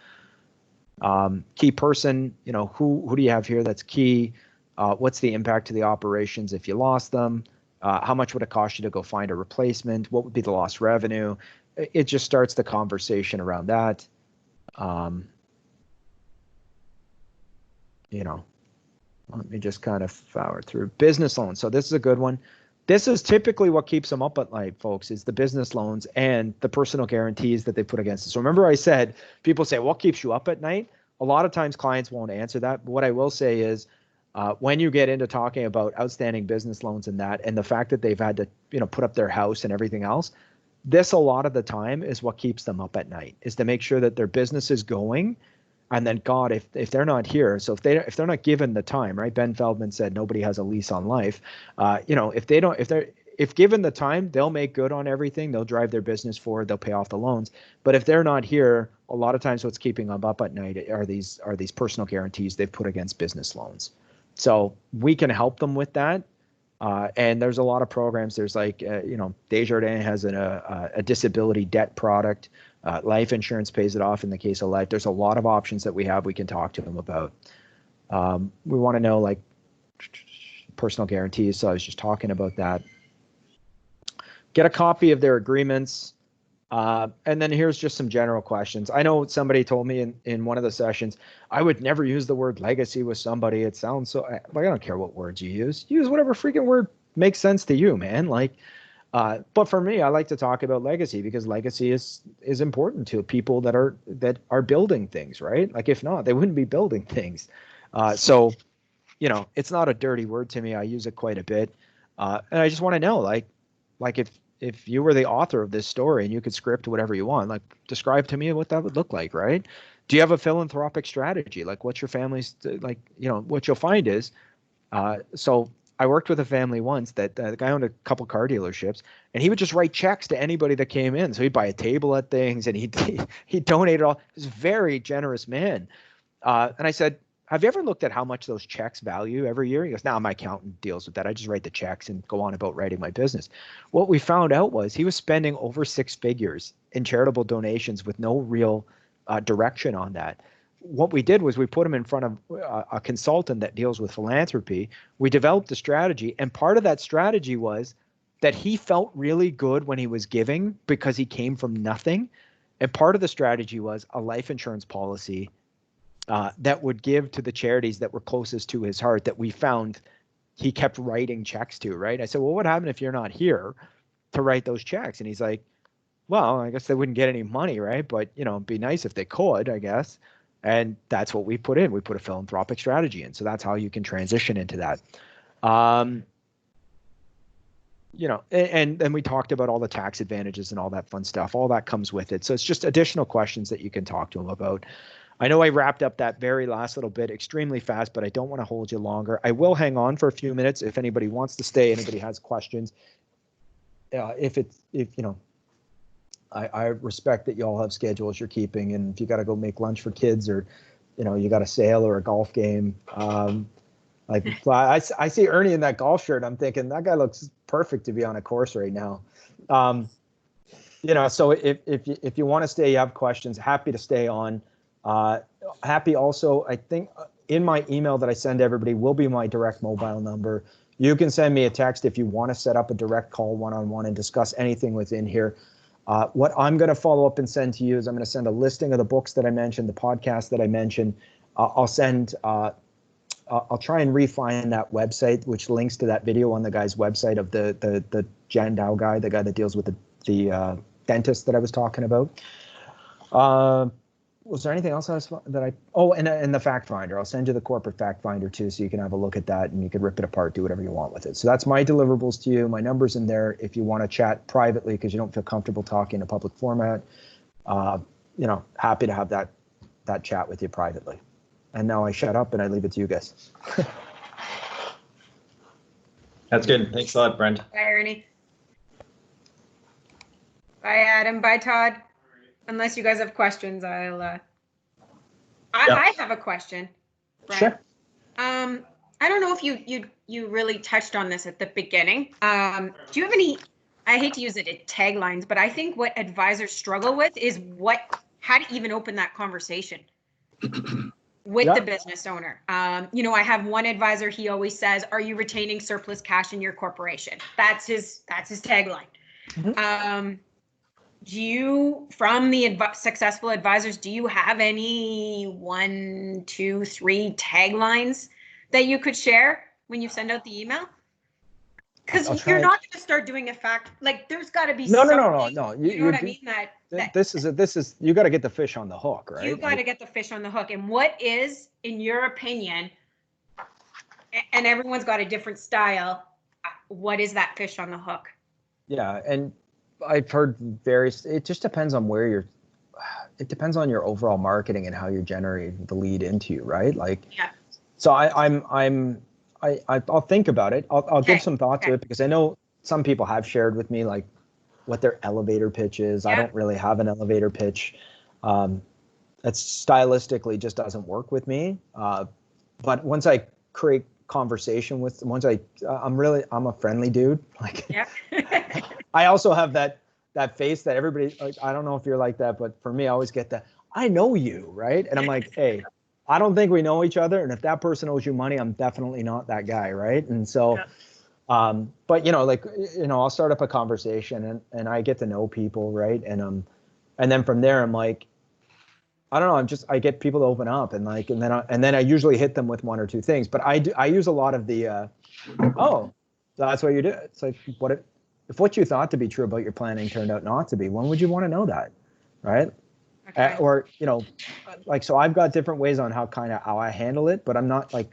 Key person, who do you have here that's key? What's the impact to the operations if you lost them? How much would it cost you to go find a replacement? What would be the lost revenue? It just starts the conversation around that. Let me just kind of power through business loans. So this is a good one. This is typically what keeps them up at night, folks, is the business loans and the personal guarantees that they put against it. So remember I said, people say, what keeps you up at night? A lot of times clients won't answer that. But what I will say is when you get into talking about outstanding business loans and the fact that they've had to, put up their house and everything else, this a lot of the time is what keeps them up at night, is to make sure that their business is going. And then God, if they're not here, so if they're not given the time, right? Ben Feldman said nobody has a lease on life. If given the time, they'll make good on everything. They'll drive their business forward. They'll pay off the loans. But if they're not here, a lot of times what's keeping them up at night are these personal guarantees they've put against business loans. So we can help them with that. And there's a lot of programs. There's Desjardins has a disability debt product. Life insurance pays it off in the case of life. There's a lot of options that we have we can talk to them about. We want to know personal guarantees. So I was just talking about that. Get a copy of their agreements. And then here's just some general questions. I know somebody told me in one of the sessions, I would never use the word legacy with somebody. It sounds so, I don't care what words you use. Use whatever freaking word makes sense to you, man. But for me, I like to talk about legacy because legacy is important to people that are building things, right? If not, they wouldn't be building things. So it's not a dirty word to me. I use it quite a bit. And I just want to know, if you were the author of this story and you could script whatever you want, describe to me what that would look like, right? Do you have a philanthropic strategy? What's your family's, what you'll find is, so I worked with a family once that the guy owned a couple car dealerships, and he would just write checks to anybody that came in. So he'd buy a table at things, and he donated all. He was a very generous man. And I said, have you ever looked at how much those checks value every year? He goes, my accountant deals with that. I just write the checks and go on about writing my business. What we found out was he was spending over 6 figures in charitable donations with no real direction on that. What we did was we put him in front of a consultant that deals with philanthropy. We developed a strategy, and part of that strategy was that he felt really good when he was giving because he came from nothing. And part of the strategy was a life insurance policy that would give to the charities that were closest to his heart that we found he kept writing checks to, right? I said, well, what happened if you're not here to write those checks? And he's like, well, I guess they wouldn't get any money, right? But, it'd be nice if they could, I guess. And that's what we put in. We put a philanthropic strategy in. So that's how you can transition into that. And then we talked about all the tax advantages and all that fun stuff. All that comes with it. So it's just additional questions that you can talk to them about. I know I wrapped up that very last little bit extremely fast, but I don't want to hold you longer. I will hang on for a few minutes if anybody wants to stay, anybody has questions. I respect that you all have schedules you're keeping, and if you got to go make lunch for kids, or you got a sail or a golf game. I see Ernie in that golf shirt. I'm thinking that guy looks perfect to be on a course right now. So if you want to stay, you have questions, happy to stay on. Happy also, I think in my email that I send to everybody will be my direct mobile number. You can send me a text if you want to set up a direct call one-on-one and discuss anything within here. What I'm going to follow up and send to you is I'm going to send a listing of the books that I mentioned, the podcast that I mentioned. I'll try and refine that website, which links to that video on the guy's website of the Jan Dow guy, the guy that deals with the dentist that I was talking about. Was there anything else and the fact finder. I'll send you the corporate fact finder too, so you can have a look at that and you can rip it apart, do whatever you want with it. So that's my deliverables to you. My number's in there if you want to chat privately because you don't feel comfortable talking in a public format. Happy to have that chat with you privately. And now I shut up and I leave it to you guys. That's good. Thanks a lot, Brent. Bye, Ernie. Bye, Adam. Bye, Todd. Unless you guys have questions, I have a question. Brent. Sure. I don't know if you really touched on this at the beginning. Do you have any, I hate to use it as taglines, but I think what advisors struggle with is how to even open that conversation with the business owner. You know, I have one advisor, he always says, are you retaining surplus cash in your corporation? That's his tagline. Mm-hmm. Do you, from the successful advisors, do you have any 1, 2, 3 taglines that you could share when you send out the email? Because you're not going to start doing a fact, like there's got to be no. You know what I mean? This is you got to get the fish on the hook, right? You got to get the fish on the hook. And what is, in your opinion, and everyone's got a different style, what is that fish on the hook? Yeah, and I've heard it just depends on it depends on your overall marketing and how you're generating the lead into you, right? Like, yeah. So I'll think about it. I'll give some thought to it, because I know some people have shared with me like what their elevator pitch is. Yeah. I don't really have an elevator pitch. That's stylistically just doesn't work with me. But once I create conversation with, I'm a friendly dude. Like, yeah. I also have that face that everybody, like, I don't know if you're like that, but for me, I always get that, I know you, right? And I'm like, hey, I don't think we know each other. And if that person owes you money, I'm definitely not that guy, right? And so, but I'll start up a conversation and I get to know people, right? And then from there, I'm like, I don't know, I get people to open up, and then I usually hit them with 1 or 2 things. But I use a lot of the, oh, that's what you do. It's like, if what you thought to be true about your planning turned out not to be, when would you want to know that, right? Okay. Or, so I've got different ways on how I handle it, but I'm not like,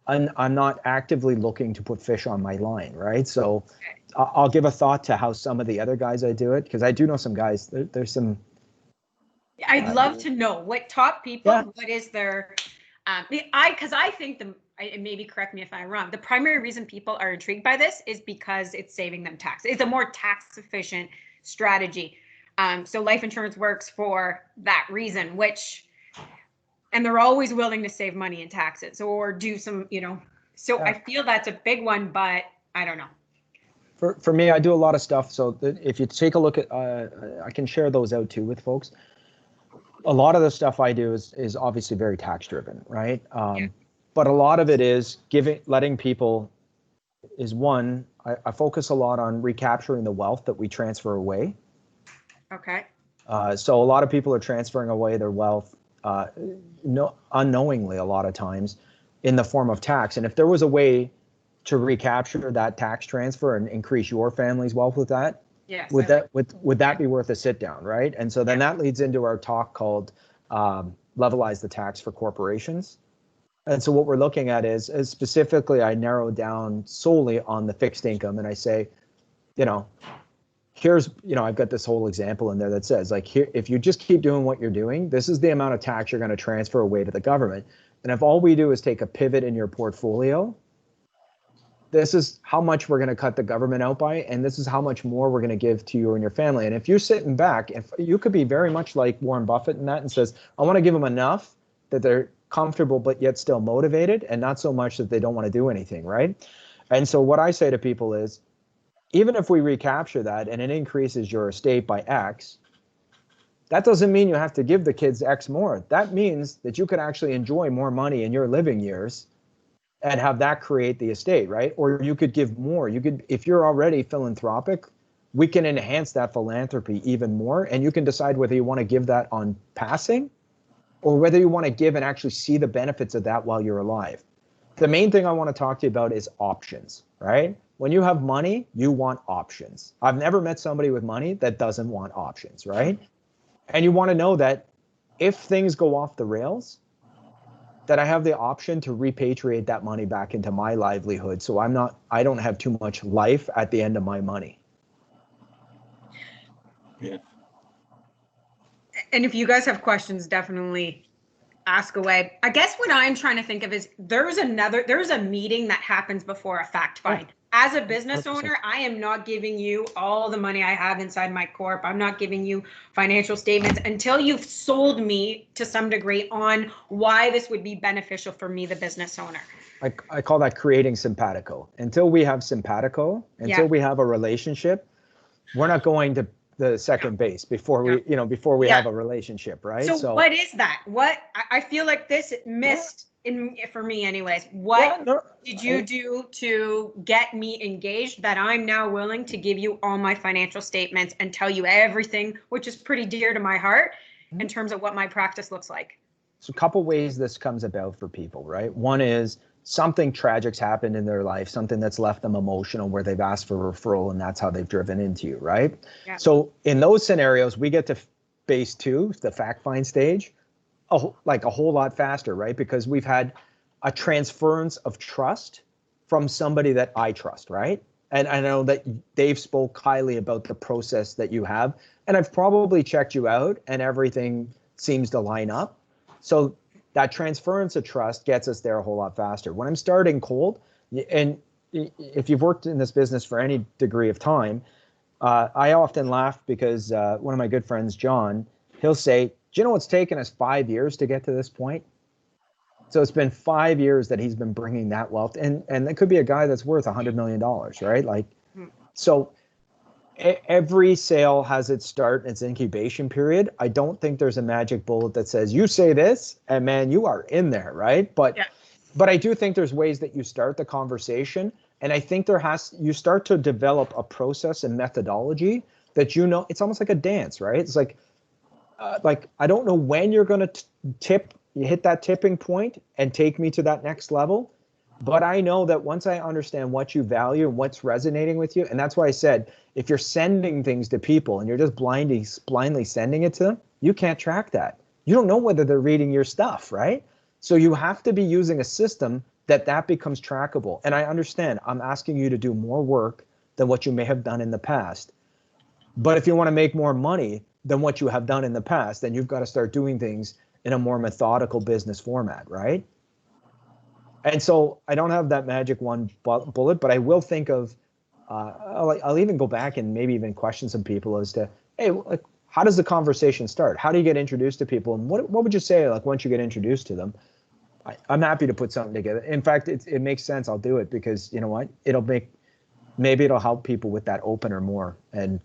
I'm not actively looking to put fish on my line, right? So I'll give a thought to how some of the other guys I do it, because I do know some guys, there's some. I'd love to know what top people, what is their, because I think and maybe correct me if I'm wrong, the primary reason people are intrigued by this is because it's saving them tax. It's a more tax efficient strategy. So life insurance works for that reason, and they're always willing to save money in taxes or do some, so I feel that's a big one, but I don't know. For me, I do a lot of stuff. So if you take a look at, I can share those out too with folks. A lot of the stuff I do is obviously very tax driven, right? But a lot of it is letting people is one, I focus a lot on recapturing the wealth that we transfer away. Okay. So a lot of people are transferring away their wealth unknowingly a lot of times in the form of tax. And if there was a way to recapture that tax transfer and increase your family's wealth with that, yes, would that be worth a sit down, right? And so then that leads into our talk called Levelize the Tax for Corporations. And so what we're looking at is specifically, I narrow down solely on the fixed income, and I say, here's, I've got this whole example in there that says, like, here, if you just keep doing what you're doing, this is the amount of tax you're going to transfer away to the government. And if all we do is take a pivot in your portfolio, this is how much we're going to cut the government out by, and this is how much more we're going to give to you and your family. And if you're sitting back, if you could be very much like Warren Buffett in that and says, I want to give them enough that they're comfortable but yet still motivated, and not so much that they don't want to do anything, right? And so what I say to people is, even if we recapture that and it increases your estate by X, that doesn't mean you have to give the kids X more. That means that you could actually enjoy more money in your living years and have that create the estate, right? Or you could give more. You could, if you're already philanthropic, we can enhance that philanthropy even more, and you can decide whether you want to give that on passing or whether you want to give and actually see the benefits of that while you're alive. The main thing I want to talk to you about is options, right? When you have money, you want options. I've never met somebody with money that doesn't want options, right? And you want to know that if things go off the rails, that I have the option to repatriate that money back into my livelihood. So I don't have too much life at the end of my money. Yeah. And if you guys have questions, definitely ask away. I guess what I'm trying to think of is there's a meeting that happens before a fact find. As a business 100%. owner, I am not giving you all the money I have inside my corp. I'm not giving you financial statements until you've sold me to some degree on why this would be beneficial for me, the business owner. I call that creating simpatico. Until we have simpatico, until we have a relationship, we're not going to the second base before we have a relationship, right? So what is that? What I feel like this missed for me anyways. What did you do to get me engaged that I'm now willing to give you all my financial statements and tell you everything, which is pretty dear to my heart in terms of what my practice looks like? So a couple ways this comes about for people, right? One is something tragic's happened in their life, something that's left them emotional where they've asked for referral and that's how they've driven into you, right? Yeah. So in those scenarios, we get to phase 2, the fact find stage, a whole lot faster, right? Because we've had a transference of trust from somebody that I trust, right? And I know that Dave spoke highly about the process that you have, and I've probably checked you out and everything seems to line up. So that transference of trust gets us there a whole lot faster. When I'm starting cold, and if you've worked in this business for any degree of time, I often laugh because one of my good friends, John, he'll say, do you know it's taken us 5 years to get to this point? So it's been 5 years that he's been bringing that wealth. And it could be a guy that's worth $100 million, right? Like, so every sale has its start and its incubation period. I don't think there's a magic bullet that says you say this and man, you are in there, right? But I do think there's ways that you start the conversation. And I think you start to develop a process and methodology that, it's almost like a dance, right? It's like I don't know when you're going to hit that tipping point and take me to that next level. But I know that once I understand what you value and what's resonating with you, and that's why I said, if you're sending things to people and you're just blindly sending it to them, you can't track that. You don't know whether they're reading your stuff, right? So you have to be using a system that becomes trackable. And I understand I'm asking you to do more work than what you may have done in the past. But if you want to make more money than what you have done in the past, then you've got to start doing things in a more methodical business format, right? And so I don't have that magic one bullet, but I will think of, I'll even go back and maybe even question some people as to, hey, like, how does the conversation start? How do you get introduced to people? And what would you say, like, once you get introduced to them? I'm happy to put something together. In fact, it makes sense. I'll do it because you know what? Maybe it'll help people with that opener more. And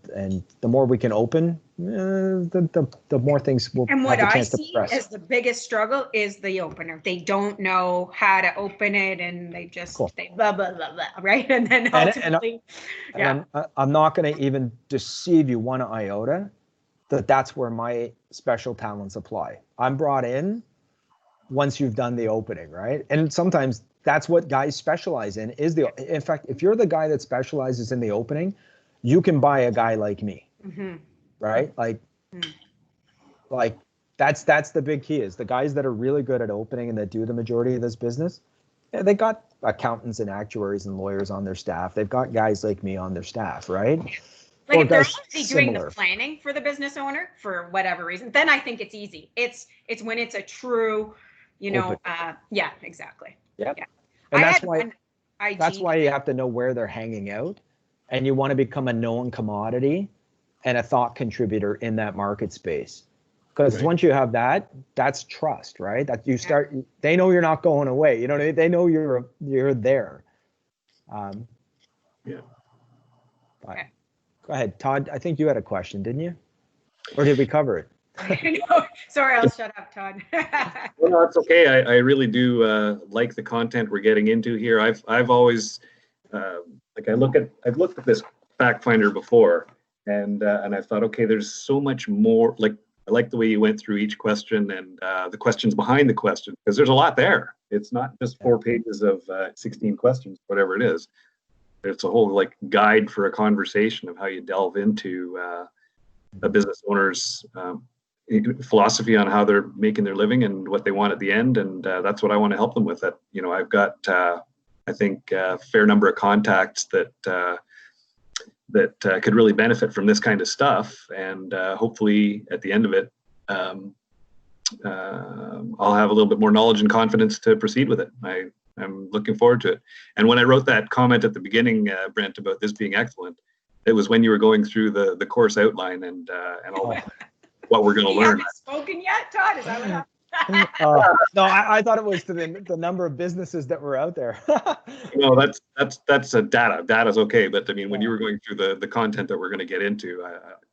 the more we can open, the more things will have a chance to press. And what I see as the biggest struggle is the opener. They don't know how to open it, and they just they blah blah blah blah, right? And then ultimately, I'm not going to even deceive you one iota that's where my special talents apply. I'm brought in once you've done the opening, right? And sometimes that's what guys specialize in in fact, if you're the guy that specializes in the opening, you can buy a guy like me, right? Like that's the big key is the guys that are really good at opening and that do the majority of this business. They got accountants and actuaries and lawyers on their staff. They've got guys like me on their staff, right? Like if they're already doing the planning for the business owner for whatever reason, then I think it's easy. It's when it's a true, yeah, exactly. Yep. Yeah. And that's why you have to know where they're hanging out, and you want to become a known commodity and a thought contributor in that market space. Because once you have that, that's trust, right? That you start, they know you're not going away. You know what I mean? They know you're there. Okay. Go ahead, Todd. I think you had a question, didn't you? Or did we cover it? No, sorry, I'll shut up, Todd. Well, no, it's okay. I really do like the content we're getting into here. I've always I've looked at this fact finder before, and I thought, okay, there's so much more. Like I like the way you went through each question and the questions behind the question, because there's a lot there. It's not just 4 pages of 16 questions, whatever it is. It's a whole guide for a conversation of how you delve into a business owner's philosophy on how they're making their living and what they want at the end. And that's what I want to help them with. That, I've got, I think, a fair number of contacts that could really benefit from this kind of stuff. And hopefully at the end of it, I'll have a little bit more knowledge and confidence to proceed with it. I'm looking forward to it. And when I wrote that comment at the beginning, Brent, about this being excellent, it was when you were going through the course outline and all what we're going to You learn. haven't spoken yet, Todd? Is that what happened? No, I thought it was to the number of businesses that were out there. No, that's a data. Data's okay, but I mean, when you were going through the content that we're going to get into,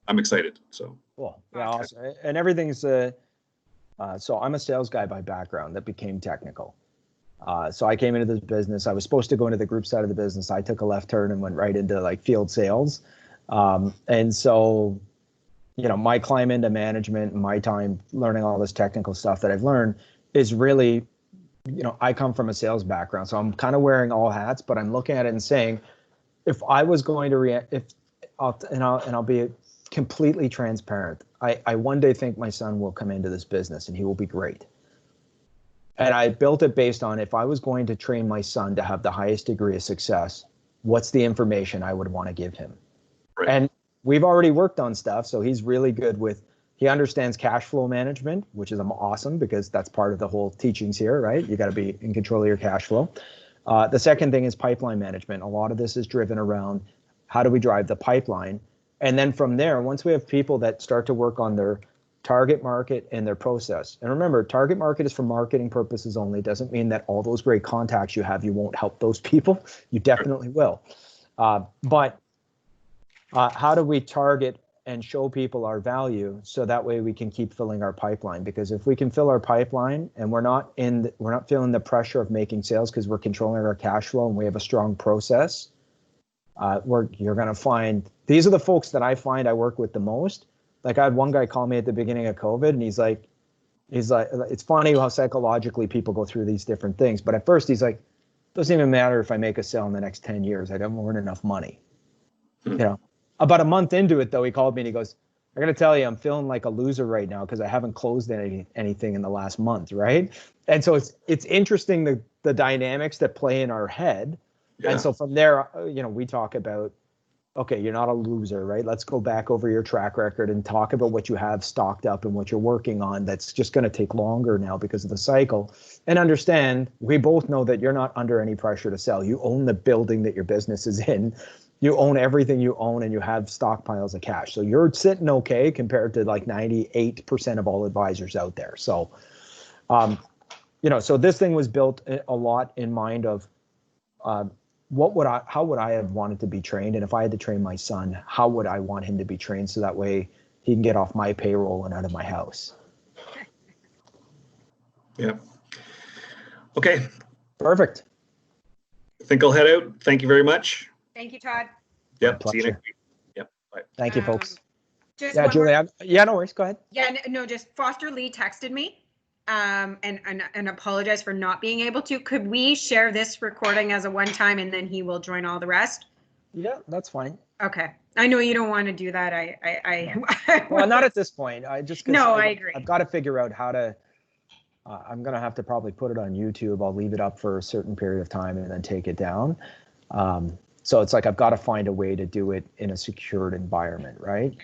I'm excited. So cool. Yeah, awesome. And everything's so I'm a sales guy by background that became technical. So I came into this business. I was supposed to go into the group side of the business. I took a left turn and went right into like field sales. And so, you know, my climb into management and my time learning all this technical stuff that I've learned is really, you know, I come from a sales background, so I'm kind of wearing all hats, but I'm looking at it and saying, if I was going to I'll be completely transparent. I one day think my son will come into this business and he will be great. And I built it based on, if I was going to train my son to have the highest degree of success, what's the information I would want to give him? Right. And we've already worked on stuff. So he's really good he understands cash flow management, which is awesome because that's part of the whole teachings here, right? You got to be in control of your cash flow. The second thing is pipeline management. A lot of this is driven around how do we drive the pipeline? And then from there, once we have people that start to work on their target market and their process. And remember, target market is for marketing purposes only. It doesn't mean that all those great contacts you have, you won't help those people. You definitely will. But how do we target and show people our value so that way we can keep filling our pipeline? Because if we can fill our pipeline and we're not feeling the pressure of making sales because we're controlling our cash flow and we have a strong process, you're going to find, these are the folks that I find I work with the most. Like I had one guy call me at the beginning of COVID and he's like, it's funny how psychologically people go through these different things. But at first he's like, doesn't even matter if I make a sale in the next 10 years. I don't earn enough money. You know, about a month into it though, he called me and he goes, I got to tell you, I'm feeling like a loser right now because I haven't closed anything in the last month. Right. And so it's interesting the dynamics that play in our head. Yeah. And so from there, you know, we talk about, okay, you're not a loser, right? Let's go back over your track record and talk about what you have stocked up and what you're working on that's just going to take longer now because of the cycle. And understand, we both know that you're not under any pressure to sell. You own the building that your business is in. You own everything you own and you have stockpiles of cash. So you're sitting okay compared to like 98% of all advisors out there. So, you know, so this thing was built a lot in mind of, how would I have wanted to be trained? And if I had to train my son, how would I want him to be trained so that way he can get off my payroll and out of my house? Yeah. Okay. Perfect. I think I'll head out. Thank you very much. Thank you, Todd. Yep. See you next week. Yep. Bye. Thank you, folks. Yeah, Julie. Yeah, no worries. Go ahead. Yeah, no, just Foster Lee texted me. And apologize for not being able to. Could we share this recording as a one-time and then he will join all the rest? Yeah, that's fine. Okay. I know you don't want to do that. Well, not at this point. I agree. I've got to figure out how to, I'm going to have to probably put it on YouTube. I'll leave it up for a certain period of time and then take it down. So it's like, I've got to find a way to do it in a secured environment, right?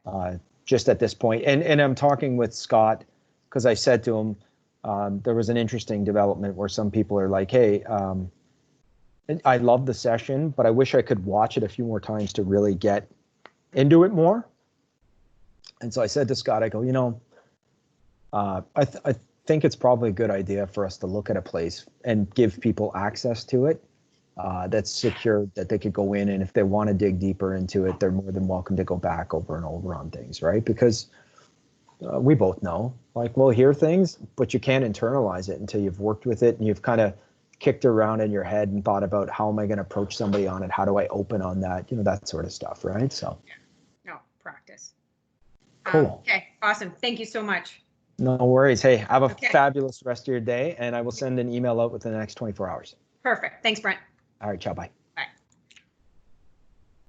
Okay. Just at this point. And I'm talking with Scott, because I said to him, there was an interesting development where some people are like, hey, I love the session, but I wish I could watch it a few more times to really get into it more. And so I said to Scott, I go, you know, I think it's probably a good idea for us to look at a place and give people access to it that's secure, that they could go in. And if they want to dig deeper into it, they're more than welcome to go back over and over on things, right? Because we both know, like, we'll hear things, but you can't internalize it until you've worked with it and you've kind of kicked around in your head and thought about how am I going to approach somebody on it? How do I open on that? You know, that sort of stuff, right? So. No, practice. Cool. Okay, awesome. Thank you so much. No worries. Hey, have a fabulous rest of your day, and I will send an email out within the next 24 hours. Perfect. Thanks, Brent. All right, ciao, bye.